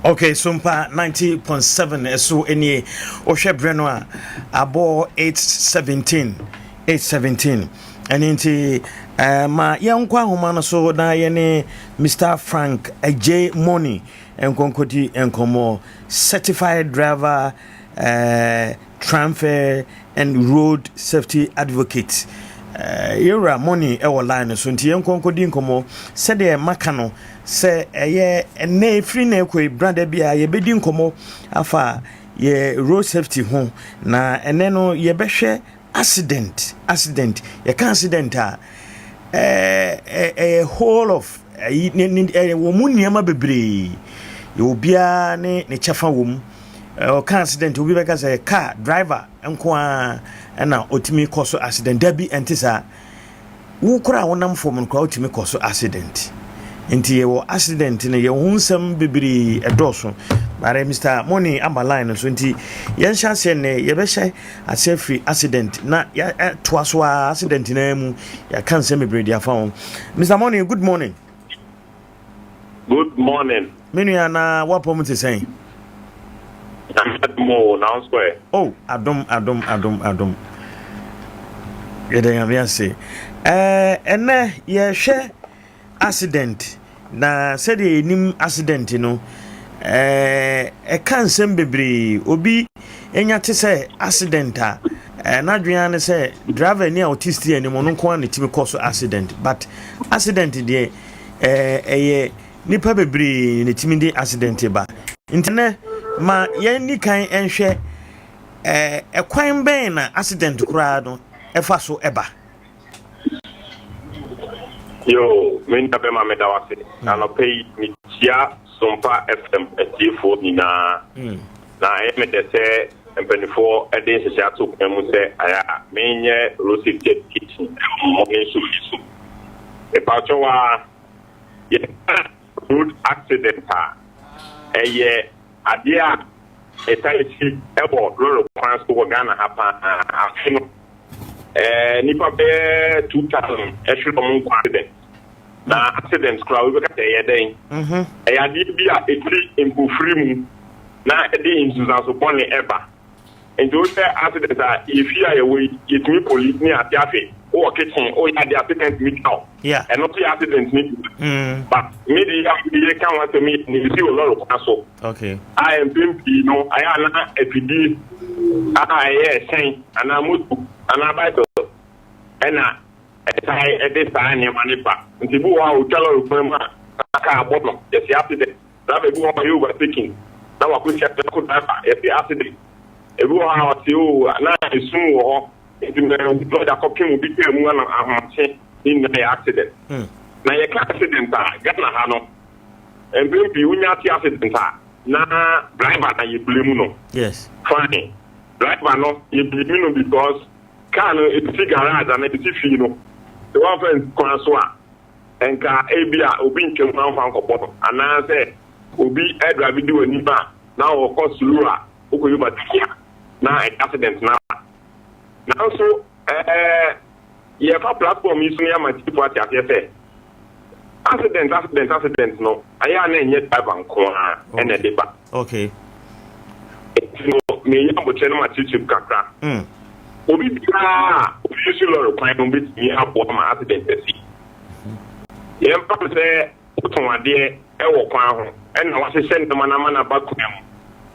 Okay, Sompa 90.7 so any Oshe Brenoa abo 817 and into ma yankwa humana so na yene Mr. Frank J Money and Konkoti and Komo certified driver transfer and road safety advocate Yura Money ewo line so nti Konkodi Komo said the makano se ene free na ekwe brother bia ye bedi nkomo afa ye road safety ho na ene no ye behwe accident ye kan accident a whole of wo munniama bebre ye obia ne chafa wom o kan accident obi beka say car driver enko a na otimi koso accident da bi entisa wo kura wonam fom nko otimi koso accident Inti ye wo accident ne ye hunsam bibiri edoso bare Mr. Money amaline so nti ye nhyase ne ye be hye ase free accident na ya toaso accident na mu ya kan se bibiri dia fa won Mr. Money good morning. Good morning. Menu ya na wapo mti sen mo now square. Oh adom ye de ya se ene ye hye accident na said nim accident no kan sem bebre obi enya te say accident a na dwan ne say driver ni autistic ani mo no ko na timi cause accident but accident de nipa bebre ne timi de accident ba intene ma ye ni kan enhwe kwan ben na accident kura no efa so eba. Yo, menda be ma medawase. Ano pay mi tia Sompa FM T4 ni na me de se empenifo ede se ato emu se aya menye road kitchen mo nso liso. E pa chowa ye road accident eye Adea Akye Abia road transport Ghana happen afino nipa be 2000 actually on accident na accident crowd we got dey den ya di bia etri impufri mu na e dey insuza so born eba and those accident if you are away it me police ni atiafe o kitchen o ya the accident me now and not the accident me but maybe you can want to meet ni see a lot of so okay I am pimpi no I am na epidi saying and I must and I buy and at this time, Manipa, and the Bua will tell her from a car bottom. Yes, after that, you were thinking. Now I could check the good at the accident. A Bua, you, and I assume the blood that cooking will be one in the accident. Now you can't accident, Ghana Hano, and maybe you not accident. Now, driver, you blame no. Yes. Fine. Driver, no, you blame because can it's cigarette and it's fino. The one friend, Consoa, and Abia, Obin, can now find a bottle. And I said, Obi, Edra, video and Niba, now, of course, Lura, who you but here. Now, an accident now. Now, so, you have a platform, you see, my people at your say. Accident, no. I am yet by Vancouver and a debate. Okay. Me, I'm going to teach you Kaka. Obi, you should find with me up what my accident is. The emperor say, put on a dear, and I was sent the man about them.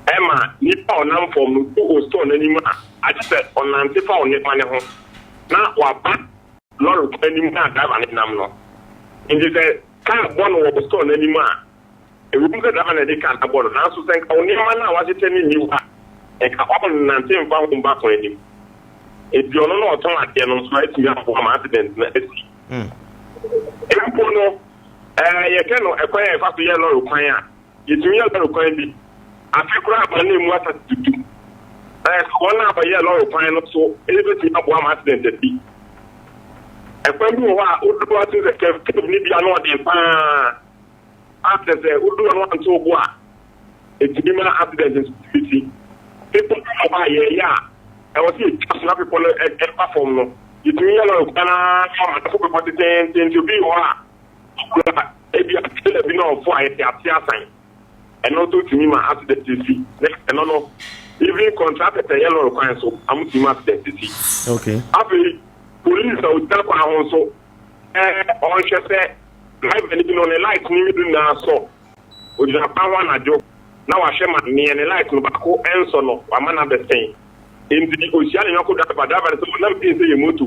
Emma, Nipa on them from who was torn anymore. I just said on Nantifa on your money home. Now, what back? Lord, anymore, drive an enamel. In this can't one was torn anymore. A woman that they can't abort. Now, so thank only man was it any new one. And on Nantin found back on him. If you're not on at the announcement, you have one accident. If you know, you cannot acquire a fast yellow require. It's real requirement. I grab my name was to do. One of a yellow requirement, so everything up one accident. And when you are to the Libya, not the after the Udu and so bois, it's a accident in city. People buy yeah. I was here just not people at platform. It's yellow, and I'm to be what maybe I still have been on fire at the sign. And also to me, my accident is next and no. Even contracted a yellow requirement, so I'm to my accident is okay. After police are tap also on say drive anything on the light need now so we just power na job now I share my near the light no back and so no I'm not the same in the ocean you could have so let me say moto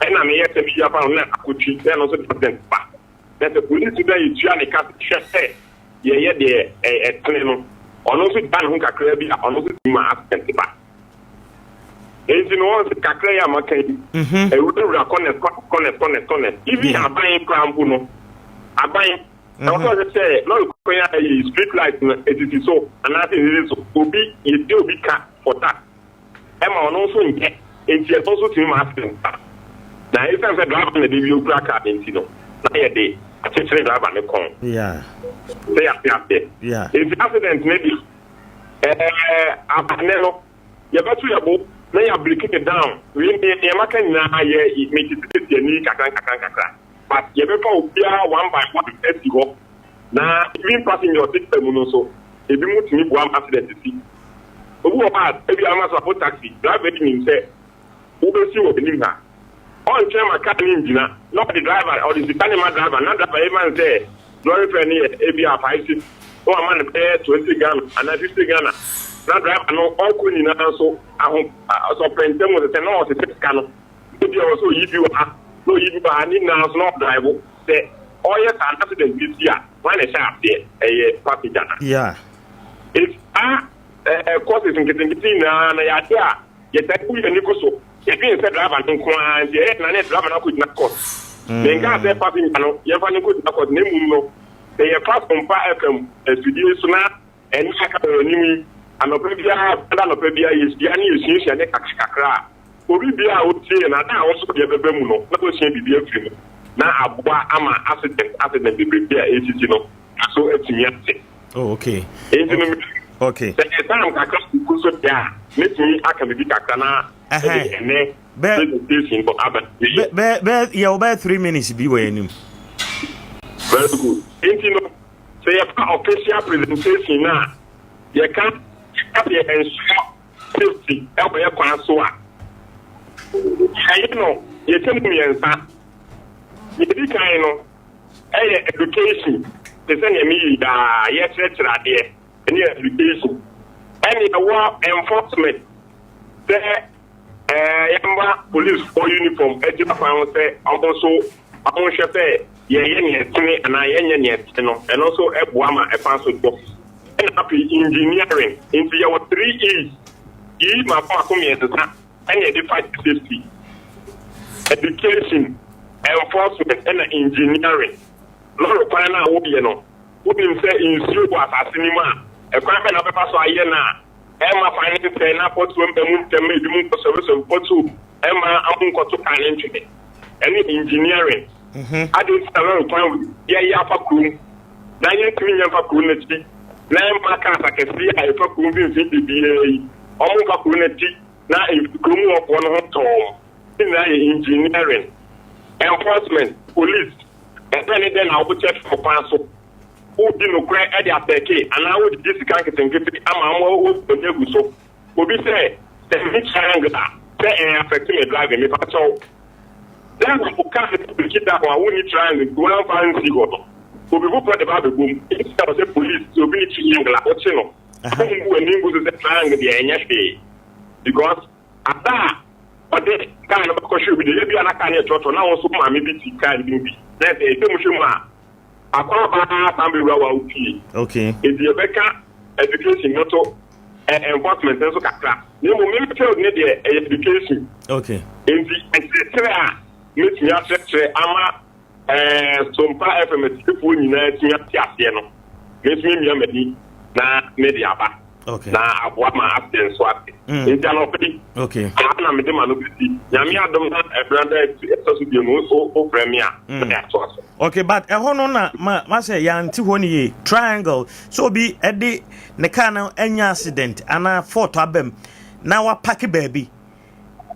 and I'm here to be up on that could treat then also the back that the police today you try to cut say yeah there a tunnel on also ban who can clear on also my accident back. And you know, the Kakaya Makai, a would connect. Even a buying crown, a buying. I was say, no, street light, it is so, and nothing is so. Will be, it will be cut for that. Emma also in get, and she has also to him. Now, if I'm a driver, the video cracker, and you know, not a day, I take a driver and a con. Yeah. They are there. Yeah. If the accident, maybe, I'm never, you're about to your now you break it down. We make it but you one by one as you go. Now, even passing your system, so if you move to me one accident to see. Who are maybe I must support taxi, drive it in himself. Who will see what in her? On chair my car engine, not the driver or the animal driver, not the payment there. Glory for any ABR 5 oh, a man pay 20 Ghana and 50 Ghana. Now drive no all queen in so so print them with the no the cano. If you also if you are no you are now not drive say all your accident this year when a sharp there a passenger. Yeah. If causes in getting na ya you take you need so you can say driver and kwan je na driver na could not cost. Then can say passenger no you find good na cost name no. They are fast on FM studio so na and you and no pebia is biani is use kakra obi bia o tie na da also de bebe mu no na o hia bibia firi mu na aboa ama accident bibia etiti no so etimi ate. Oh, okay. Okay. The time kakra ku so dia metimi aka bibi kakra na ene presentation for aban be ya about 3 minutes bi we anim. Very good. No say a official presentation na you can safety help your consoa. I know you tell me answer. You did kind of education. The same me yes, there. Any education. Any enforcement. There police for uniform. Say also and also a passport. And happy engineering into your 3 E's. My father any fight safety, education, enforcement, and engineering. Lord of Pana will be wouldn't say in Zero as cinema, a crime of a pass Ayana, Emma financial trainer, put to the moon, the moon for service and put to Emma Amunko to financial. Any engineering. I didn't start on time. Yeah, for crew. 9 for crew. 9 markers I can see I for crew in the BA. Almost for crew. Now, if crew of 100 in engineering, enforcement, police, and then I will check for parcel. Who didn't cry at the attack, and I would discount it and get it. I'm almost the Neguso. Will be say, the triangle, say, affecting a driving if I saw. Then we can't be that one. We need triangle. We don't find Sigoto. So we will put about the boom. Instead of the police, to be triangle, or channel. When you go to the triangle, the NFA. Because at that, but they kind of question with the Libyan Akane Trotto, now also maybe can be. That's a Mushuma. I call back and be raw. Okay. It's the Rebecca education, not enforcement, and so Kaka. You will make sure the education. Okay. In the Miss Yastre, Ama, Sompa FM, people in Tiasiano. Miss Mimmy, na Mediaba. Okay. Na Wama Abden Swati. In Janopy. Okay. I'm a Demanopity. Yamia don't have a brother to premier. Okay, but a honor, ma say, yan Tihoni triangle. So be a day, Nekano, any accident, and I fought abem. Now a packy baby.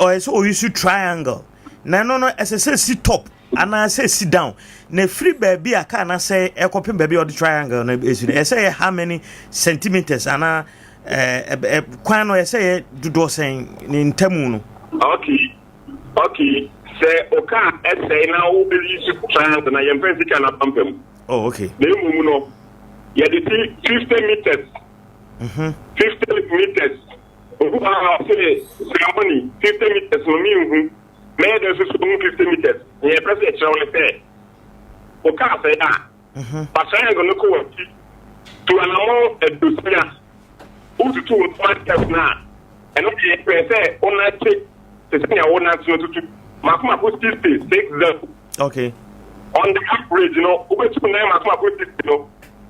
Or so you should triangle. No, as I say, sit top, and I say sit down. Ne free baby, I can't say a copy baby or the triangle. I say how many centimeters, and I quano say do saying in Temuno. Okay. Say, okay, say now we use triangle, and I am very can pump him. Oh, okay. No, yeah, the 50 meters. 50 meters. Say, ceremony, 50 meters, no mean. Made us 50 meters. Yeah, President only say. Okay, say that. But I'm going to go to an amount of Dusia. Who to 2 months now? And okay, say, on that take the senior owner to Makuma put 6 Okay. On the average, over 2 Makuma put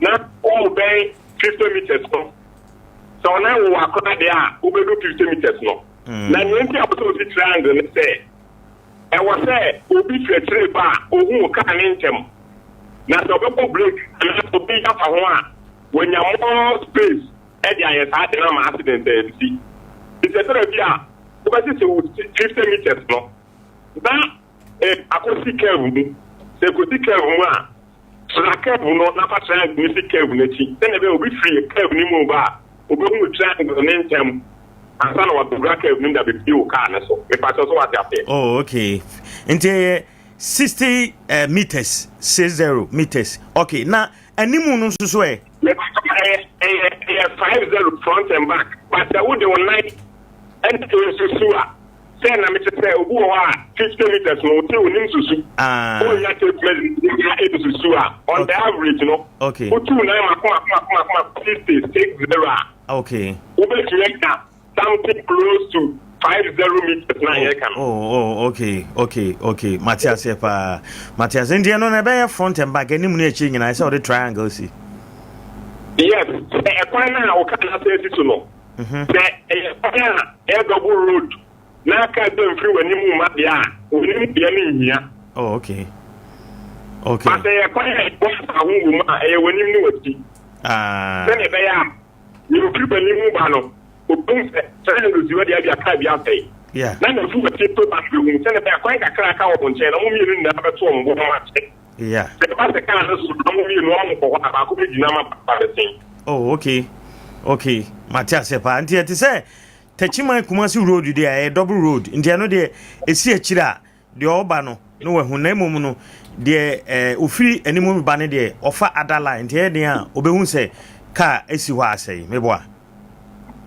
not all bay 50 meters. So now we are there, over 50 meters. Now, you enter up to the triangle and say, I was say, who be a tree bar, who can't enter. Now, the break, and that's to be up for one. When you're more space, Eddie has had an accident there. It's a third year, but it's 50 meters. No, now, I could see Kevin, they could see Kevin. So I can't not trying to see Kevin. Then they will be free, Kevin move. We will try to name them. Oh, okay. Into 60 meters, 60 meters. Okay, now, any moon so way. 50 front and back, but I would one night and to say, I'm say, who are 50 meters, no, 2 Nimsu. Oh, you have to on the average, Okay. 2 9 50 0. Okay. Something close to 50 meters now. Okay. Matthias, Indiana never front and back any money and I saw the triangle. See. Yes, a corner or can say it to know. A double road. Now can't do free when you move. We need the here. Oh, okay. But a corner when you know it. Then you keep a new banner. Yeah. Yeah. Oh, okay. Matthias, and to say, Techima Kumasi Road, there a double road. In the other, a sea chira, the Obano, no one name, the Ufri, any moon banner there, offer other line, there they are, Obeun say, car, Esiwa say, Meboa.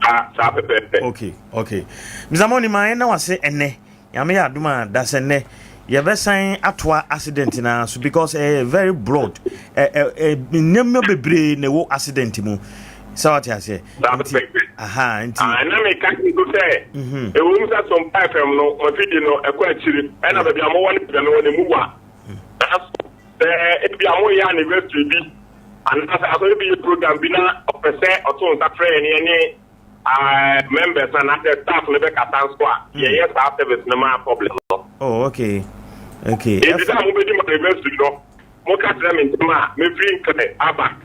Okay. Mizamoni maena wase ene. Yame aduma that's ene. Yebe sign atwa accident na so because very broad. Nyemme bebre ne wo accident mu. So what you say? Aha, and I make go say. A woman that some pipe from no, or feeding no, a question, and I be a more one than one move. It be a more young university, and as I will be a program, be not a percent or so that train any members and other staff live at Town Square. Yes, after this, no more problem. Oh, okay. Okay. If it's a movie, my university, no, more cat them in Tama, me drink Abba.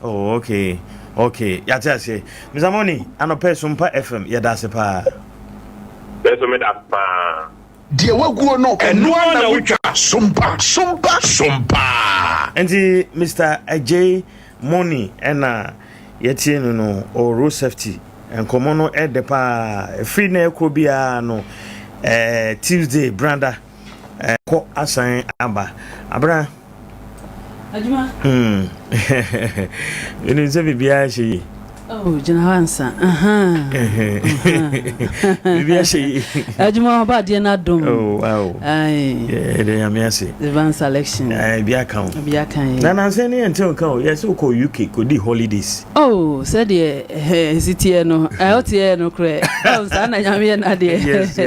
Oh, okay. Okay. Yata say, Mr. Money, ano pe Sompa FM, yada se pa. Beso me da pa. Die waguo no eno na wutwa Sompa. Enti Mr. Ajay Money ena yetie no o road safety enkomo no e de pa free na ekro bia no Tuesday branda ko asan aba abra Adwuma. Eni se bibia hye. Oh, Jinawansa. Bibia hye. Adwuma ba de na dom. Oh, wow. Ai. Yeah, dey am yase. Divine selection. Ai bia kan. Bia kan. Na say ni ente kan, yes o ko UK ko di holidays. Oh, said the city no. I out here no kre. Oh, sana nyame na de. Yes.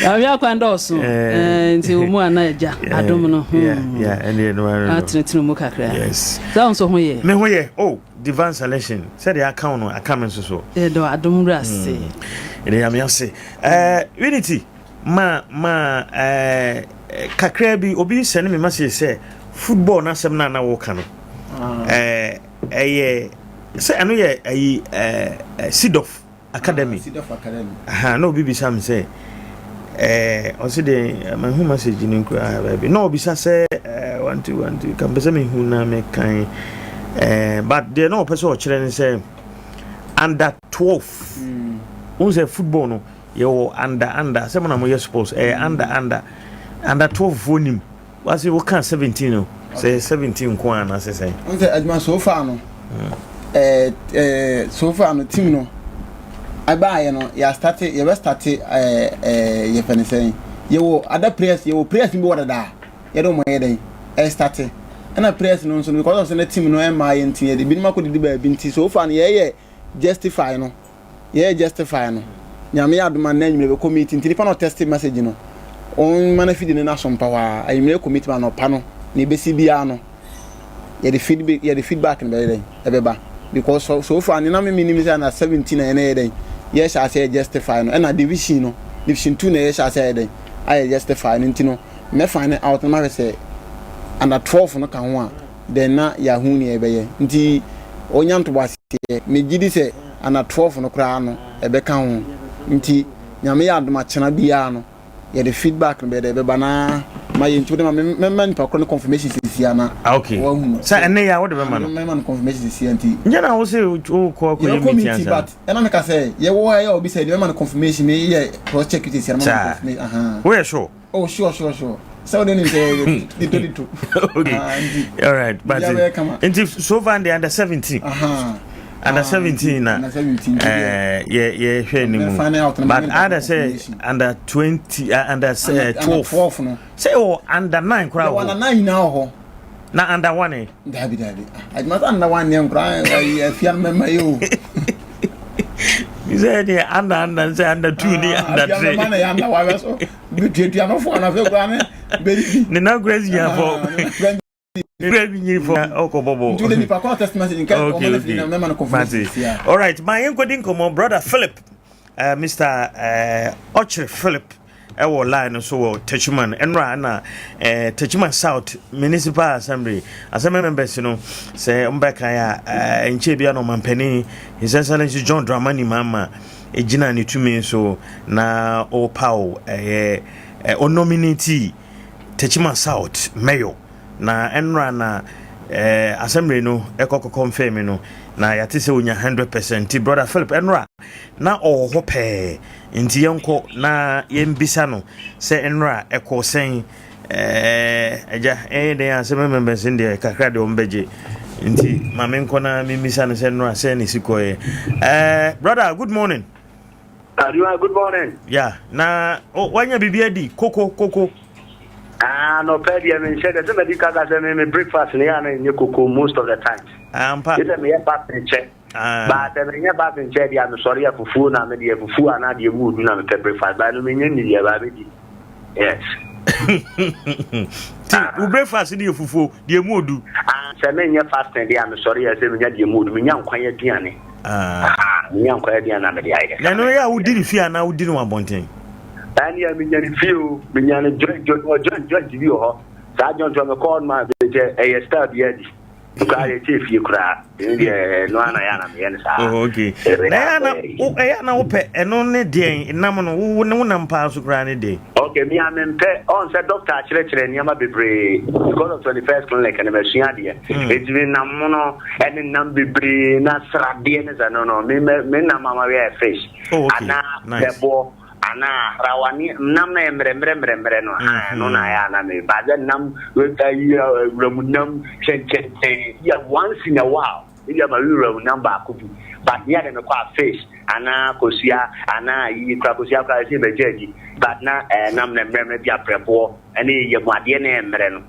Awia kwanda oso. Nti umu anaja adom no. Yeah, ene no. Atretinu mu kakra. Yes. So so hoye. Me hoye. Oh, divine selection. Said the account no account so. Do adom rase. Ene am yase. Unity ma kakra bi obi send me message say football na sem na wo ka no. Say anu ye Sidoff Academy. Aha, no bibi sam say also the my home message in baby. No bisa say want to can be me who na me kan but there no person children say under 12. Who say football no you under say na mo you suppose under 12 volume. Was it what 17 no say 17 kwa na say on say adman so far no so far no team no abaye no ya start you start you finish saying you other players you players be what da you don't mind then start and a players no so because of the team no am my ntie de bi ma ko di ba bi nti so far no ye justify no nyame aduma na nyime be committee nti pa no test message no on man feed na Sompa wa ayime committee no pa no na be si bia no ye the feedback no be ebeba because so far ni na me minimum say na 17 na ye dey yes I say justify no na division 2 na yes I say dey I justify no nti no me find out na me say under 12 no kan ho a then na ya hu ni ebeye nti onyanto base me gidi say under 12 no kra no ebe kan ho nti nyame ya adoma chena bia no ye the feedback no be dey beba na my into them memman pa confirmation sia na okay say ene ya what the memman confirmation sia nti nyana wo say o ko committee but ena me ka say ye wo ya obi say the memman confirmation me ye cross check it sia na confirmation we sure oh sure so then the 22 okay all right but into so far the under 17 under 17 yeah hwe ni mu but other say under 20 under 12 no say oh under 9 crowd under 9 now ho na under 1 dabi I must under 1 nem crowd I fear me you you say the under say under 2 ni under 3 man ya under wa so bi tuatua no fo na fe kwa ne be ni na grace ya for all right my encoding come brother Philip Mr. Ochre Philip ewo line so Techuman enra na Techuman South Municipal Assembly members no say umbeka ya enche bia no mampani His Excellency John Dramani Mama ejina ni tumi so na o pao o nominate Techuman South mayor na enra na assembly no ekoko confirm no na yate se onya 100% brother Philip enra na oho pe nti yenko na yembisa no se enra eko sen eja dey asem members ndi kakra de ombeje nti mamenko na mimisa no se enra se ni sikoye brother good morning. Adua good morning. Yeah na wanya bibia di koko No, Paddy, I mean, said that somebody can me breakfast in the cocoa most of the time. It's a back and check. But then you're back and check. I'm sorry for food. I'm a fool and I would not breakfast. But I mean, yes. Breakfast in your fufu, dear mood. Seven year fast and I'm sorry, I said, we mood. We young quiet piano. Young quiet piano. I know you didn't fear now, didn't want one. And you mean few, Minyana judge you, Sergeant on the corn, my a stab yet. If you cry, no, okay. I open and only day in Naman, no one pass to granny day. Okay, me, I'm in pet on said Doctor Church and Yama be brave because of 21st clinic and a machine idea. It's been Namono and in Nambi, Nasra, Dienas, and no, me, Mama, fish. And now, the boy. Ana rawani namna emre no na ya na me but then nam we ramunam chen ya once in a while ya ma ramunam ba ko bi but ya dem kwa fish ana kosia ana yi kwa kosia kwa se bejeji but na nam na emre bia prebo ene ye muade na emre no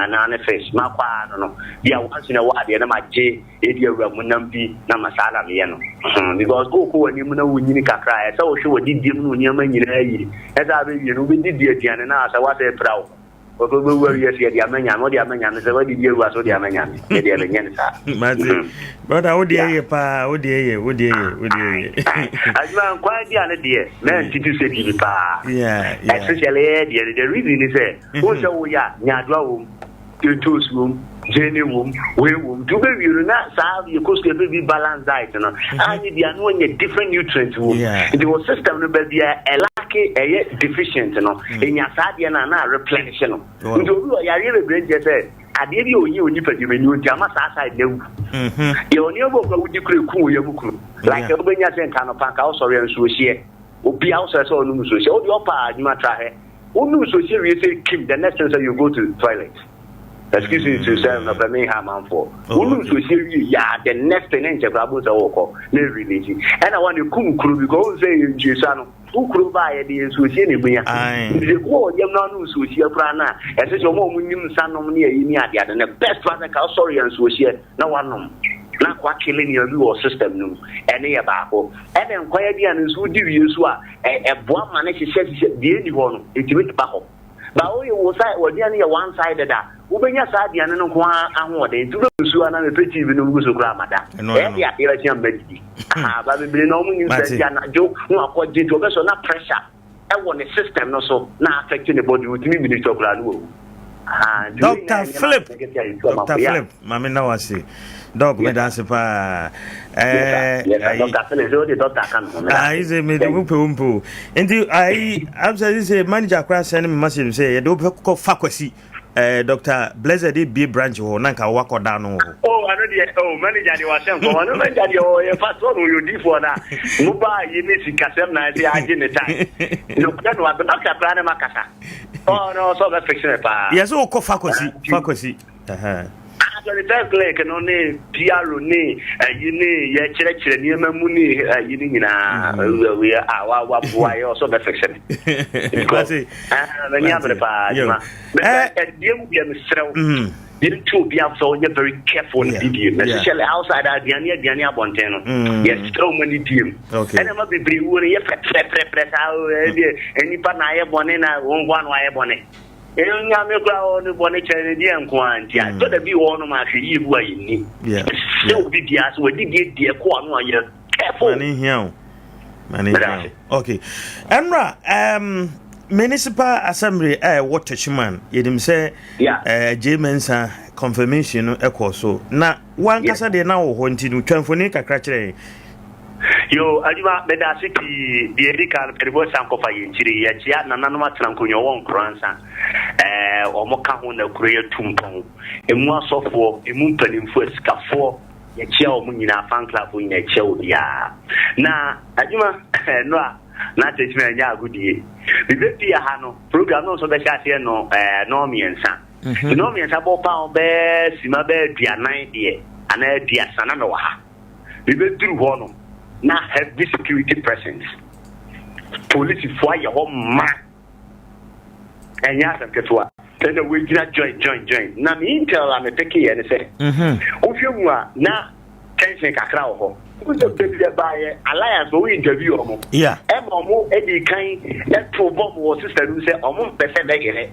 ana na fish ma kwa no ya once in a while ya na ma je e dia ramunam bi na masala me no because go ani mu na wunyini kakra e so hwe wodi dim no nyama nyina yi e da be yi no be di diane na asa wa se prawo o go be wari yes ye dia manya no dia manya se wa di die wa so dia manya ye dia nyen sa brother wo dia ye pa wo dia ye ajma kwa dia na die na titi se di pa especially the reason is who say wo ya nyadwa wo tutus wo Jenny womb, we womb, to be you not solve your cost to be balanced diet, and the annoying different nutrients. The whole system will be a lucky, a deficient, in your sadian and replenishing. You really great, just said, I did you nipper, you mean you jama outside you. You're never going to cool your book. Like a Benya and Canopac, also, and Sushi, or be outside so no Sushi, or your part, you might try. Oh, no, so serious, Kim, the next time you go to the toilet. Excuse me to say no me ham for. Who to see ya the next thing in Jabrabu Zawoko, no religion. And I want to come crew because say in Gisano, who crew by the Sushi in Bia. The war, you know, Sushi Prana, and such a woman, son of near India, and the best father, sorry, and Sushi, no one. Not what killing your new system, no, and a babo. And then quiet and who do you swap a one man, she said, the only one, it's with Baho. But all you will say, well, near one side of that. Ubenya sadi ana no kwa ahode ntudo nsu ana me peti bi no guso kra mada e dia ira tia mbedi ba bibiri no mu nse dia na jo no akwaje to be so na pressure e wo ne system no so na affect the body with me bi ni to kra no Dr. Philip mama na wase dog me dance pa Dr. Philip doctor kan is a me umpo ndi I'm say manager crash send me message say you do ko fakwasi Dr. Blessed B branch ho nanka wako down ho. Oh, I know the manager the was saying no manager the first one you do for that. Muba yimi sikasem na dey age ne time. No plan wa doctor plan makasa. Oh no, so that fiction pa. Yes, o ko fakwasi. So the first like no ne piaro ne yini ye kire ni mamu ne yini nyina we wa boy so that fiction. Because when you have the pa dem be misrew. You to be so very careful in video, especially outside Diania Bonteno. Yes, so many team. And I must be free when you press out any panaya bonena, one wire bonnet. And Yamaka on bonnet and quantity. I thought to be one of my you were in me. Yeah, so did yes, we did get dear Quan year. Careful. Okay, Amra, Municipal Assembly Waterman yedim say Jamensa confirmation echo so na wan kasa de na wo honti no twamfoni kakra kire yo adima beda siki de edika perbo sankofa yinchiri ya chia na nanoma trankonyo won Nkoranza omoka ho na kure tumpon emu asofo emu mpanimfo asikafo ya chia omu nyina fan club nyina chia odia na adima no na techme nya agudie bibepi ya hano program no so be shate no no miensa no miensa bo pa be sima be duanan de ana duasa na me wa ha bibeduru ho no na heavy security presence police fire ho ma enya san ketwa then we gina join na me intel am take here ne say ofie mu a na tension kakra ho who the baby buy alliance we interview omo yeah omo e di kan e to bomb wo sister do say omo pese begere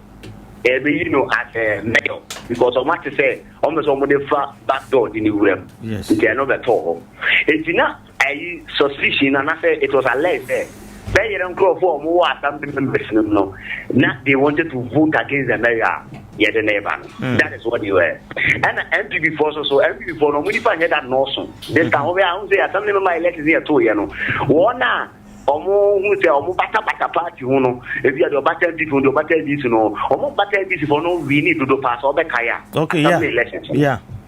you know as a mayor because of what to say almost on the back door in the room. Yes. They are not at all. It's not a suspicion, and I say it was alleged there. They don't go for more something no. Now they wanted to vote against the mayor. Yeah, the neighbor. That is what they were. And MPB force so MPB for no money for that notion. This time we are say something my election here too, you know. One omo hu se omo bata party hu no e bia do bata people do bata this no omo bata this for no we need to do pass obe kaya okay yeah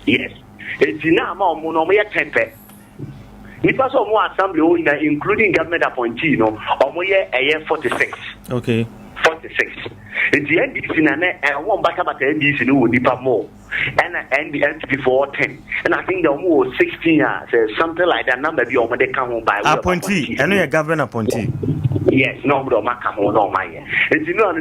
yes it's now omo no ye tempe ni pass omo assembly o na including government appointee no omo ye 46 okay 46 the NDC na one bata NDC no would deeper more and the NDC for 10 and I think the almost 16 something like that number be on they come by appointee and a government appointee yes no but ma come on no my it's no I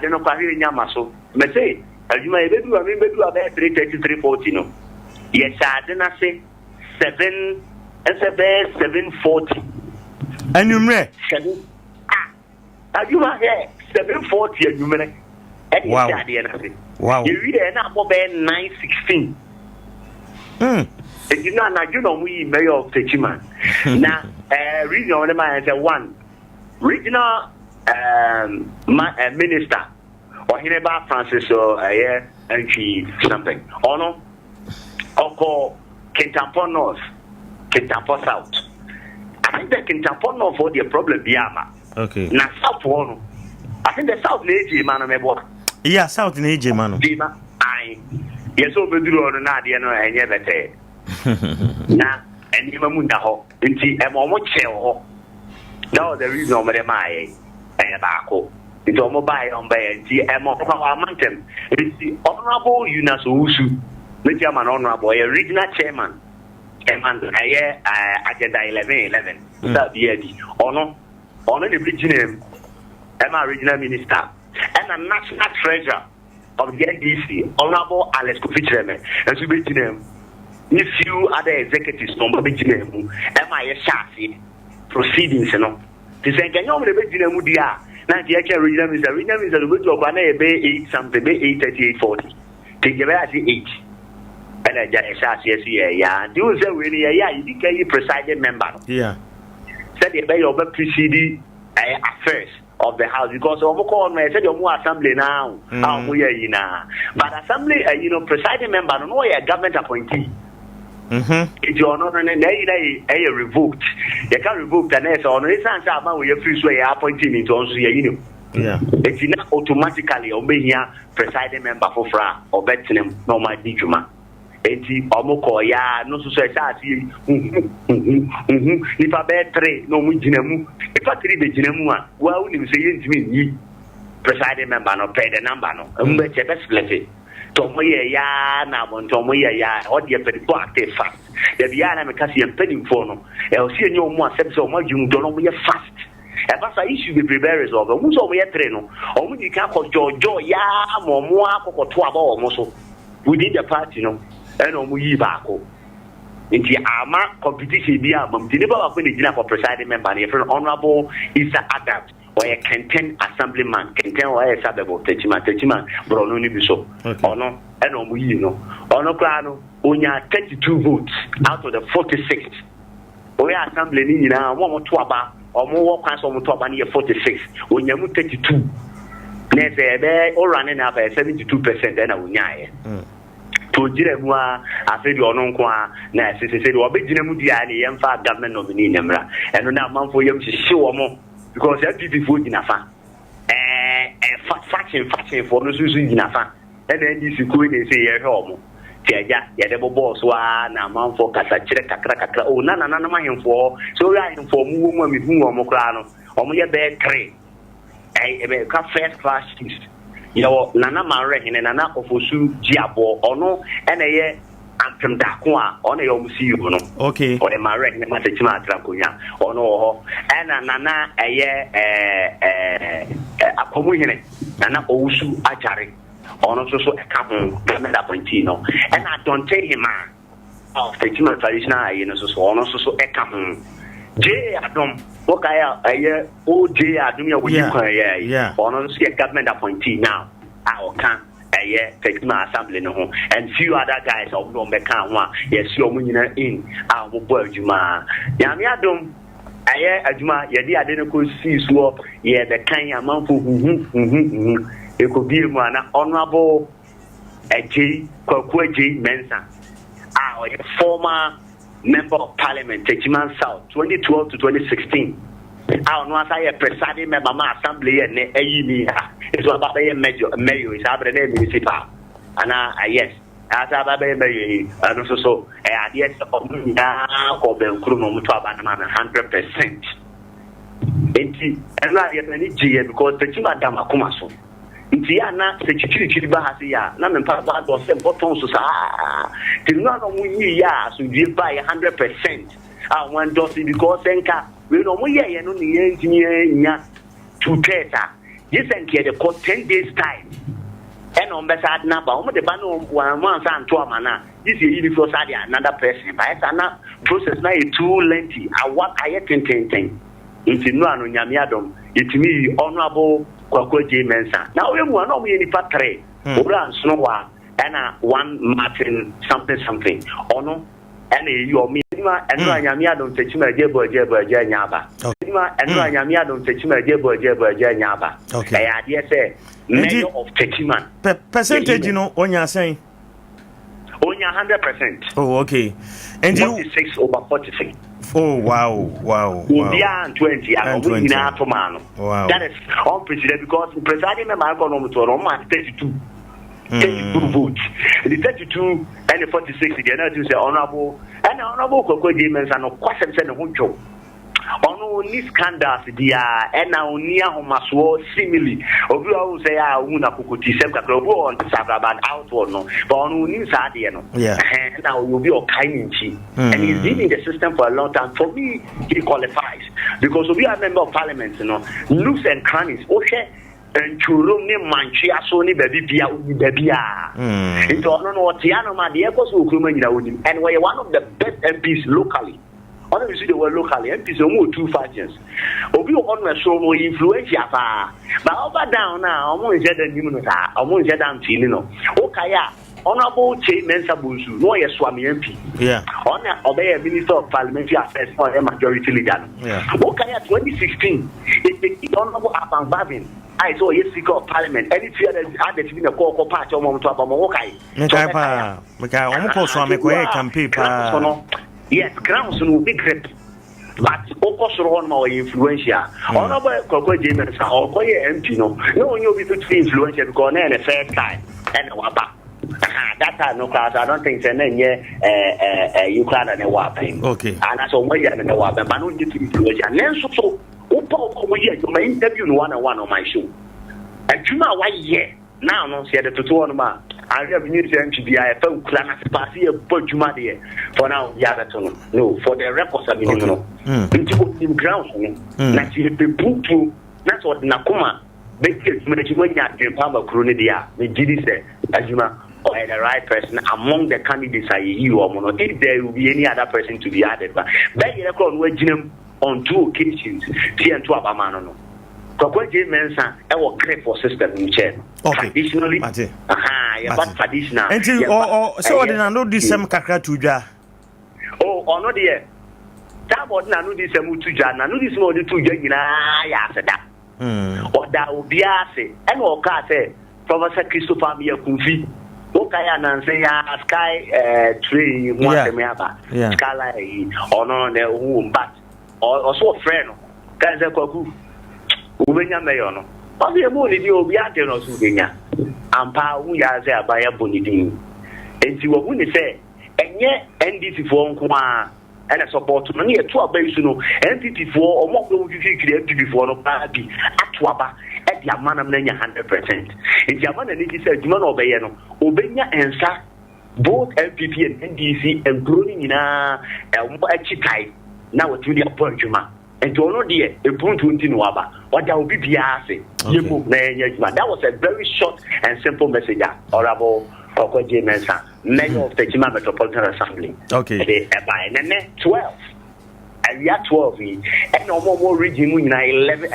don't know kwa hiyo nyama so me say ajuma e bedu about 333 40 no yes I didn't say 7 and 740 anumre 7 ajuma here 740 anumre wow wow you read it now for 916 you know na you know we mayor of Techiman na regional one man say one regional minister or Hineba Francis and she something ono oko Kintampo North Kintampo South I think the Kintampo North for the problem biama okay na South one I think the South neji man me bo yeah South neji man dima ai yeso beduru ono na de no enye bete na enima mu nda ho nti e mo che ho that was the reason o mere mai baako nti o mo buy on buy nti e mo kwa amantem nti honorable Eunice Owusu me chairman honorable regional chairman and agenda 11 that be ono the regional regional minister and a national treasurer of the NDC honorable Alex Kofichireme and so be name if you other executives number be name shafi proceedings no to say can you be name dia na the regional minister go to obana be 8 something be 83840 to give us 8 and I just yeah do say we you can presiding member yeah said the be your preceding affairs of the house because call me said your assembly now but assembly presiding member no government appointee if you're not revoked you can revoke the next or no we free so appointee into also yeah it's not automatically obey here presiding member for fra or betin normal dijuma enti omoko ya no so asasi nipa be 3 no mu ginamu nipa 3 be ginamu a wa unim se yentimi yi presiding member no pay the number no mbe che be split to mo ye ya na mo to mo ye ya o de pe to active fast de bia na me kasi en pedim for no e o sie nyo mo accept so mo jum do no mo ye fast e ba sa issue be prepare resolve mo so mo ye 3 no o mo di ka ko jojo ya mo akokoto aba o mo so within the party no and omu yi baako nti ama competition bi am nti ne ba ko ne gina for presiding member ne friend honorable Isa Adapt or a Kenten assemblyman Kenten or a sabebo Techiman bro no ni bi so ono and omu yi no ono kra no onya 32 votes out of the 46 oya assembly ni nyina mo to aba omo wo kwan so mo to aba ne 46 onya mu 32 ne se be o running up 72% na onya ye to jire mu a afedi ono nko a na sese de obegina mu dia ne yemfa government nominee nemra eno na manfo yem hihye wo mo because FPP fo gina fa faction for no susu gina fa and NDC ko ne say ye hwe omo tiaja ye de bobo so a na manfo kasa kire kakra o na mahemfo so ya hemfo mu mu mi hu omo kra no omo ye be 3 ebe ka first class chiefs yo nana manre hene nana ofosu jiabo ono ene ye Pem Dakwa, on a young CEO, no. Okay. Or the Marek, the Matachima Traconia, or no, and Nana, a communion, Nana Osu Achari, or also a couple, Gamma Pontino, and I don't tell him, of the human traditional, you know, so on, also a couple. J. Adam, Okaya, a year, O.J. Adumia, yeah, or also a government appointee now. I can't. Take my assembly no, and few other guys of Lombeka, yes, you're in our boy Juma. Yamiadum, Ajuma, Yadi Adenako sees war, yeah, the kind of man who it could be an honorable J. Kwakwe Mensa, our former member of parliament, Techiman South, 2012 to 2016. I don't know if I presiding member of assembly and it's about a mayor is our name municipal. And yes, as I and also so, yes, of the Krumo 100%. And I get any G because the Chimadama Kumaso. Tiana, the Chichibahasia, Naman Papa was sent bottom so till not only ya, so give by 100%. I want Dossi because Senka. We know we are no engineer to Teta. Yes, and get a 10 days time. And on Bessad number, the Bano 1 month and 2 mana. This is before Sadia, another person. But it's process now too lengthy. I want I had 10. It's no on Yamiadom. It's me, Honorable Kwakwe J. Mensa. Now we want to be in the factory. Oran Snowa and 1 Martin something. Or no. And you are me, and Yamia don't take him a jabber Janyaba. And Yamia don't take him a jabber Janyaba. Okay, I dare say, mayor of Techiman. Percentage, you know, on your saying? Only 100%. Oh, okay. And 46 over 46. Oh, wow. Beyond 20, I'm going to wow. That is unprecedented because the presiding member of Roma 32. 32 votes. The 32 and the 46, the other two say honorable and honorable Kokodimans and of course, and Huncho. On these scandals, the and now near Homaswo simile. Obi will say, I won't have Kukuti Sepka on Sabraban outward, no, but on New Sadiano. Yeah, and now you'll be a kind and he's been in the system for a long time. For me, he qualifies because we are a member of parliament, you know, looks and crannies. Okay. And Churum ni Manchia Sony baby Bia into what Tiano Madiakos Ukruman and we're one of the best MPs locally. Honestly, they were locally MPs almost 2 factions. Obi on my show more influential, but over down now, I'm going to get the Nimunata, I'm going to get down Tino. Okaya, Honorable Che Mensa Busu, no, yes, Swami MP. Yeah. Honor obey a Minister of Parliamentary Affairs or a majority leader. Yeah. Okaya 2016, it's Honorable Aban Babin. I saw yes, Speaker of Parliament. Any fear that had been a call patch or moment to Abamokai. Yes, Crowns will be great. But Okos more influential. Honorable Coco James or Koya MP, no, you'll be influential because then a fair time and Waba. That time, no class, I don't think it's a you can't and a whopping. Okay. And that's all way and a whopping, but not influential. And then so. My interview one-on-one on my show. And Juma, why, yeah, now, no, see the tutorial. I have been using to be a phone class party of Juma there for now. No, for the records, I mean, no. Into grounds, that's the book. That's what Nakuma, Bakers, Medicine, and Pamba Cronidia, the GD said, Ajuma, or the right person among the candidates, you or mono. If there will be any other person to be added, but back in the crowd, we're on 2 occasions, and 2 Abamano. Kwakwe Mensa, our crave for system in chair. Traditionally, but traditional. And so I didn't know this some Kakra Tuja. Oh, or not yet. That was not this Mutuja, and this more the 2 Jagina. Or that would be assay, and all Kate, Professor Christopher Mia Kufi. Okaya Nancy Sky tree, one Skyline, or no, their womb, but. Or so a friend, Kaza Koku, Ubenya Mayono. Only a moon, you will be at the Nosugina. And Pa, we are there by a bonidin. And you will say, and yet, NDC for Nkuma, and a support to many a 12 basino, NPP4 or more than you create before no party at Twaba at Yamana 100%. If Yamana said, you know, Obeyano, Obenya and Sa. both LPP and NDC and growing in a chitai now to the appointment. And to know the point to Waba, what that will be Biase. That was a very short and simple message. Honorable Okoje Mensa, Mayor of the Chima Metropolitan Assembly. Okay. By 12. And we are 12. And no more region in 11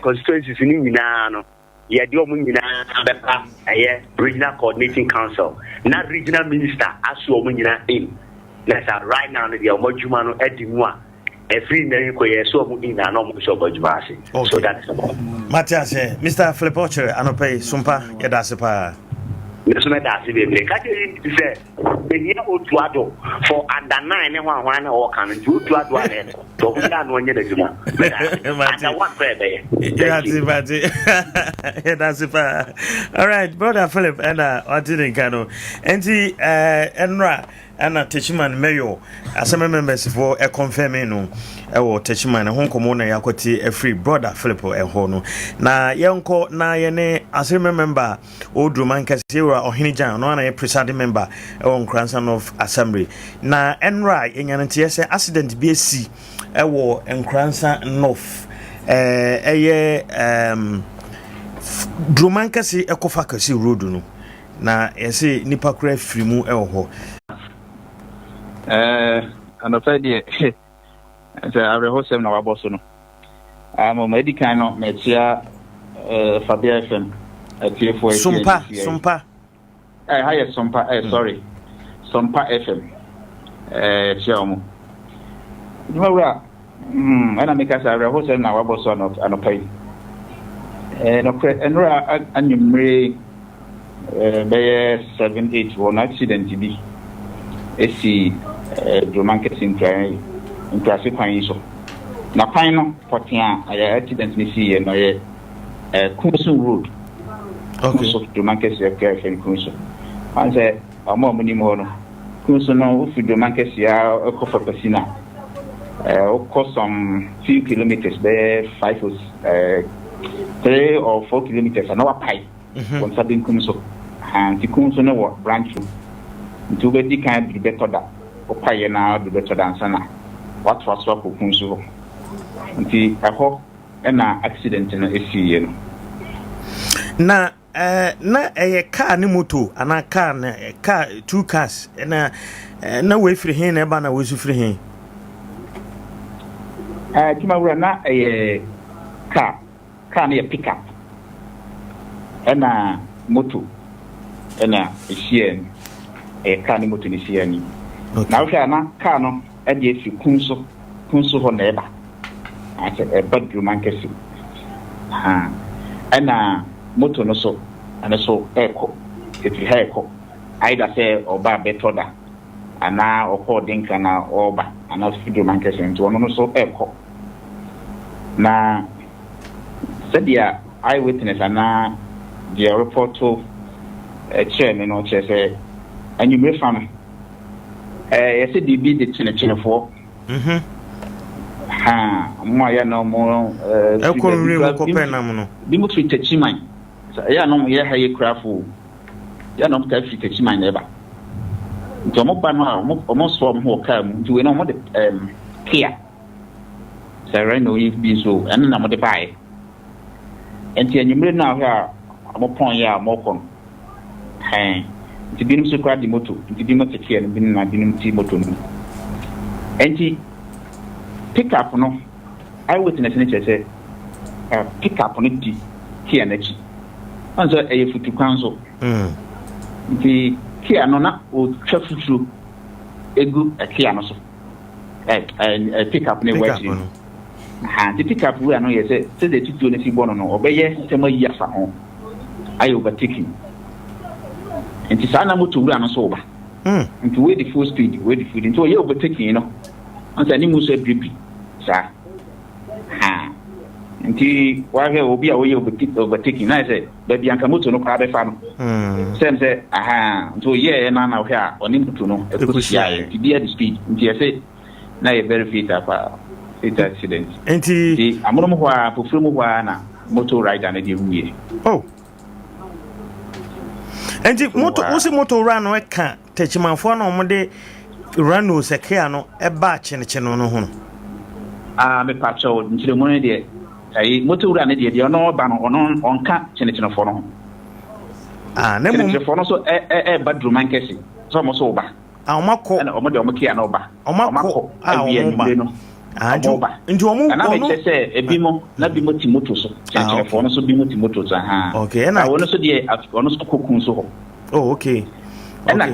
constituencies in Minano. Regional Coordinating Council. Not regional minister, as you in. Let's right now, the Omojumano Edimwa. Every name so in a normal show by Jumasi. So that's about Matthias, Mr. Flipocher, Anope, Sompa, Yadasepa. Mr. Dasi, say, the year old Tuado for under 9 and 1 or can do Tuado. So we are no one yet. Under one prayer. Yadasepa. All right, brother Philip, and Odin Kano, and the Enra. Ana Techiman Mayo asema members for a confirming no ewo Techiman ho komo na yakoti a free brother Philip eho no na yenko na yene asema member Odruman Kasiwa Ohinijan no na ye presiding member ewo Nkoranza of Assembly na Enra enyantie se accident bi esi ewo Nkoranza North eye Druman Kasi ekofa Kasi road no na yesi nipa kura free mu ewo ho. And I said, I rehearsed now about no. I'm a medical no, Metia Fabia FM at Sompa. Hi, Sompa, sorry. Sompa FM. Chiamo. You know, and I make us a rehearsed now about son of an opinion. And you may 7-8 one accident to be. Esi Drumankes in Classic Pine. Na Pino, Potian, I accident me see and I Kunsu Road. Okay, so Drumankes care and Kunsu. I said, a more minimum Kunsu no, if Drumankes ya a coffee Pesina. Cost some few kilometers there, 3 or 4 kilometers, another pipe. Once I've been Kunsu, and the Kunsu no what branch. To be the kind of better that or now the better than Sana. What was what for Kunsu? Until I hope an accident in a sea. Na a car ni moto and a car 2 cars and no way free him a banner was free him. Timawura na a car near pickup and a moto and a sheer. A carnival to the Siani. Now, Cano, and yes, you Kunso for neighbor. I said, a bedroom mankesi. And a motor no so, and so echo. If you echo, either say or bar betoda, and now or call Dinkana or ba, and not figure mankesi into one so echo. Now, said the eyewitness, and now the report to a chairman or chair. And you may find I said, you be the China for. My no more. I couldn't really compare. Dimitri Techimine. I know you have a craft. You are not Techimine never. Tomopano almost from who come to know what care. Sereno, if be so, and I'm the buy. And you may now hear upon ya more. To be so crowd the motor, to be not a key and been not been motor. And he pick up no. I witness nature say pick up on it here and edge. Answer a foot to council. The key anona or traffic through a good a key also. A pick up near where and the pick up we are no yes, say the 2 anything born or obey yes, some years at home. I overtaking. And it's an animal to run us over. And to wait the full speed, until you're overtaking, you know. And the animal said, "Drippy, sir." And he, while he will be away overtaking, I said, "Baby, I'm coming to no crowd farm." Sam said, "Aha, so yeah, and now here, on him to know, to be at the speed." And he said, "Now you're very fit up, accident." And he, I'm going to for film motor ride and a deal. Oh. enti moto run no ka techimanfo na omode rano sekea no eba chenche no ho me pacho ntire mo ne de ai moto run ne de ono ba no ono onka chenche no fo no na mo fo no so badru man kesi so mo so ba omako na omode omokia na oba omako no nti omu na me se ebimo na bimo timoto so chenche fo no so bimo timoto so okay na wono so de ono so kokun so ho okay na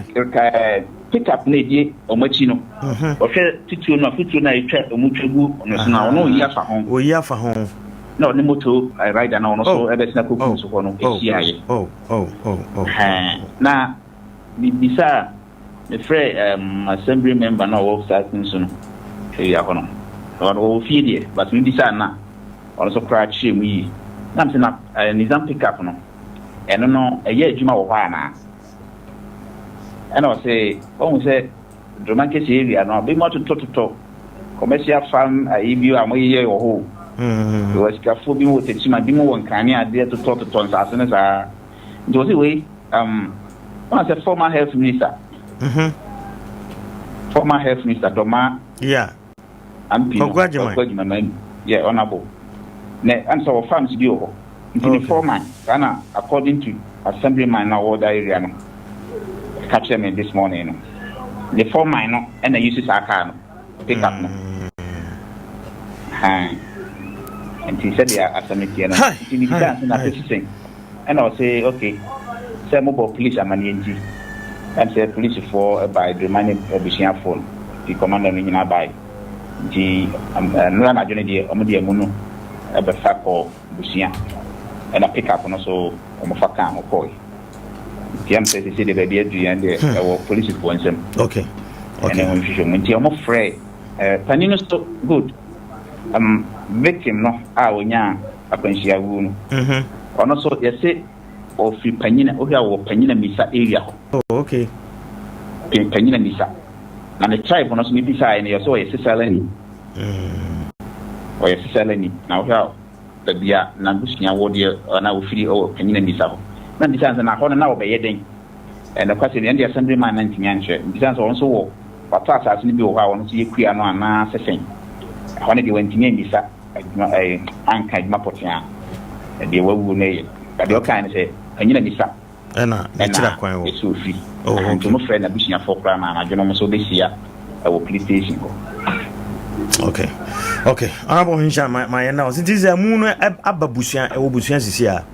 pick up na die omachi no o hwe tituo na etwa omutwagu no so na ono yi afa ho na oni moto rider na ono so ebesina kokun so ho no ehiaye na bisa me frɛ assembly member na of certain so no ya ho no ono fi die but me bisa na ono so crash mu yi na me na nizam pick up no eno no eye adwuma wo hɔ ana and I say, oh, say, Dramatic area, no, be more to commercial farm, I give you a year or who. You was careful, be more to my demo and canny idea to talk to tons as soon as I do the way. I said, former health minister. Former health minister, Doma. Yeah. I'm Pino, yeah, honorable. And so farms do. In the former, according to assemblyman now, all the area. Capture me this morning. The 4 minor and the uses our car pick up. And he said, yeah, as a meeting, and I'll say, okay, some mobile police are managing and say police for by the money of the phone. The commander in our by the Nana Johnny Omodia Muno, a Befac or Busia, and a pick up on also Omofaka or Koi. The answer is the baby and the police points him. Okay. And then I'm afraid. Panino so good. Victim no young a pensia wound. Or not so you say or free panina or panina misa area. Oh, okay. Panina misa. And the tribe on us me beside and you saw a Sicilian. Or a Sicilian. Now how the beer Nabusia warrior or now free or panina misa. Na distance na ho na obeye den and the question the assemblyman 90 nyanhwe distance also wo pata asase ni bi wo ha won so yekua no ana sesen ho na de wantimi mbisa anka adwuma potia de wawu na ye de o kan se anyina mbisa na chira kwan wo so fi nto mo frɛ na busia for kra na adwono mo so besia wo police station ko. Okay honorable hinsha my now since is a moon ababusia e wo busia sisia.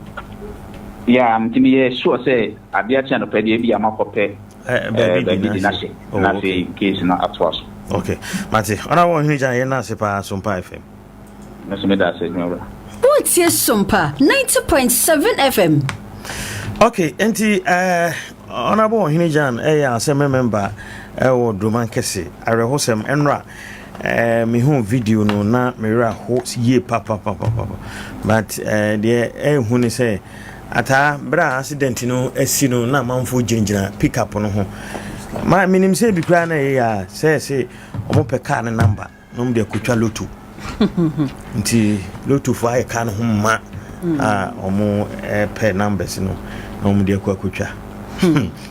Yeah, I'm sure say Adea Akye Abia makope baby dinashe na say case na atwas. Okay. Mate, ona wo hinu jan ye na se pa Sompa FM. Na so me da se me bra. What's your Sompa 90.7 FM? Okay, enti ona wo hinu jan ya se member wo Duman Kese arehosem enra me hu video no na me ra ho ye papa but the hu ni say ata bra accident no asi no na manfo ginjina pick up no ho ma minim say bi kra na ya say omo pe car na number no mo de akotwa lotu nti lotu fo ay kan ho ma omo pe numbers no mo de akotwa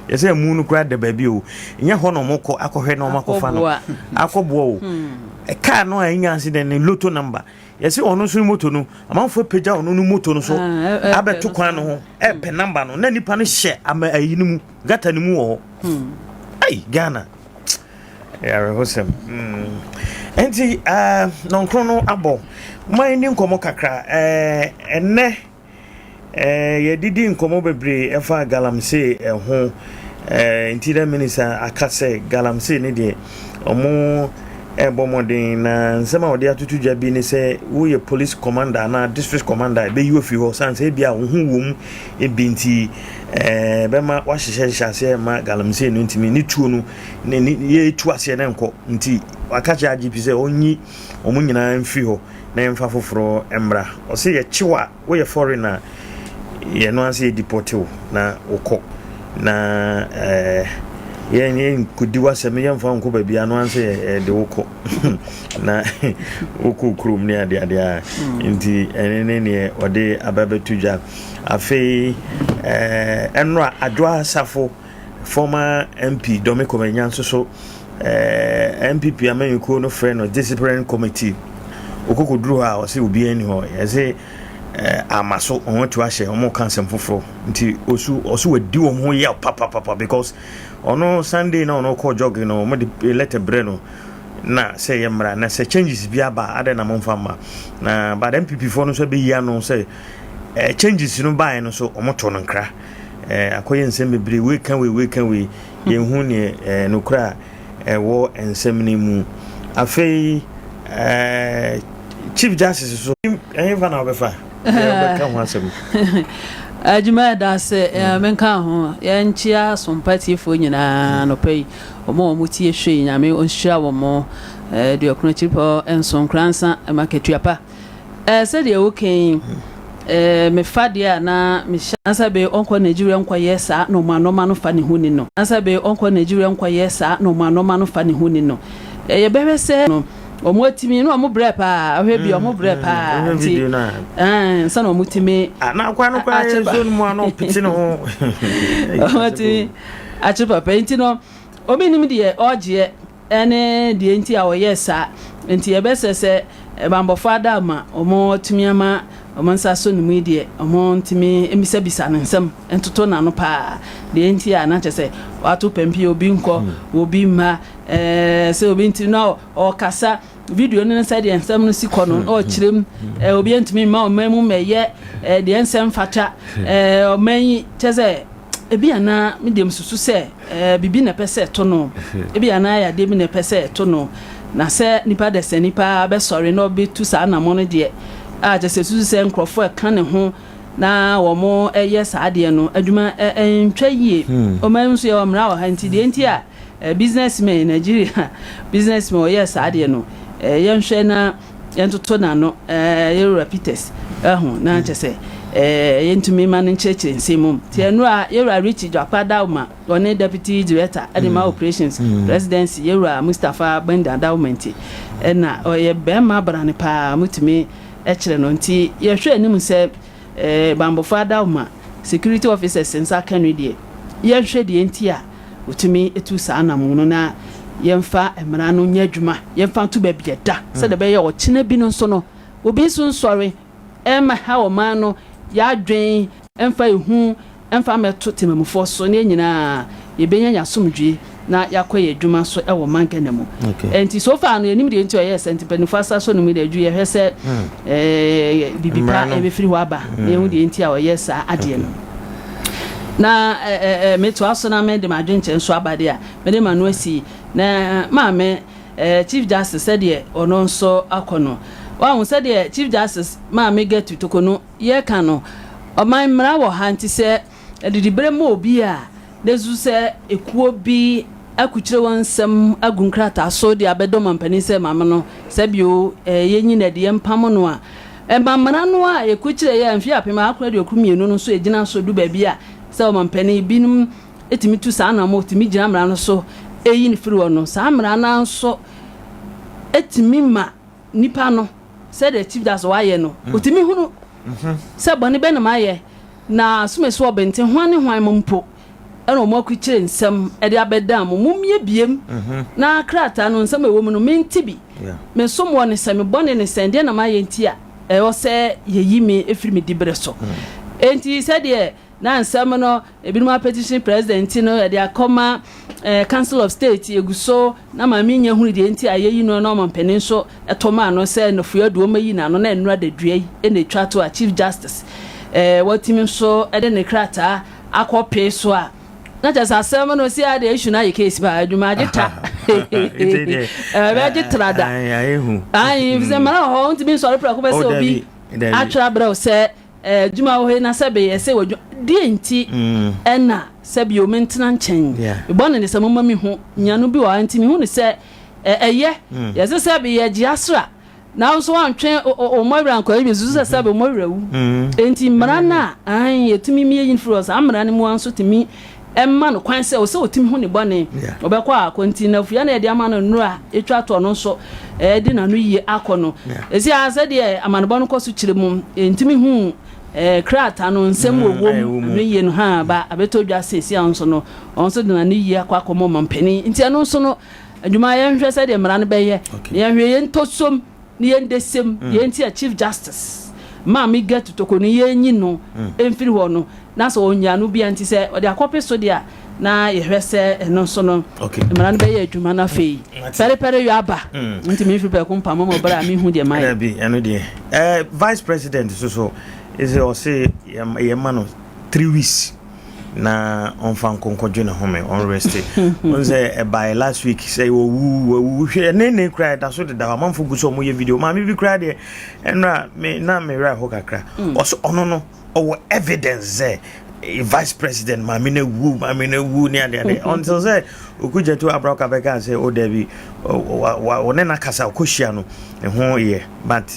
yese mu no kra de ba bi o nya ho no mo ko akohwe no makofa no akobo o car no anya accident ni lotu number yesi ono so moto no amanfo peja ono no moto no so abeto kwan no ho pe number no na nipa no hye ama ayini mu gata ni mu wo ai Ghana ya rehosem enti non krono abo mai ni nkomo kakra enne ye didi nkomo bebre efa galamse ho enti da minister akase galamse ne de omo bomodin na nsema odi atutu dwabi ni se wo ye police commander na district commander be you fi ho san se bia wo hu wom e binti be ma wa hyehyɛ ma galamse no ntimi ni tuo no ne ye tu ase na nko nti wakacha agp se onyi omunyina mfi ho na mfa foforo embra o se ye chiwa wo ye foreigner ye no ase deport wo na okɔ na yen kudi wasem yen fa nko ba bia no anse de woko na woko krum ne ade ade nti ene ne ode ababetudwa afei enra adwa safo former MP Domiko Menyanso so MPP amayuko no friend no disciplinary committee okokoduru ha o se obi ani ho yese amaso on to ahye o mo kansem foforo nti osu wadi wo ho ye papa because ono Sunday na ono ko jogging no mo de letter bre no na say yemra na say changes bi aba ade na mo mfama na but MPP for no so be ya no say changes no buy no so o mo to no nkra akoye nsem bebre we kan we yenhu ne no kra wo ensem ni mu afei Chief Justice so even na obefa kan wasem Adwuma da se menka ho ya nchia sompati fo nyina no pay omo tie hwe nyame onhia wo mo de okno chipo enso Nkoranza maketuapa se de woken me fadia na me shansa be onko Nigeria nkwa yesa no manoma no fa ne huni no ansa be onko Nigeria nkwa yesa no manoma no fa ne huni no ye bebe se no omo timi no omo bre pa ahwe bi omo bre pa video na sana omo timi na kwa no kwa zone mu ano piti no ati achi papa enti no obi nim de oje ene de enti a oyesa enti ye besese bambo fada ma omo timi ama omo nsa so no mu de omo ntimi emisa bisa nsem entoto na no pa de enti a na chese watu pempi obi nko obi ma se obi ntimi no o kasa video no inside the ensem no sikono o kirem obi ntimi ma o memu meye de ensem fata o man chese ebi ana medium susu se bibi na pese to no ebi ana ya de bi na pese to no na se nipa de se nipa be sorry no be tu sa na mo no de a chese susu se nkrofo kan ne ho na wo mo eye sa de no adwuma ntwa yie o man so ye o mra o hanti de enti a businessman in Nigeria businessman o ye sa de no yenhwe na yentoto na no repeaters na chese yentumi man nchechire nsemum ti enura yewura Rich Japada uma one deputy director animal operations presidency yewura Mustafa Benda Endowment na oye bema brane pa mutumi ekire no nti yehwe anim se bambo fada uma security officers sensa kanwe die yehwe die nti a utumi etu sa na mu no na yemfa emra no nyadwuma yemfa to ba bieda se de be ye o kina bi no nso no obi so nsori ema ha o man no ya dwen emfa ehu emfa meto temamufo so ne nyina ye benya yasomdwe na yakoye adwuma so e wo mankana mu enti so far no enim de enti o yes enti penifasa so no mi de adwu ye hwese bibipa e be firi ho aba ne hu de enti a o yes ade no na meto aso na me de madwenche nso abade a me de manu asi na maame Chief Justice said ye ono nso akono wa hu said ye Chief Justice maame get to kono ye ka no o man mra wo hanti se edidibre mo obi a dezu se ekuo bi akukire wansam agunkrata so de abedo mampani se maame no se bio yenyi na de empam no a mamana no a ekukire ye amfi apema akura de okumienu no so egina so du ba bi a se o mampani binum etimi tu sa na mo timi gina mra no so eyi ni firi wono sa mra na nso etimi ma nipa no se the Chief Justice wa ye no otimi hunu se bone be na ma ye na sumeso obente hwan ne hwan mompo e no mo akukire nsem e de abeda mo mumie biem na krata no nsem ewo mu no mentibi me so mo ne se me bone ne sende na ma ye ntia e o se ye yimi efiri me dibre so enti se de na nsem no ebinuma petition president no e de akoma Council of State eguso na mami nya hunu de enti ayeyi no na omampeni so etoma no se no fuadu omayi na no na enura de duai e na twa to a Chief Justice watimi so e de ne krata akope so a na just asem no si ade issue na ye case ba adwuma agita be agitrada ai bize mara ho ntimi so repra ko be se obi atra bra se djuma wo he na se be ye se wo de enti ena sabi o mentena nchen ibon ne samo mami ho nyano bi wa ntimi hu ne se eye ye se sabi ye giasra na so antwen o mawra anko e bezu se sabi o mawra wu enti mara na an yetumi mi yin fros amra ne mu anso timi emma no kwan se o se otimi ho ne bone obekwa akonti na fia na e de ama no nura etwa to no so de na no yie akono esi ase de amanebo no koso kire mu entimi hu krata no nsem wowom no yie no ha ba abeto dwa sesi anso no onso de na no yie akwa komo mampani nti eno nso no adwuma ye nhwe se de mra no beye ye hwe ye ntosom ni ye ndesem ye nti a chief justice ma mi get to ko ni ye nyi no emfiri ho no na so onya no bia nti se ode akope so dia na ye hwese eno so no mra no beye adwuma na fei pere yo aba nti mi fipe ko mpa mo bra mi hu de mai ya bi eno de vice president so is o say ye man 3 weeks na on fan konkojo na home on rest on say by last week say wo hwe ne cry da so de da man fo guso mo ye video ma mi bi cry de enra me na me ra ho kakra also ono no o evidence vice president ma me na wu ni ade until say okuja to abraka beka say o debi wo ne na kasa okohia no ho ye but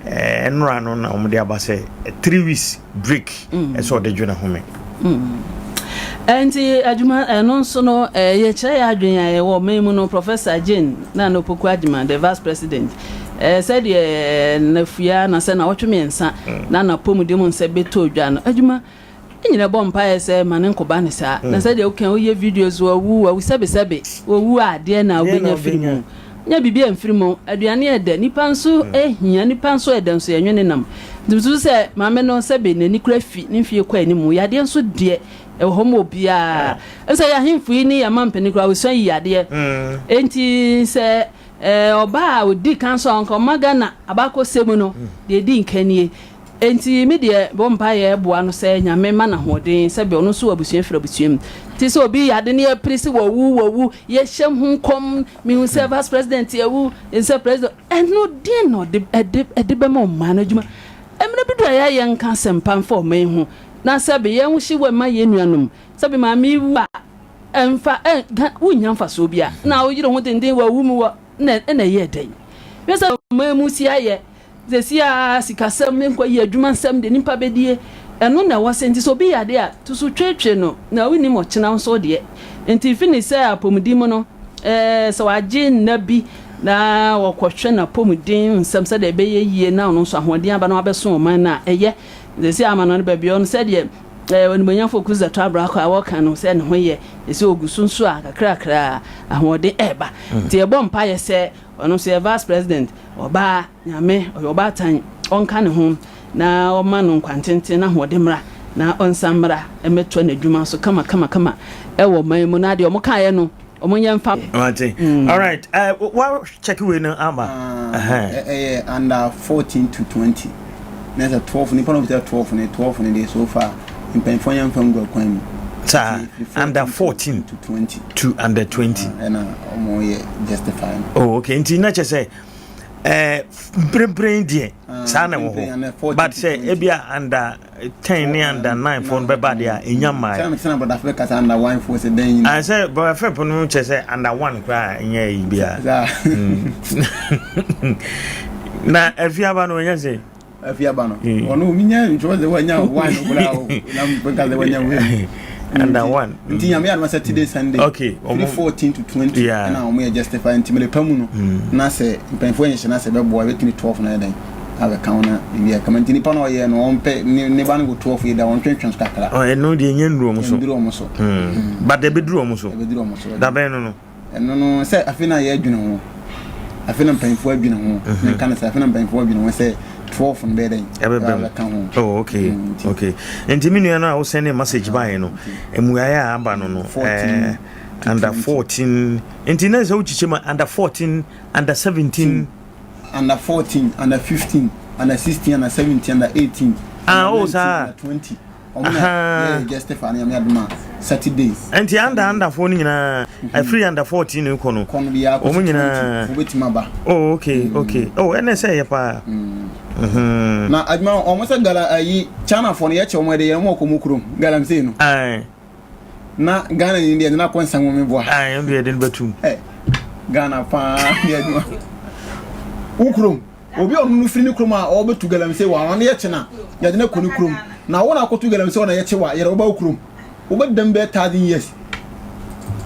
enra no na omde abase 3 weeks break so de juna home Enti adwuma eno nso no ye kire ya adwen ya wo memu no Professor Jane na no poku adwuma the vice president said na fia na se na wotwemiensa na pomudi mu nse beto odwa no adwuma enyina bompa ese mane nkoba ne sa na said o kan o ye videos wo sebe wo ade na obenya film nya bibia mfirimu aduane ede nipa nso ehia nipa nso ede nso yenwene nam nduzu se maame no sebe na nikura fi ne fie kwa animu yade nso de homo bia nse ya himfu ni ya mampeni kwa wo yi yade enti se oba odi kanso onko magana abako semu no de di nkanie enti me de bompa ye boa no se nyame ma na hoden sebe ono so abusua fira busuam ti so obi yade ne aprisi wowu ye hyem hu kom mi hu se vice president ye wu se president no de no de be mo management emre bidu ya ye nka sempa for me hu na sebe ye hu shi we ma ye nuanom sebe ma mi wa emfa wunya mfa so bia na o yire ho denden wowu mu na ye den we se ma mu si aye zesia sikasem ne nkwa ye adwuma nsem de nipa bedie eno na wasenti so bi yade a to so twetwe no na wini mo kina nso de enti fini se apomudi mu no so waje na bi na wakɔhwɛ na pomudin nsem se de beye yie na ono so ahoden aba na abeso man na eye zesia amano no babio no se de when we focus the trouble I work and say no ye ese ogusu nso a kakra ahoden eba ti e bompa ye se ono se vice president oba nyame oba tan onka ne ho na o ma no kwantente na ahoden mra na onsamra emeto na dwuma so kama e wo man mu na de o mo kan ye no o mo nya mfa all right what check we no ama under 14 to 20 there's a 12 ni pano 12 ni so far in Penfonia from go kwami under 14 to 20 to under 20 and more justifying okay nti na che say brain die sana wo but say ebia under 10 ni under 9 for be bad ya enyama say but Africa under 1 for say den I say but Africa no che say under 1 kra enya yi bia na efiaba no nya say afiaba no ono minya ncho ze wanya 1 bula na mpeka ze wanya we under 1 nti nyame ya Saturday Sunday okay 14 to 20 na o me justify nti mele pamu no na se mpenfo yen na se bebo betini 12 na den ave kauna bia kamanti ni pano ye no onpe ni ban go 12 ye da on twentwen kakra no de yen nduro so but de beduro mo so da ben no no se afina ye adwuna ho afina mpenfo adwuna ho nka se afina mpenfo adwuna ho se 12 on bed oh okay okay and me no na wo send a message by no emuaya aba no under 14 internet so chichema under 14 under 17 under 14 under 15 under 16 under 17 under 18 oh sir 20 just Stefania me Saturday and under 14 nyina I free under 14 ko no o mu nyina obetimaba oh okay oh ene say ya pa na adma almost gala ayi China for ya che o de yemo ko mukrum galam sei no na Ghana ni de na kon sanwo me boa am de den batum Ghana pa de adma ukrum obi onu firi ni krum a obetu galam sei wa won ye che na ya de na ko ni krum na wona akotu galam sei na ye che wa ye oba ukrum Ubed them be 1,000 years.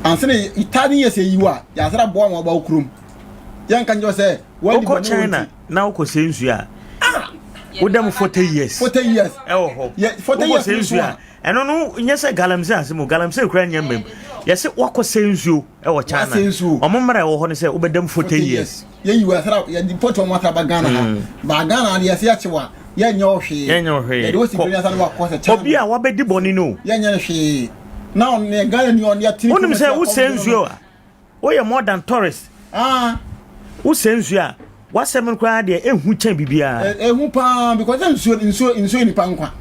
And say 1,000 years you are. Ya sara bo am about krum. Yan can just say, "Well, go China now ko say nsu a." Wo dem 40 years. 40 years. Ho. Yeah, 40 years nsu a. Eno no nyese galamse asemo galamse kura nyambem. Yese wako say nsu e wo China. Omomra e wo ho ne say obedem 40 years. Ye you are sara ya deport on mata bagana ha. Bagana na yese achewa. Ye nyo hwe. Ye nyo hwe. Ye do si benya sara wa ko se China. Obi a wabedi boni no. Ye nyo hwe. Now ne Ghana ni on ya tiri. Wonu say wo say nsu a. Wo ye more than tourist. Wo say nsu a. Wasem kra de ehu chan bibia. Ehu pa because nsuo ni pa nkwa.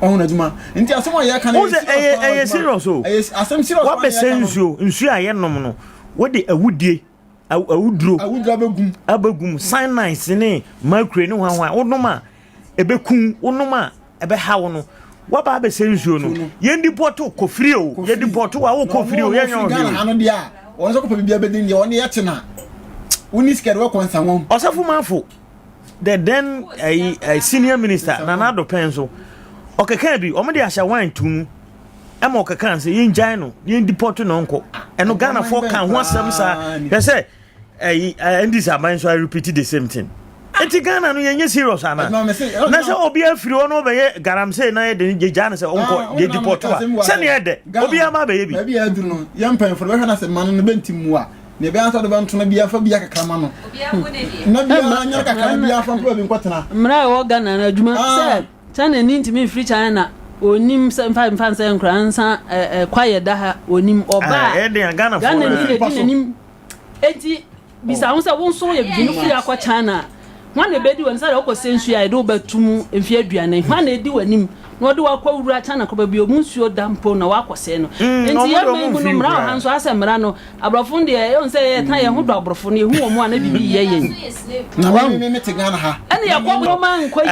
Ohun aduma. Nti asem ya kan e serious o. Asem serious. Wa be sensuo aye nom no. Wo de awudie awudro abegum sinus ne mercury ne hwan wonoma ebekun wonoma ebe hawo no. Wa ba be sensuo no. Ye deport ko free o. Ye deport wa wo ko free o ye nyo. Ghana anu dia. Won so ko bibia bedin dia won ye tena. Unis kerwa kwansa won Osafo Manfo the then a senior minister Nanado Penso okeka bi omo de ahya wan tum e ma okeka nse yin jan no yin deport no nko eno Ghana for kan ho asem sa be say ndis aban so I repeat the same thing enti Ghana no yenye serious ana na se obi afiri ono be ye garamse na ye de jan se onko ye deport wa se ne ye de obi ama be ye bi be adu no yampan for be hwana se man no bentimu a ne be anso de bantuna bia fa bia kakama no na bia anya kakama bia fa pro bi nkwatena mra wo Ghana na adwuma se China ni ntimi free China onim 5 say Nkoranza kwaye da ha onim oba e de Ghana for Ghana ni enti bisa ho se won so ye binu free akwa China wan ebedi won say okọ sensu ya do batum emfi aduane wan edi wanim no de wakwa wura China ko ba bi omunsuo dampo na wakose no enti ya me mu mra hanso asemra no abrofo de e on say ye tan ye ho do abrofo no ehu omu ana bibi ye yen na wa me te Ghana ha ene ya kwa man kwa